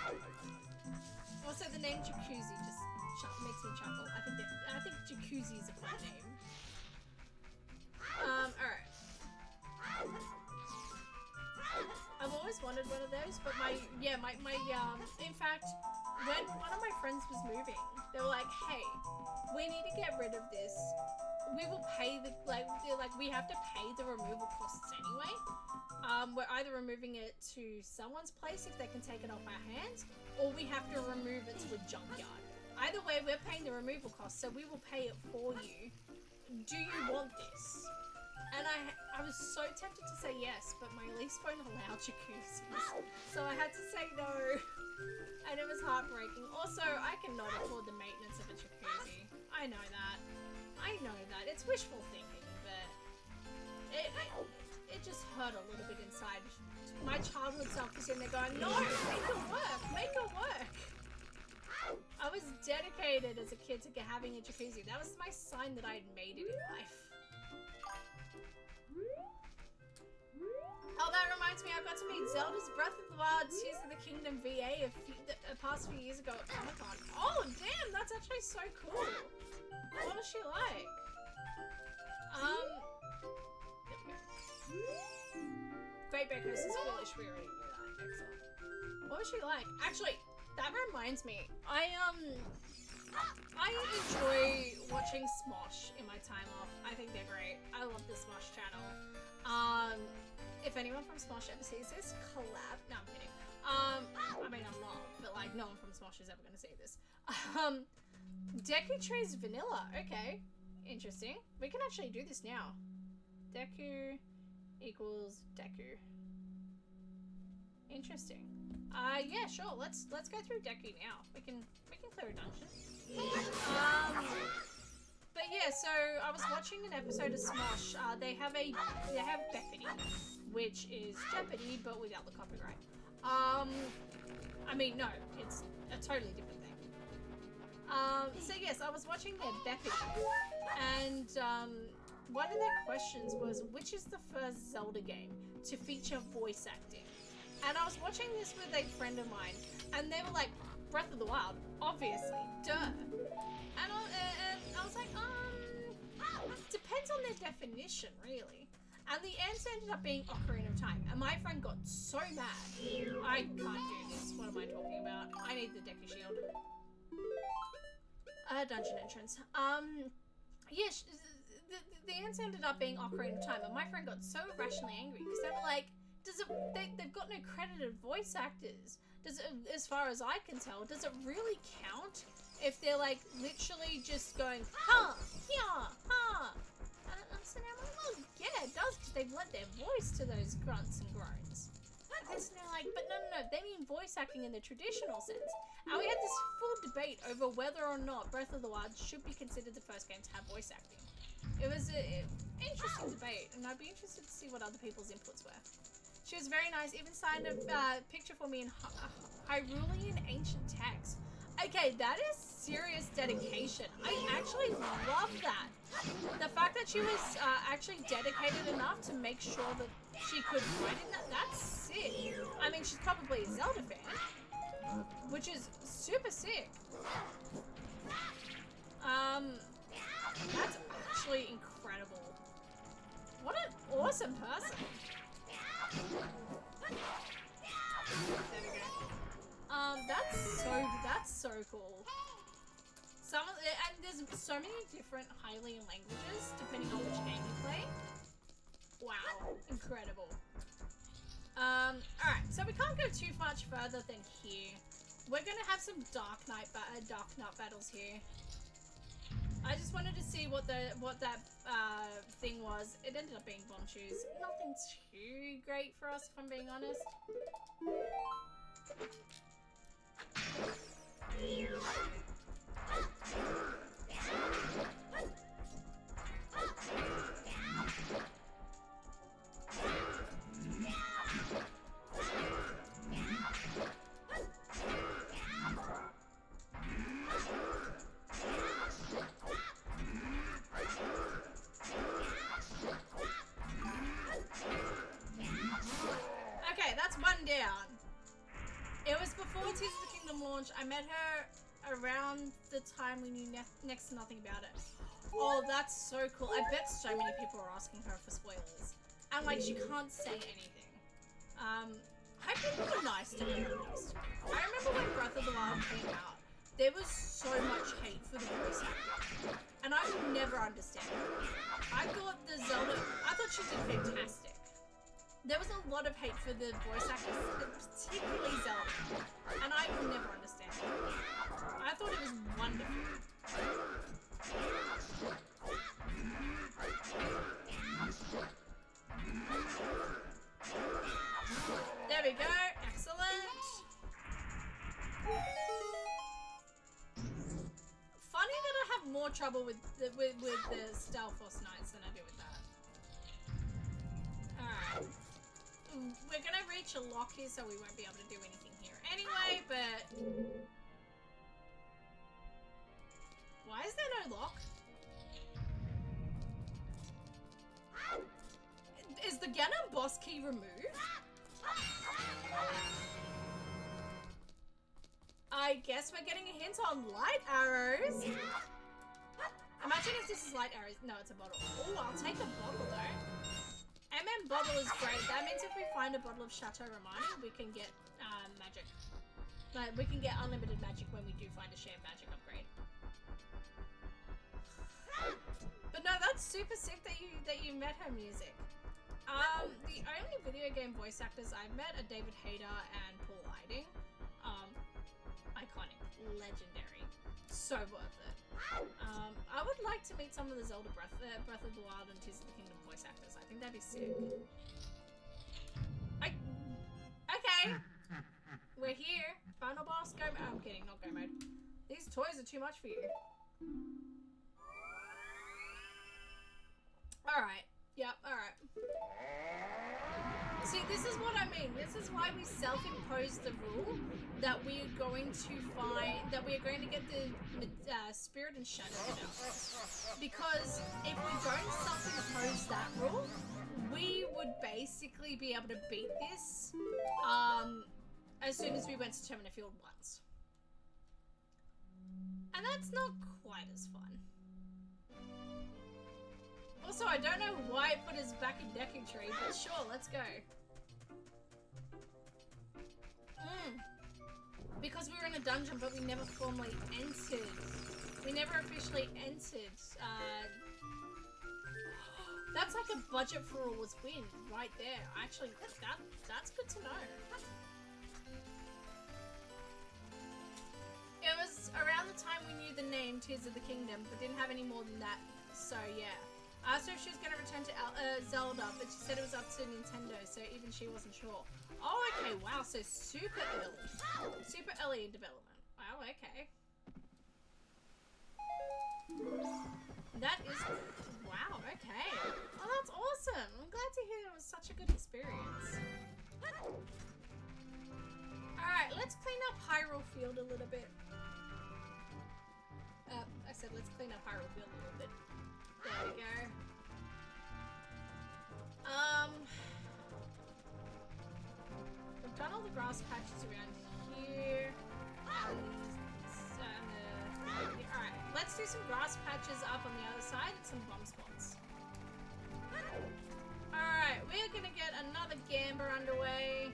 Also, the name jacuzzi just makes me chuckle. I think jacuzzi is a fun name. always wanted one of those, but in fact, when one of my friends was moving, they were like, hey, we need to get rid of this. We will pay we have to pay the removal costs anyway. We're either removing it to someone's place if they can take it off our hands, or we have to remove it to a junkyard. Either way, we're paying the removal costs, so we will pay it for you. Do you want this? And I was so tempted to say yes, but my lease won't allow jacuzzis. So I had to say no. And it was heartbreaking. Also, I cannot afford the maintenance of a jacuzzi. I know that. It's wishful thinking, but it just hurt a little bit inside. My childhood self was in there going, no, make it work. I was dedicated as a kid to having a jacuzzi. That was my sign that I had made it in life. Oh, that reminds me, I got to meet Zelda's Breath of the Wild Tears of the Kingdom VA a past few years ago at Comic-Con. Oh, damn, that's actually so cool. What was she like? Great Bakers is foolish, we already knew that. Excellent. What was she like? Actually, that reminds me, I enjoy watching Smosh in my time off. I think they're great. I love the Smosh channel. If anyone from Smosh ever sees this, collab. No, I'm kidding. I mean, I'm not, but like, no one from Smosh is ever gonna see this. Deku Tree's vanilla. Okay, interesting. We can actually do this now. Deku equals Deku. Interesting. Yeah, sure. Let's go through Deku now. We can clear a dungeon. But yeah, so I was watching an episode of Smosh. They have Beppity, which is Jeopardy but without the copyright. I mean, no, it's a totally different thing. So yes, I was watching their Beppity, and one of their questions was, which is the first Zelda game to feature voice acting? And I was watching this with a friend of mine, and they were like, Breath of the Wild, obviously, duh. And I was like, depends on their definition, really. And the answer ended up being Ocarina of Time, and my friend got so mad. I can't do this. What am I talking about? I need the Deku Shield. Dungeon entrance. Yeah, the answer ended up being Ocarina of Time, and my friend got so irrationally angry because they were like, they've got no credited voice actors. As far as I can tell, does it really count if they're like literally just going, ha, yeah, ha? So now I'm like, well, yeah, it does, because they've lent their voice to those grunts and groans. And they're like, but no, they mean voice acting in the traditional sense. And we had this full debate over whether or not Breath of the Wild should be considered the first game to have voice acting. It was an interesting debate, and I'd be interested to see what other people's inputs were. She was very nice, even signed a picture for me in Hyrulean ancient text. Okay, that is serious dedication. I actually love that. The fact that she was actually dedicated enough to make sure that she could write in that's sick. I mean, she's probably a Zelda fan, which is super sick. That's actually incredible. What an awesome person. There we go. That's so cool. And there's so many different Hylian languages depending on which game you play. Wow, incredible. Alright, so we can't go too much further than here. We're gonna have some Dark Knight battles here. I just wanted to see what that thing was. It ended up being bomb shoes. Nothing too great for us, if I'm being honest. Okay, that's one down. It was before Tears of the Kingdom launch. I met her around the time we knew next to nothing about it. Oh, that's so cool. I bet so many people are asking her for spoilers. And like, she can't say anything. Hope people were nice to her at least. I remember when Breath of the Wild came out, there was so much hate for the voice actor. And I could never understand it. I thought she did fantastic. There was a lot of hate for the voice actors, particularly Zelda. And I could never understand it. I thought it was wonderful. There we go. Excellent. Funny that I have more trouble with the Triforce Knights than I do with that. Alright. We're gonna reach a lock here, so we won't be able to do anything here anyway, but... Why is there no lock? Is the Ganon boss key removed? I guess we're getting a hint on light arrows. Imagine if this is light arrows. No, it's a bottle. Oh, I'll take a bottle though. MM bottle is great. That means if we find a bottle of Chateau Romani, we can get magic. Like, we can get unlimited magic when we do find a shared magic upgrade. But no, that's super sick that you met her music. The only video game voice actors I've met are David Hayter and Paul Eiding. Iconic, legendary, so worth it. I would like to meet some of the Zelda Breath of the Wild and Tears of the Kingdom voice actors. I think that'd be sick. Okay, we're here. Final boss, go mode. I'm kidding, not go mode. These toys are too much for you. Alright. Yep, alright. See, this is what I mean. This is why we self-imposed the rule that we are going to get the Spirit and Shadow out. Because if we don't self-impose that rule, we would basically be able to beat this as soon as we went to Termina Field once. And that's not quite as fun. Also, I don't know why it put us back in Deku Tree, but sure, let's go. Because we were in a dungeon, but we never formally entered. We never officially entered. That's like a budget for Always Win right there. Actually, that's good to know. It was around the time we knew the name Tears of the Kingdom, but didn't have any more than that. So yeah. I asked her if she was going to return to Zelda, but she said it was up to Nintendo, so even she wasn't sure. Oh, okay, wow, so super early. Super early in development. Wow, okay. That is... Wow, okay. Oh, that's awesome. I'm glad to hear it was such a good experience. Alright, let's clean up Hyrule Field a little bit. I said let's clean up Hyrule Field a little bit. There we go. We've done all the grass patches around here. Alright, let's do some grass patches up on the other side and some bomb spots. Alright, we're gonna get another Gamber underway.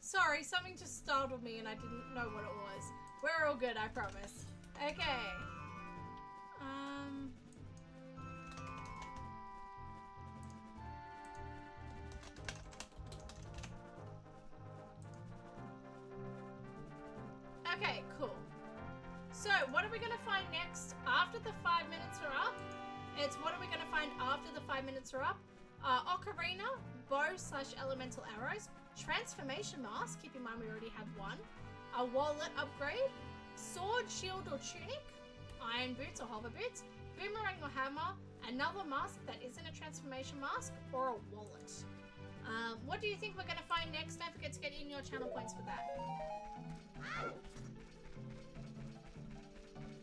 Sorry, something just startled me and I didn't know what it was. We're all good, I promise. Okay. Okay, cool. So, what are we gonna find next after the 5 minutes are up? It's what are we gonna find after the 5 minutes are up? Ocarina, bow/elemental arrows, transformation mask, keep in mind we already have one, a wallet upgrade, sword, shield or tunic, iron boots or hover boots, boomerang or hammer, another mask that isn't a transformation mask, or a wallet. What do you think we're going to find next? Don't forget to get in your channel points for that.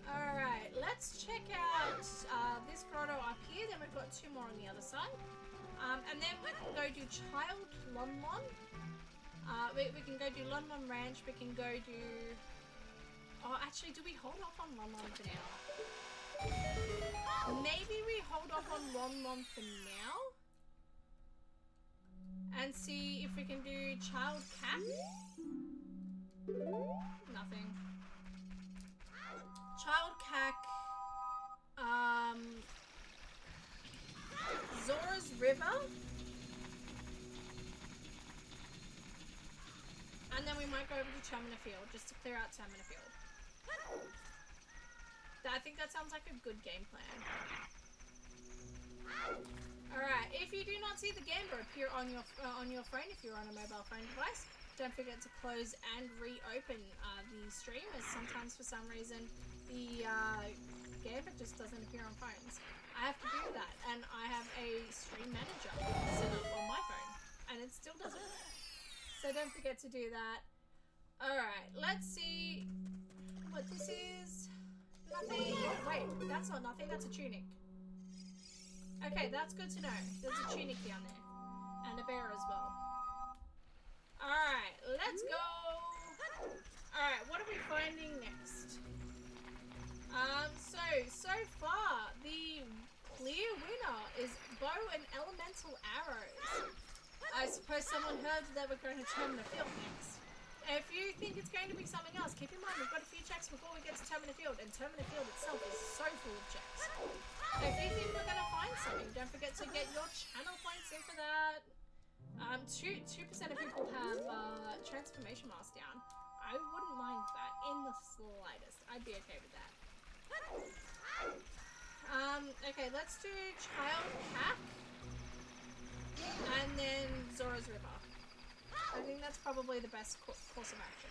Alright, let's let's check out this grotto up here. Then we've got 2 more on the other side. And then we can go do Child Lon Lon. We can go do Lon Lon Ranch. We can go do... Oh, actually, do we hold off on Lon Lon for now? Maybe we hold off on Lon Lon for now. And see if we can do Child Cat. Nothing. Child Cack. Zora's River. And then we might go over to Termina Field just to clear out Termina Field. I think that sounds like a good game plan. Alright, if you do not see the Gambler appear on your phone, if you're on a mobile phone device, don't forget to close and reopen the stream, as sometimes for some reason the Gambler just doesn't appear on phones. I have to do that, and I have a stream manager set up on my phone, and it still doesn't work. So don't forget to do that. Alright, let's see what this is. Nothing. Oh, wait, that's not nothing, that's a tunic. Okay, that's good to know. There's a tunic down there. And a bear as well. Alright, let's go. Alright, what are we finding next? So far, the clear winner is bow and elemental arrows. I suppose someone heard that we're going to Termina Field next. If you think it's going to be something else, keep in mind we've got a few checks before we get to Termina Field, and Termina Field itself is so full of checks. If you think we're going to find something, don't forget to get your channel points in for that. 2% of people have transformation mask down. I wouldn't mind that in the slightest. I'd be okay with that. Okay, let's do Child Cat. And then Zora's River. I think that's probably the best course of action.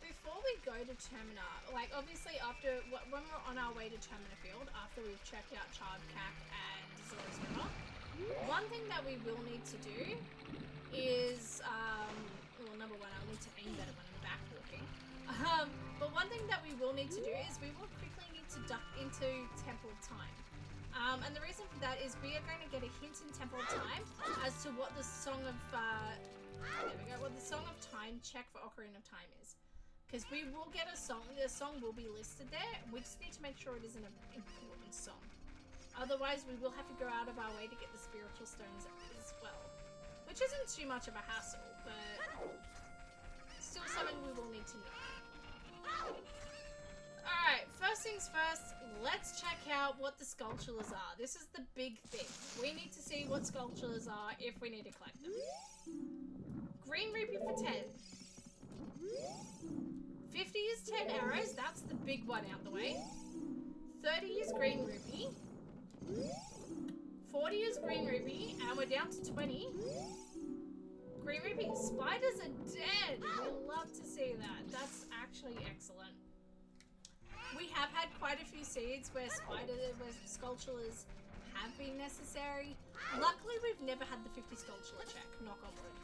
Before we go to Termina, like obviously after, when we're on our way to Termina Field, after we've checked out Child Cack and Zora's River, one thing that we will need to do is, well, number one, I'll need to aim better when I'm back walking. But one thing that we will need to do is we will quickly need to duck into Temple of Time. And the reason for that is we are going to get a hint in Temple of Time as to what the Song of, there we go, what the Song of Time check for Ocarina of Time is. Because we will get a song, the song will be listed there, we just need to make sure it is an important song. Otherwise, we will have to go out of our way to get the spiritual stones as well. Which isn't too much of a hassle, but still something we will need to know. Alright, first things first, let's check out what the sculptures are. This is the big thing. We need to see what sculptures are if we need to collect them. Green rupee for 10. 50 is 10 arrows, that's the big one out the way. 30 is green rupee. 40 is green rupee, and we're down to 20. Green rupee. Spiders are dead! We love to see that. That's actually excellent. We have had quite a few seeds where sculptures have been necessary. Luckily, we've never had the 50 sculpture check, knock on wood.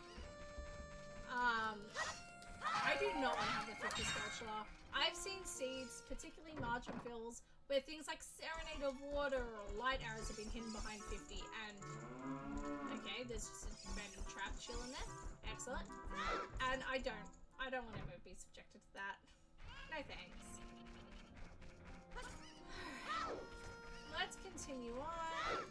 I do not want to have the 50 sculpture. I've seen seeds, particularly margin fills, where things like Serenade of Water or Light Arrows have been hidden behind 50, and okay, there's just a random trap chilling there. Excellent. And I don't want to ever be subjected to that. No thanks. Let's continue on.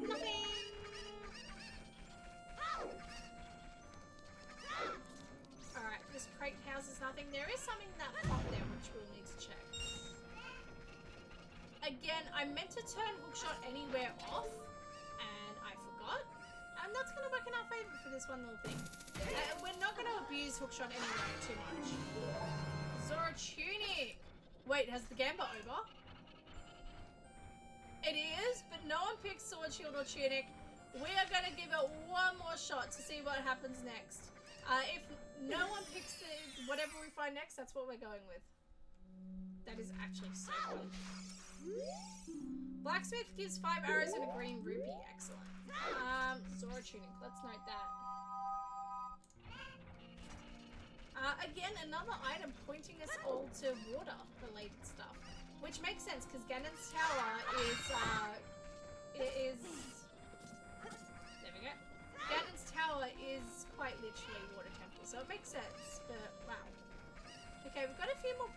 Nothing. Alright, this crate houses nothing. There is something that popped there which we'll need to check. Again, I meant to turn hookshot anywhere off, and I forgot. And that's going to work in our favour for this one little thing. We're not going to abuse hookshot anyway too much. Zora Tunic. Wait, has the Gamba over? It is, but no one picks Sword Shield or Tunic. We are going to give it one more shot to see what happens next. If no one picks whatever we find next, that's what we're going with. That is actually so fun. Blacksmith gives 5 arrows and a green rupee. Excellent. Zora Tunic. Let's note that. Again, another item pointing us all to water-related stuff, which makes sense because Ganon's tower is there we go. Ganon's tower is quite literally water temple, so it makes sense. But wow. Okay, we've got a few more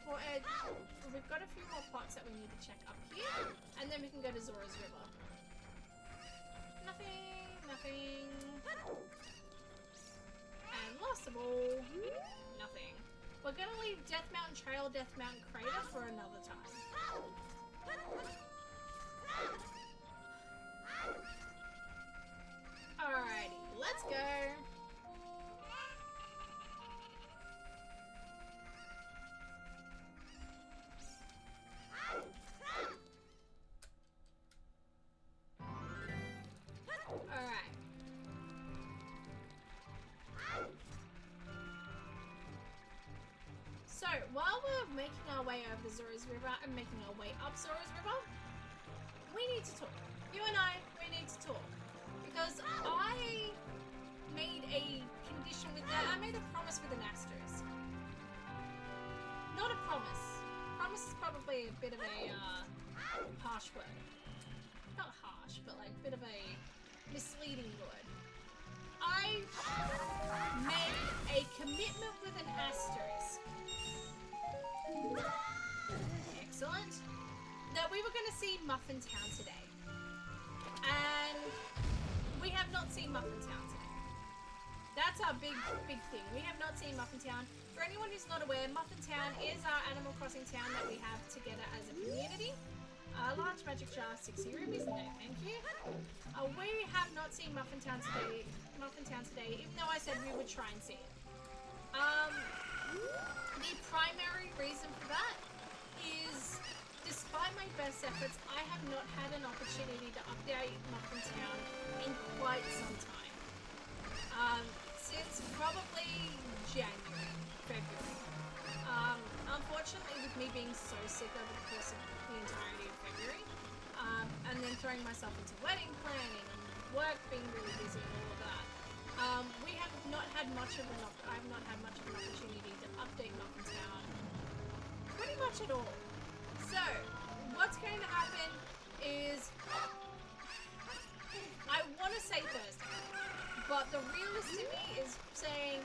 pots that we need to check up here, and then we can go to Zora's River. Nothing. And last of all, nothing. We're gonna leave Death Mountain Trail, Death Mountain Crater for another time. Alrighty, let's go. Alright. So, while we're making our way over Zora's River and making our way up Zora's River, we need to talk. You and I, we need to talk. Because I made a condition with that. I made a promise with an asterisk. Not a promise. Promise is probably a bit of a harsh word. Not harsh, but like a bit of a misleading word. I made a commitment with an asterisk. Excellent. That we were going to see Muffin Town today. And we have not seen Muffin Town today. That's our big thing. We have not seen Muffin Town. For anyone who's not aware, Muffin Town is our Animal Crossing town that we have together as a community. Large magic jar, 60 rupees a day, thank you. We have not seen Muffin Town today, even though I said we would try and see it. The primary reason for that is, despite my best efforts, I have not had an opportunity to update Muffin Town in quite some time. Since probably January, February. Unfortunately, with me being so sick over the course of the entirety of February, and then throwing myself into wedding planning and work being really busy and all of that, I have not had much of an opportunity to update Muffin Town pretty much at all. So, what's going to happen is, I want to say Thursday, but the realist in me is saying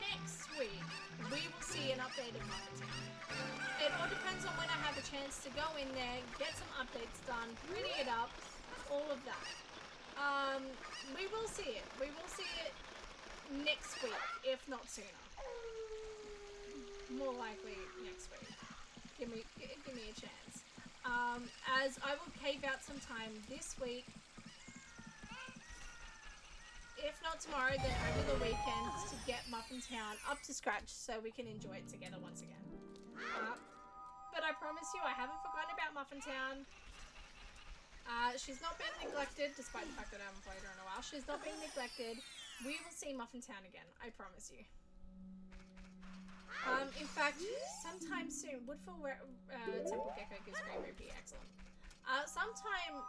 next week we will see an updated Muffin Town. It all depends on when I have a chance to go in there, get some updates done, pretty it up, all of that. We will see it. We will see it next week, if not sooner. More likely next week. Give me a chance. As I will cave out some time this week, if not tomorrow, then over the weekend, to get Muffin Town up to scratch so we can enjoy it together once again. But I promise you, I haven't forgotten about Muffin Town. She's not being neglected, despite the fact that I haven't played her in a while. She's not being neglected. We will see Muffin Town again, I promise you. In fact, sometime soon, Woodfall Temple Gecko gives green rupee, excellent. Sometime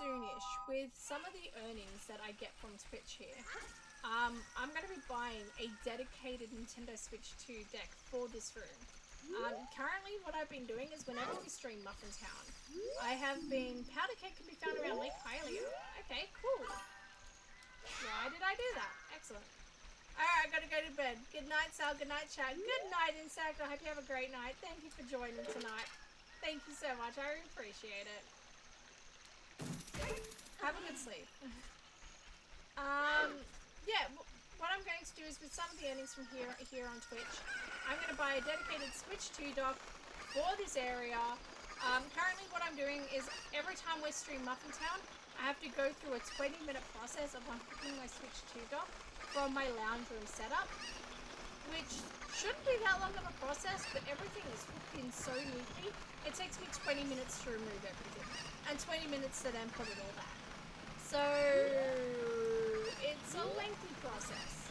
soonish, with some of the earnings that I get from Twitch here, I'm going to be buying a dedicated Nintendo Switch 2 deck for this room. Currently, what I've been doing is whenever we stream Muffin Town, I have been... Powder Cake can be found around Lake Hylia. Okay, cool. Why did I do that? Excellent. Alright, I gotta go to bed. Good night, Sal. Good night, chat. Good night, Insect. I hope you have a great night. Thank you for joining tonight. Thank you so much. I really appreciate it. Have a good sleep. Yeah, what I'm going to do is, with some of the earnings from here on Twitch, I'm going to buy a dedicated Switch 2 dock for this area. Currently what I'm doing is, every time we stream Muffin Town, I have to go through a 20-minute process of unhooking my Switch 2 dock from my lounge room setup, which shouldn't be that long of a process, but everything is hooked in so neatly, it takes me 20 minutes to remove everything, and 20 minutes to then put it all back. So, it's a lengthy process.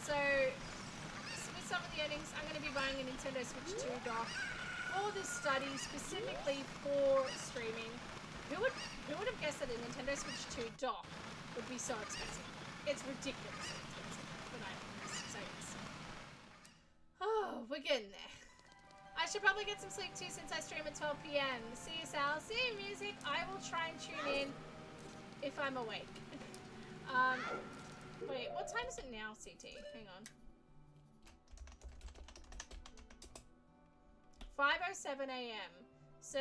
So, with some of the earnings, I'm going to be buying a Nintendo Switch 2 dock for this study, specifically for streaming. Who would have guessed that a Nintendo Switch 2 dock would be so expensive? It's ridiculously expensive, but I don't know, so yes. Oh, we're getting there. I should probably get some sleep too since I stream at 12 p.m. See you, Sal. See you, music. I will try and tune in if I'm awake. Wait, what time is it now, CT? Hang on. 5:07 a.m. So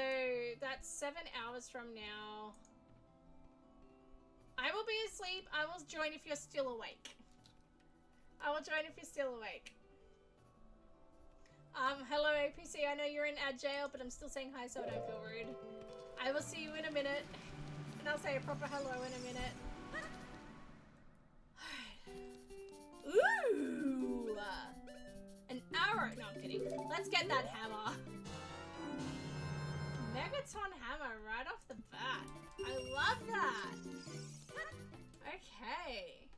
that's 7 hours from now. I will be asleep. I will join if you're still awake. I will join if you're still awake. Hello APC. I know you're in ad jail, but I'm still saying hi so I don't feel rude. I will see you in a minute. And I'll say a proper hello in a minute. Ooh! An arrow. No, I'm kidding. Let's get that hammer. Megaton hammer right off the bat. I love that. Okay.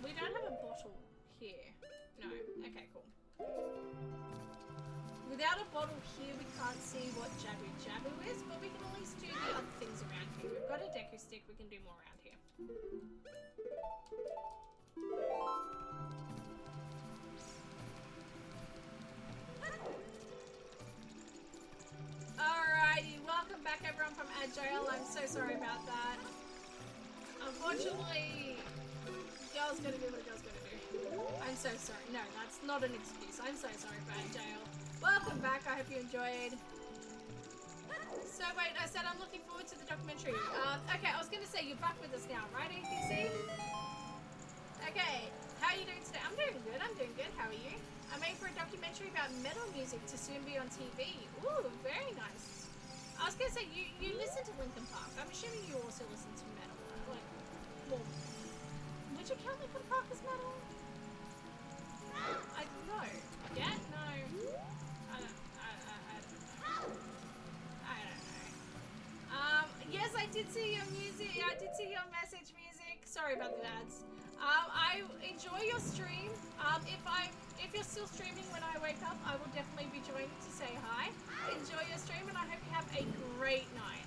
We don't have a bottle here. No. Okay, cool. Without a bottle here, we can't see what Jabu Jabu is, but we can at least do the other things around here. We've got a Deku stick, we can do more around here. Alrighty, welcome back everyone from Agile. I'm so sorry about that. Unfortunately, girl's gonna do what a girl's gonna do. I'm so sorry. No, that's not an excuse. I'm so sorry for Agile. Welcome back, I hope you enjoyed. So wait, I said I'm looking forward to the documentary. Okay, I was gonna say you're back with us now, right APC? Okay, how are you doing today? I'm doing good, how are you? I'm made for a documentary about metal music to soon be on TV. Ooh, very nice. I was gonna say, you listen to Linkin Park. I'm assuming you also listen to metal. Like, well, would you count Linkin Park as metal? I don't know. Yeah? No. I don't know. Yes, I did see your music. I did see your message, music. Sorry about the ads. I enjoy your stream. If you're still streaming when I wake up, I will definitely be joining to say hi. Enjoy your stream, and I hope you have a great night.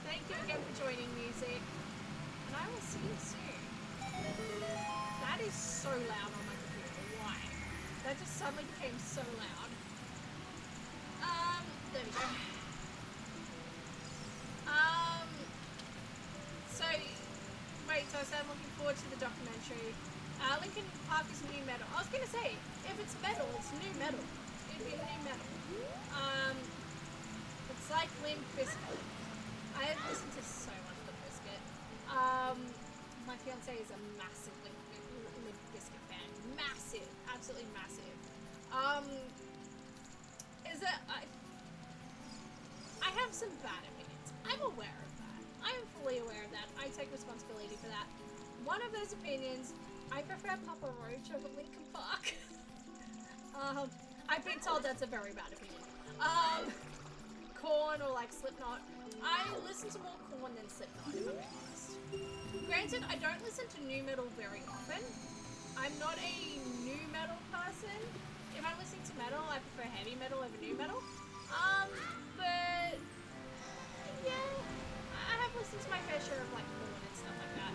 Thank you again for joining, music. And I will see you soon. That is so loud on my computer. Why? That just suddenly became so loud. There we go. So I said I'm looking forward to the documentary. Linkin Park is new metal. I was gonna say, if it's metal, it's new metal. It'd be new metal. It's like Limp Bizkit. I have listened to so much Limp Bizkit. My fiance is a massive Limp Bizkit fan. Massive, absolutely massive. I have some bad opinions. I'm aware of that. I am fully aware of that. I take responsibility for that. One of those opinions, I prefer Papa Roach over Linkin Park. I've been told that's a very bad opinion. Korn or like Slipknot. I listen to more Korn than Slipknot, if I'm being honest. Granted, I don't listen to new metal very often. I'm not a new metal person. If I'm listening to metal, I prefer heavy metal over new metal. But yeah, I have listened to my fair share of like Korn and stuff like that.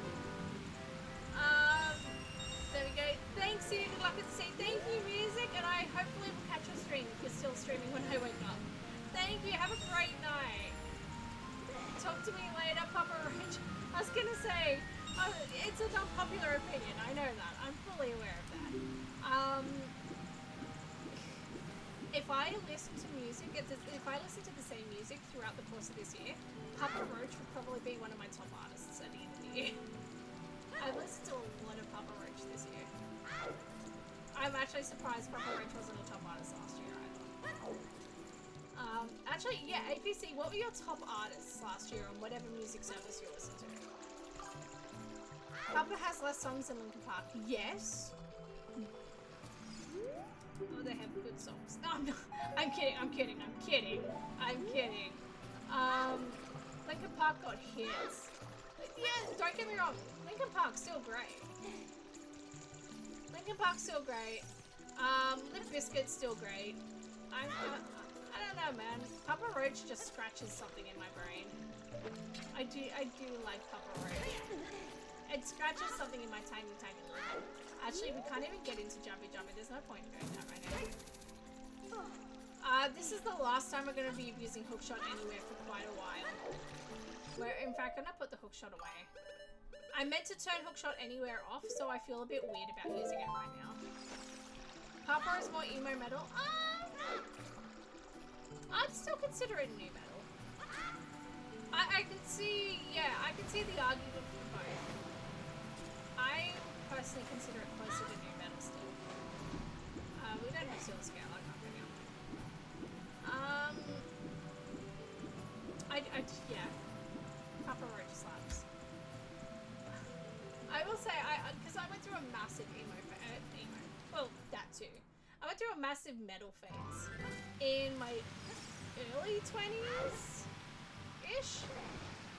There we go. Thanks, you. Good luck with the scene. Thank you, music, and I hopefully will catch your stream if you're still streaming when I wake up. Thank you. Have a great night. Talk to me later, Papa Roach. I was gonna say, it's an unpopular opinion. I know that. I'm fully aware of that. If I listen to music, if I listen to the same music throughout the course of this year, Papa Roach would probably be one of my top artists at the end of the year. I've listened to a lot of Papa Roach this year. I'm actually surprised Papa Roach wasn't a top artist last year either. Actually, yeah, APC, what were your top artists last year on whatever music service you listened to? Papa has less songs than Linkin Park. Yes. Oh, they have good songs. No, I'm not. I'm kidding. Linkin Park got hits. Yeah, don't get me wrong. Linkin Park's still great. Limp Bizkit's still great. I don't know, man. Papa Roach just scratches something in my brain. I do like Papa Roach. It scratches something in my tiny brain. Actually, we can't even get into Jumpy Jumpy. There's no point in doing that right now. This is the last time we're going to be using Hookshot Anywhere for quite a while. In fact, I'm going to put the hookshot away. I meant to turn Hookshot Anywhere off, so I feel a bit weird about using it right now. Papa is more emo metal. I'd still consider it new metal. I can see the argument for both. I personally consider it closer to new metal still. We don't have Seal Scale, I can't go now. Yeah. Papa Roach slaps. I will say, because I went through a massive well, that too. I went through a massive metal phase in my early 20s-ish.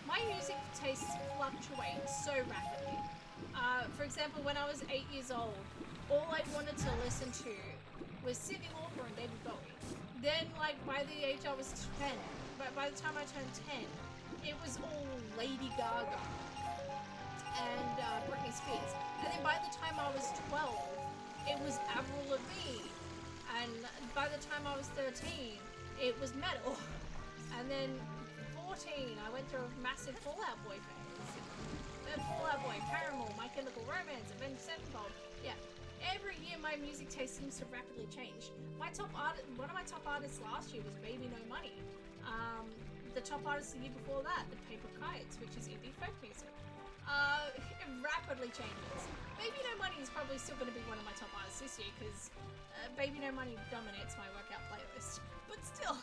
My music tastes fluctuate so rapidly. For example, when I was 8 years old, all I wanted to listen to was Cyndi Lauper and David Bowie. Then, like, by the age I was 10, by the time I turned 10, it was all Lady Gaga and Britney Spears. And then by the time I was 12, it was Avril Lavigne. And by the time I was 13, it was metal. And then 14, I went through a massive Fall Out Boy phase. Fall Out Boy, Paramore, My Chemical Romance, Avenged Sevenfold. Yeah, every year my music taste seems to rapidly change. One of my top artists last year was Baby No Money. The top artist the year before that, The Paper Kites, which is indie folk music. It rapidly changes. Baby No Money is probably still going to be one of my top artists this year because Baby No Money dominates my workout playlist. But still.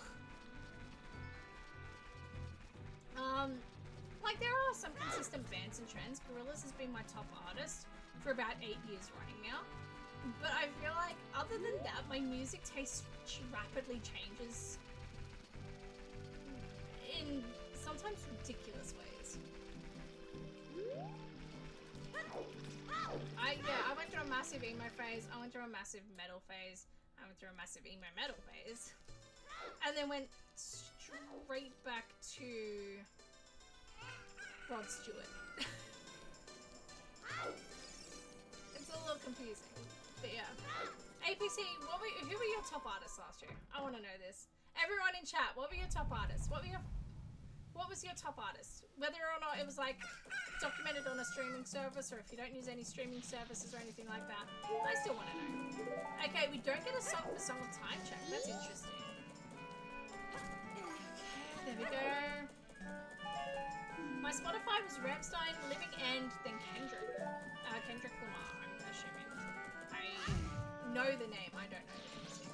Like, there are some consistent bands and trends. Gorillaz has been my top artist for about 8 years running now. But I feel like, other than that, my music taste rapidly changes in sometimes ridiculous ways. I went through a massive emo phase. I went through a massive metal phase. I went through a massive emo metal phase. And then went straight back to Rod Stewart. It's a little confusing, but yeah. APC, who were your top artists last year? I want to know this. Everyone in chat, what were your top artists? What was your top artist? Whether or not it was like documented on a streaming service, or if you don't use any streaming services or anything like that, I still want to know. Okay, we don't get a song for Song of Time check. That's interesting. There we go. My Spotify was Rammstein, Living End, then Kendrick. Kendrick Lamar, I'm assuming. I know the name, I don't know the music.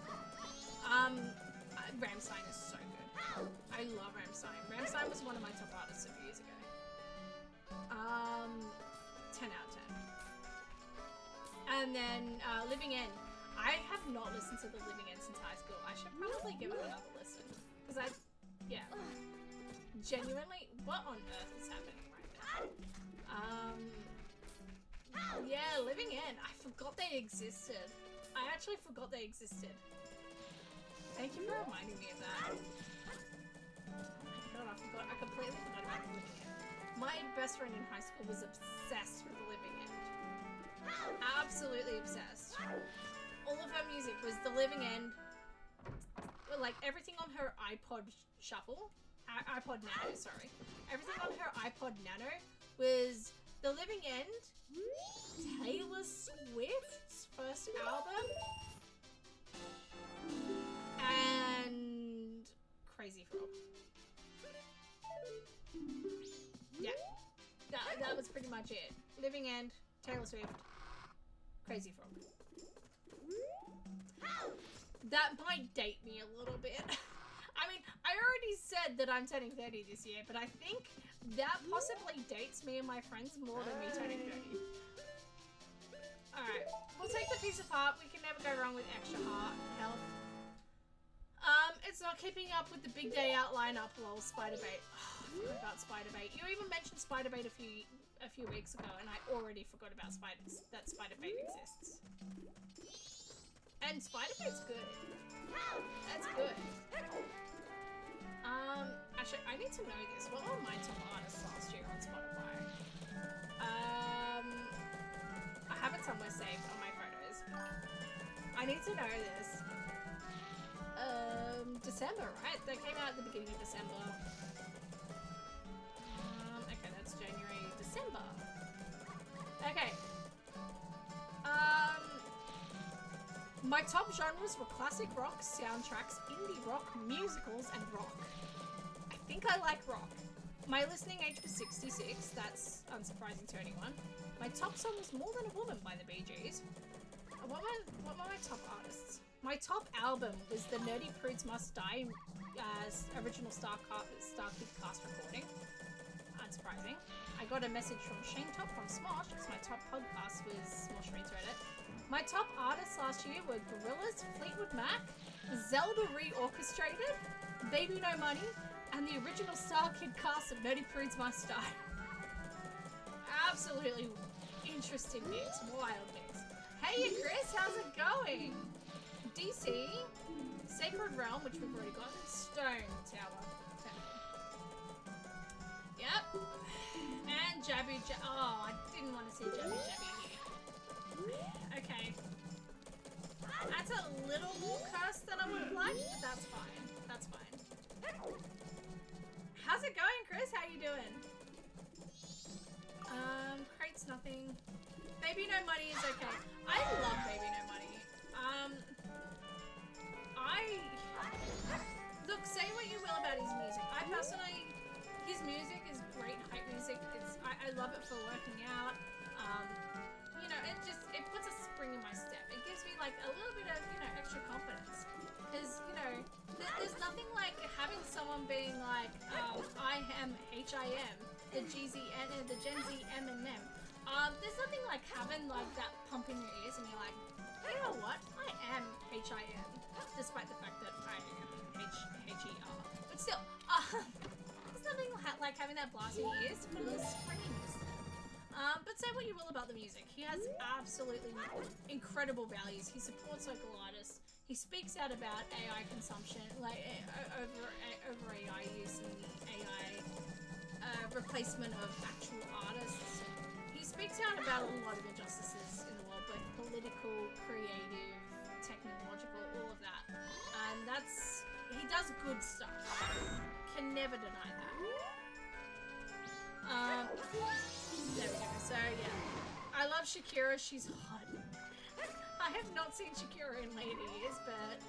Rammstein is so good. I love Rammstein. Rammstein was one of my top artists a few years ago. 10 out of 10. And then Living End. I have not listened to the Living End since high school. I should probably give it another listen. Because yeah. Genuinely, what on earth is happening right now? Yeah, Living End. I forgot they existed. I actually forgot they existed. Thank you for reminding me of that. Oh my god, I completely forgot about Living End. My best friend in high school was obsessed with Living End. Absolutely obsessed. All of her music was the Living End. Like, everything on her iPod Shuffle. iPod Nano, sorry. Everything on her iPod Nano was The Living End, Taylor Swift's first album, and Crazy Frog. Yeah, that was pretty much it. Living End, Taylor Swift, Crazy Frog. That might date me a little bit. I mean, already said that I'm turning 30 this year, but I think that possibly dates me and my friends more than me turning 30. Alright, we'll take the piece of heart. We can never go wrong with extra heart health. It's not keeping up with the big day out lineup. Lol, Spider-Bait. Oh, I forgot about Spider-Bait. You even mentioned Spider-Bait a few weeks ago, and I already forgot about that Spider-Bait exists. And Spider-Bait's good. That's good. Actually, I need to know this. What were my top artists last year on Spotify? I have it somewhere saved on my photos. I need to know this. December, right? They came out at the beginning of December. Okay, that's January, December. Okay. My top genres were classic rock, soundtracks, indie rock, musicals, and rock. I think I like rock. My listening age was 66, that's unsurprising to anyone. My top song was More Than a Woman by the Bee Gees. What were my top artists? My top album was the Nerdy Prudes Must Die original Star Kid cast recording. Unsurprising. I got a message from Shane Top from Smosh, because my top podcast was Smosh Reads Reddit. My top artists last year were Gorillaz, Fleetwood Mac, Zelda Reorchestrated, Baby No Money, and the original Star Kid cast of Nerdy Prudes Must Die. Absolutely interesting mix, wild mix. Hey Chris, how's it going? DC, Sacred Realm, which we've already got, and Stone Tower. Yep. And Jabby oh, I didn't want to see Jabby here. Okay. That's a little more cursed than I would have liked, but that's fine. That's fine. How's it going, Chris? How you doing? Crates nothing. Baby No Money is okay. I love Baby No Money. Look, say what you will about his music. I personally, his music is great hype music. I love it for working out. You know, it puts a spring in my step. It gives me like a little bit of, you know, extra confidence. Because, you know, there's nothing like having someone being like, I am HIM, the Gen Z M&M. There's nothing like having like that pump in your ears and you're like, you know what? I am HIM, despite the fact that I am HER. But still, there's nothing like having that blast in your ears to put a little spring in your step. But say what you will about the music. He has absolutely incredible values. He supports local artists. He speaks out about AI consumption, like over AI use and the AI replacement of actual artists. He speaks out about a lot of injustices in the world, both political, creative, technological, all of that. And he does good stuff. Can never deny that. There we go. So yeah, I love Shakira. She's hot. I have not seen Shakira in later years, but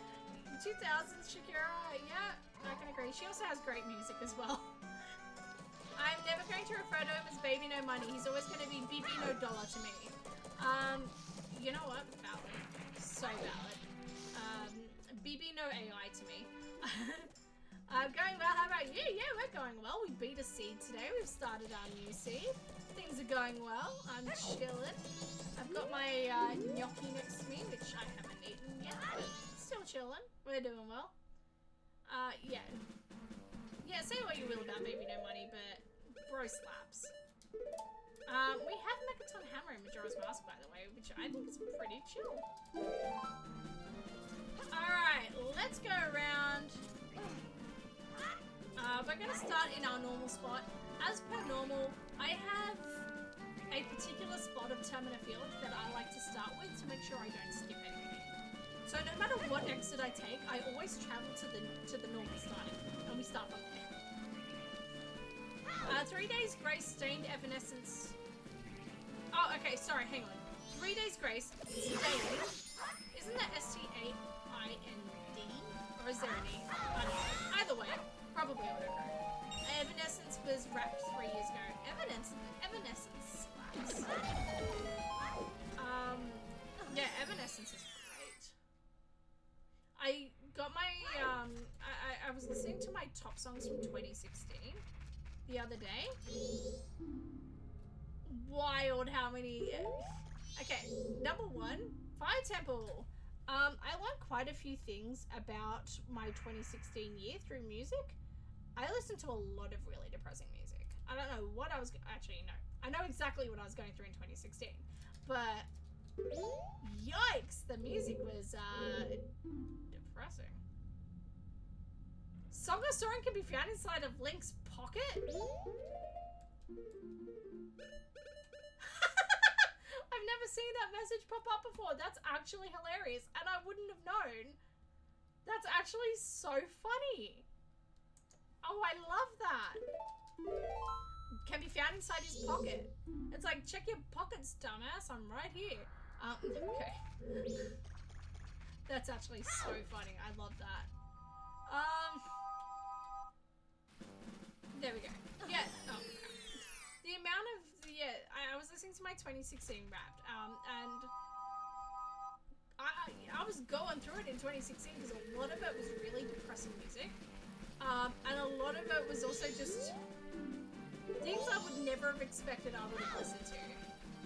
2000s Shakira, yeah, I can agree. She also has great music as well. I'm never going to refer to him as Baby No Money. He's always going to be BB No Dollar to me. You know what? Valid. So valid. BB No AI to me. Going well. How about you? Yeah, we're going well. We beat a seed today. We've started our new seed. Things are going well. I'm chilling. I've got my gnocchi next to me, which I haven't eaten yet, but still chilling. We're doing well. Yeah. Yeah, say what you will about Baby No Money, but bro slaps. We have Mechaton Hammer in Majora's Mask, by the way, which I think is pretty chill. Alright, let's go around. We're gonna start in our normal spot. As per normal, I have a particular spot of Termina Field that I like to start with to make sure I don't skip anything. So no matter what exit I take, I always travel to the normal starting, and we start from there. 3 Days Grace Stained Evanescence. Oh, okay, sorry, hang on. 3 Days Grace Stained. Isn't that STAIND? Or is there an E? I don't know. Either way, probably autocorrect. Evanescence was wrapped 3 years ago. Evanescence slaps. Yeah, Evanescence is great. I got my, I I was listening to my top songs from 2016 the other day. Wild how many... Okay, number 1, Fire Temple. I learned quite a few things about my 2016 year through music. I listened to a lot of really depressing music. I don't know what I was... Actually, no. I know exactly what I was going through in 2016. But... Yikes! The music was, depressing. Song of Soaring can be found inside of Link's pocket? I've never seen that message pop up before. That's actually hilarious, and I wouldn't have known. That's actually so funny. Oh, I love that. Can be found inside his pocket. It's like, check your pockets, dumbass. I'm right here. Okay. That's actually so funny. I love that. There we go. Yeah. Oh, okay. The amount of... Yeah, I was listening to my 2016 Wrapped, and I was going through it in 2016 because a lot of it was really depressing music, and a lot of it was also just things I would never have expected I would have listened to,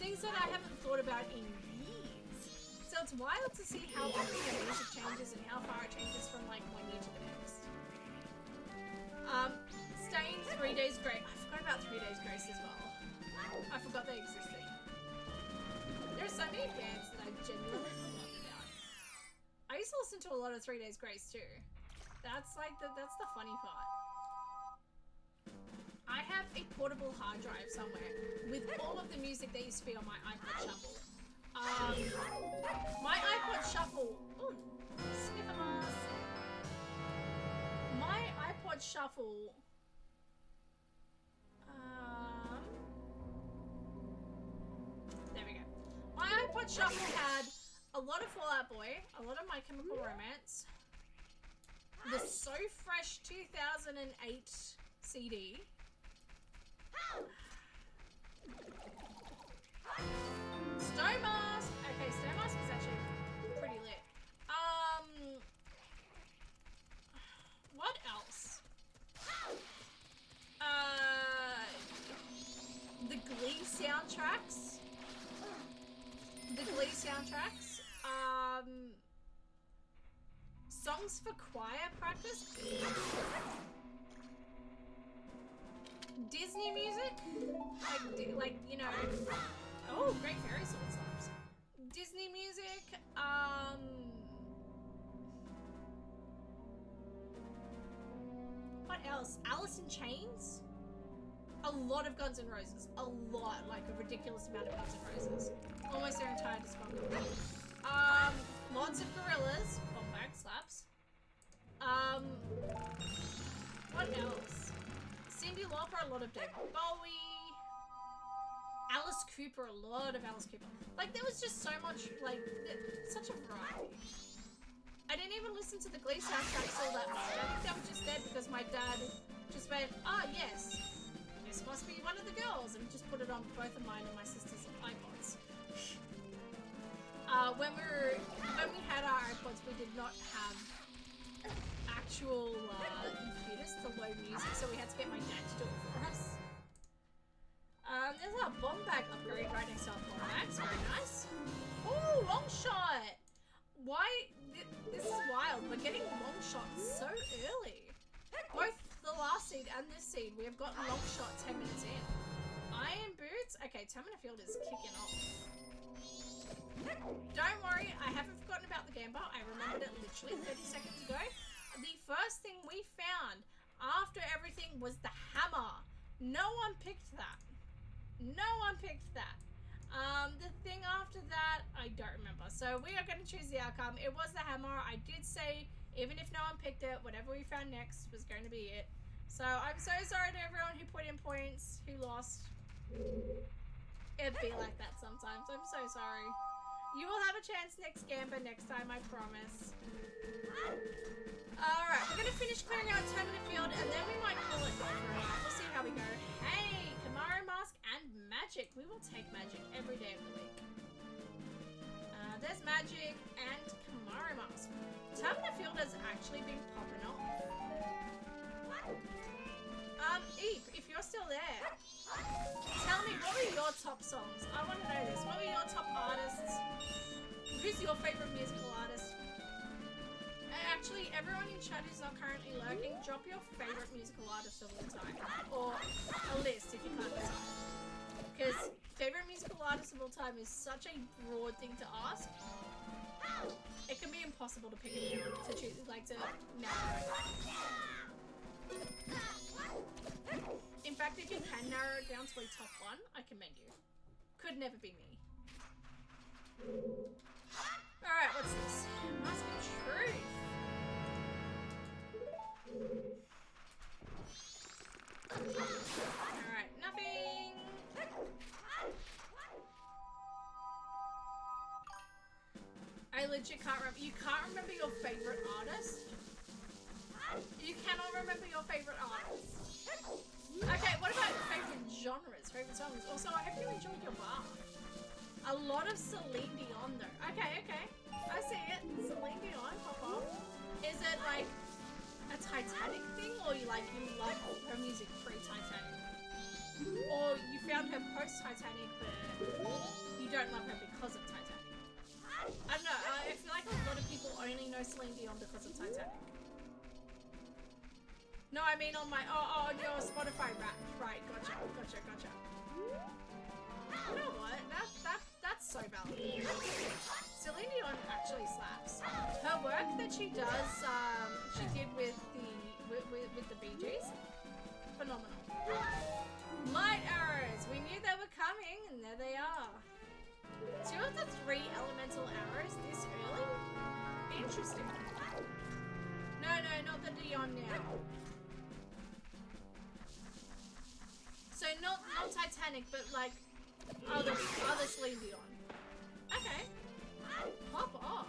things that I haven't thought about in years. So it's wild to see how often the music changes and how far it changes from like one year to the next. Staying 3 Days Grace. I forgot about 3 Days Grace as well. I forgot they existed. There are so many bands that I genuinely forgot about. I used to listen to a lot of 3 Days Grace too. That's like that's the funny part. I have a portable hard drive somewhere with all of the music that used to be on my iPod Shuffle. My iPod Shuffle. Ooh, sniffer mask. My iPod Shuffle. There we go. My iPod Shuffle had a lot of Fall Out Boy, a lot of My Chemical Romance, the So Fresh 2008 CD, Stone Mask. Okay, Stone Mask is actually pretty lit. What else? The Glee soundtracks. Songs for choir practice. Disney music, like you know. Oh, Great Fairy Sword slaps. Disney music. What else? Alice in Chains. A lot of Guns N' Roses. A lot, like a ridiculous amount of Guns N' Roses. Almost their entire discography. Lots of Gorillaz. Bombag slaps. What else? Cyndi Lauper, a lot of David Bowie. Alice Cooper, a lot of Alice Cooper. Like, there was just so much, like, such a variety. I didn't even listen to the Glee soundtracks all that much. I think they were just there because my dad just went, ah, yes, this must be one of the girls, and just put it on both of mine and my sister's iPods. When we had our iPods, we did not have actual computers to load music, so we had to get my dad to do it for us. There's our bomb bag upgrade right next to our bomb bags. Very nice. Oh, long shot! Why? This is wild. We're getting long shots so early. Both the last seed and this seed, we have gotten long shot 10 minutes in. Iron boots. Okay, Termina Field is kicking off. Don't worry, I haven't forgotten about the Gamba. I remembered it literally 30 seconds ago. The first thing we found after everything was the hammer. No one picked that. No one picked that. The thing after that, I don't remember. So we are going to choose the outcome. It was the hammer. I did say, even if no one picked it, whatever we found next was going to be it. So I'm so sorry to everyone who put in points, who lost. It'd be like that sometimes. I'm so sorry. You will have a chance next Gamba next time, I promise. Alright, we're going to finish clearing out Termina Field, and then we might call it good for a night. We'll see how we go. Hey, Kamaro Mask and Magic. We will take Magic every day of the week. There's Magic and Kamaro Mask. Time in the Field has actually been popping off. Eep, if you're still there, tell me, what were your top songs? I want to know this. What were your top artists? Who's your favorite musical artist? Actually, everyone in chat who's not currently lurking, drop your favorite musical artist of all time. Or a list if you can't decide. Because favorite musical artist of all time is such a broad thing to ask. It can be impossible to pick it down, to choose, like to narrow it. In fact, if you can narrow it down to a top one, I commend you. Could never be me. Alright, what's this? Mask of Truth. Alright, nothing. I legit can't remember. You can't remember your favorite artist? You cannot remember your favorite artist. Okay, what about favorite genres, favorite songs? Also, I hope you enjoyed your bath. A lot of Celine Dion though. Okay, okay. I see it. Celine Dion, pop off. Is it like a Titanic thing, or you love her music pre-Titanic? Or you found her post-Titanic, but you don't love her because of Titanic? I don't know, I feel like a lot of people only know Celine Dion because of Titanic. No, I mean on my, on your Spotify Wrapped. Right, gotcha. You know what? That's so valid. Celine Dion actually slaps. Her work that she does, she did with the Bee Gees, phenomenal. Light arrows. We knew they were coming, and there they are. 2 of the 3 elemental arrows this early. Interesting. No, not the Dion now. So not Titanic, but like other Celine Dion. Okay. Pop off.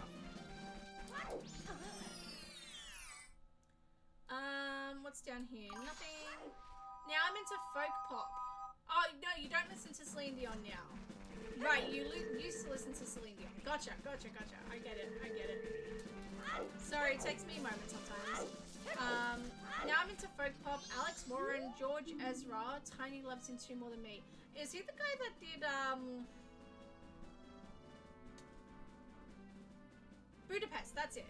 What's down here? Nothing. Now I'm into folk pop. Oh no, you don't listen to Celine Dion now. Right, you used to listen to Celine Dion. Gotcha. I get it. Sorry, it takes me a moment sometimes. Now I'm into folk pop. Alex Warren, George Ezra, Tiny loves him too more than me. Is he the guy that did Budapest? That's it.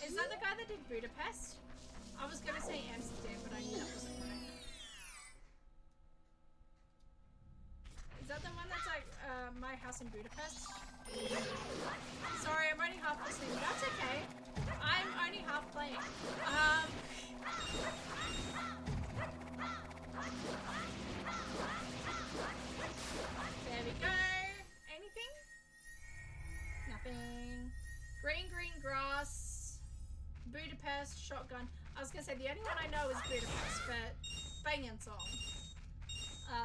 Is that the guy that did Budapest? I was gonna say Amsterdam, but I knew that wasn't right. Is that the one that's like My House in Budapest? Sorry, I'm only half listening. That's okay. I'm only half playing. There we go. Anything? Nothing. Green grass. Budapest, shotgun. I was gonna say the only one I know is Budapest, but banging song.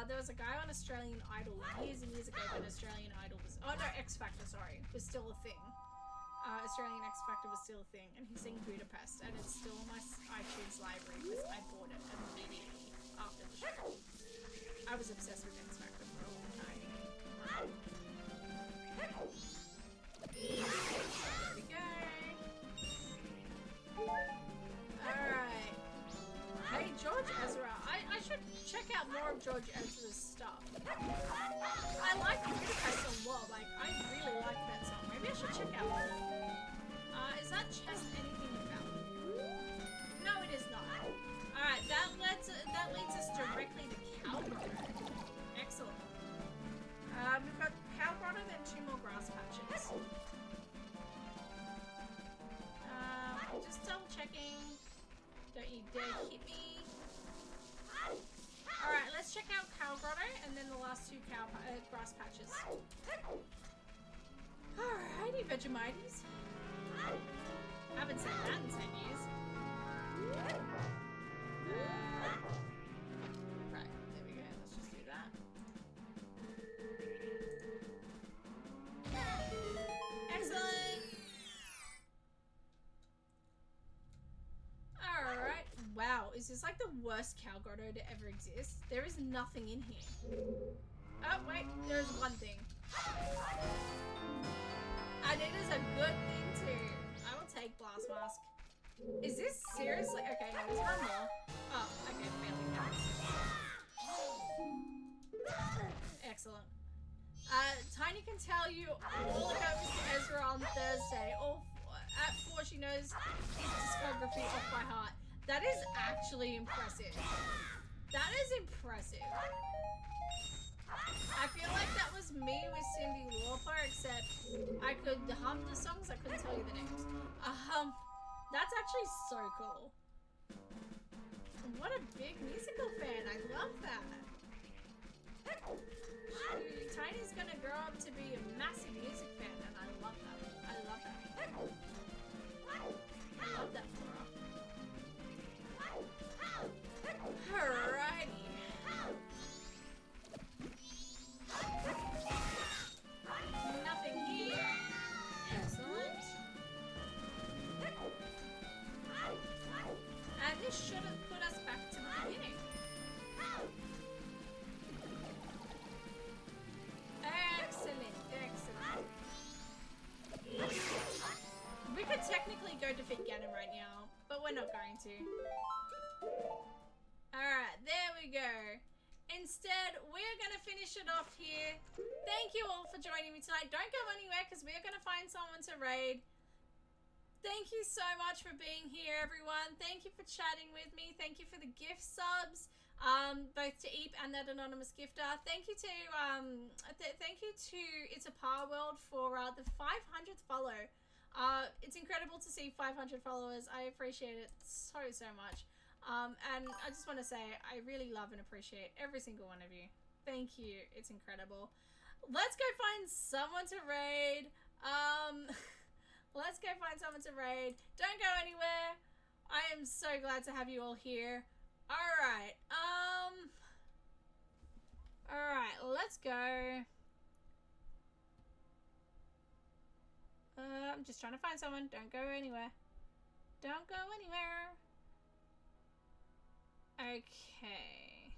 There was a guy on Australian Idol years and years ago when Australian Idol was, oh no, X Factor, sorry, was still a thing. Australian X Factor was still a thing, and he sang Budapest, and it's still in my iTunes library because I bought it immediately after the show. I was obsessed with X Factor for a long time. There we go. Alright. Hey, George Ezra. I should check out more of George Ezra's stuff. I like Budapest a lot. Like, I really like that song. Maybe I should check out more. Is that chest anything about? No, it is not. Alright, that leads us directly to Calgrotto. Excellent. We've got Calgrotto and 2 more grass patches. Just double checking. Don't you dare hit me. Alright, let's check out Calgrotto and then the last 2 grass patches. Alrighty, Vegemites. Haven't said that in 10 years. Right, there we go. Let's just do that. Excellent! Alright. Wow, is this like the worst Calgrotto to ever exist? There is nothing in here. Oh, wait, there's one thing. And it is a good thing too. I will take Blast Mask. Is this seriously? Okay, no, there's one more. Oh, okay, barely counts. Excellent. Tiny can tell you all about Mr. Ezra on Thursday. At 4, she knows his discography off by heart. That is actually impressive. That is impressive. I feel like that was me with Cyndi Lauper, except I could hum the songs, I couldn't tell you the names. That's actually so cool. What a big musical fan, I love that. Tiny's gonna grow up to be a massive music fan, and I love that. I love that. I love that for her. Alrighty. Nothing here. Excellent. And this should have put us back to the beginning. Excellent, excellent. We could technically go defeat Ganon right now, but we're not going to. Alright, there we go. Instead, we're going to finish it off here. Thank you all for joining me tonight. Don't go anywhere because we're going to find someone to raid. Thank you so much for being here, everyone. Thank you for chatting with me. Thank you for the gift subs, both to Eep and that anonymous gifter. Thank you to It's a Power World for the 500th follow. It's incredible to see 500 followers. I appreciate it so much. And I just want to say I really love and appreciate every single one of you. Thank you. It's incredible. Let's go find someone to raid. Let's go find someone to raid. Don't go anywhere. I am so glad to have you all here. Alright. Alright, let's go. I'm just trying to find someone. Don't go anywhere. Don't go anywhere. Okay.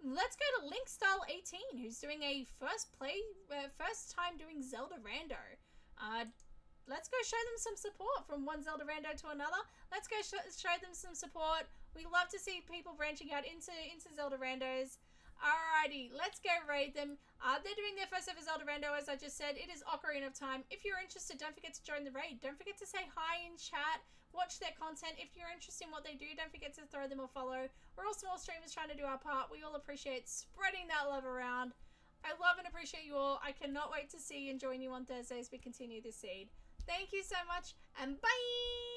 Let's go to Linkstyle18, who's doing a first time doing Zelda Rando. Let's go show them some support from one Zelda Rando to another. Let's go show them some support. We love to see people branching out into Zelda Randos. Alrighty, let's go raid them. They're doing their first ever Zelda Rando, as I just said. It is Ocarina of Time. If you're interested, don't forget to join the raid. Don't forget to say hi in chat. Watch their content. If you're interested in what they do, don't forget to throw them a follow. We're all small streamers trying to do our part. We all appreciate spreading that love around. I love and appreciate you all. I cannot wait to see and join you on Thursday as we continue this seed. Thank you so much, and bye!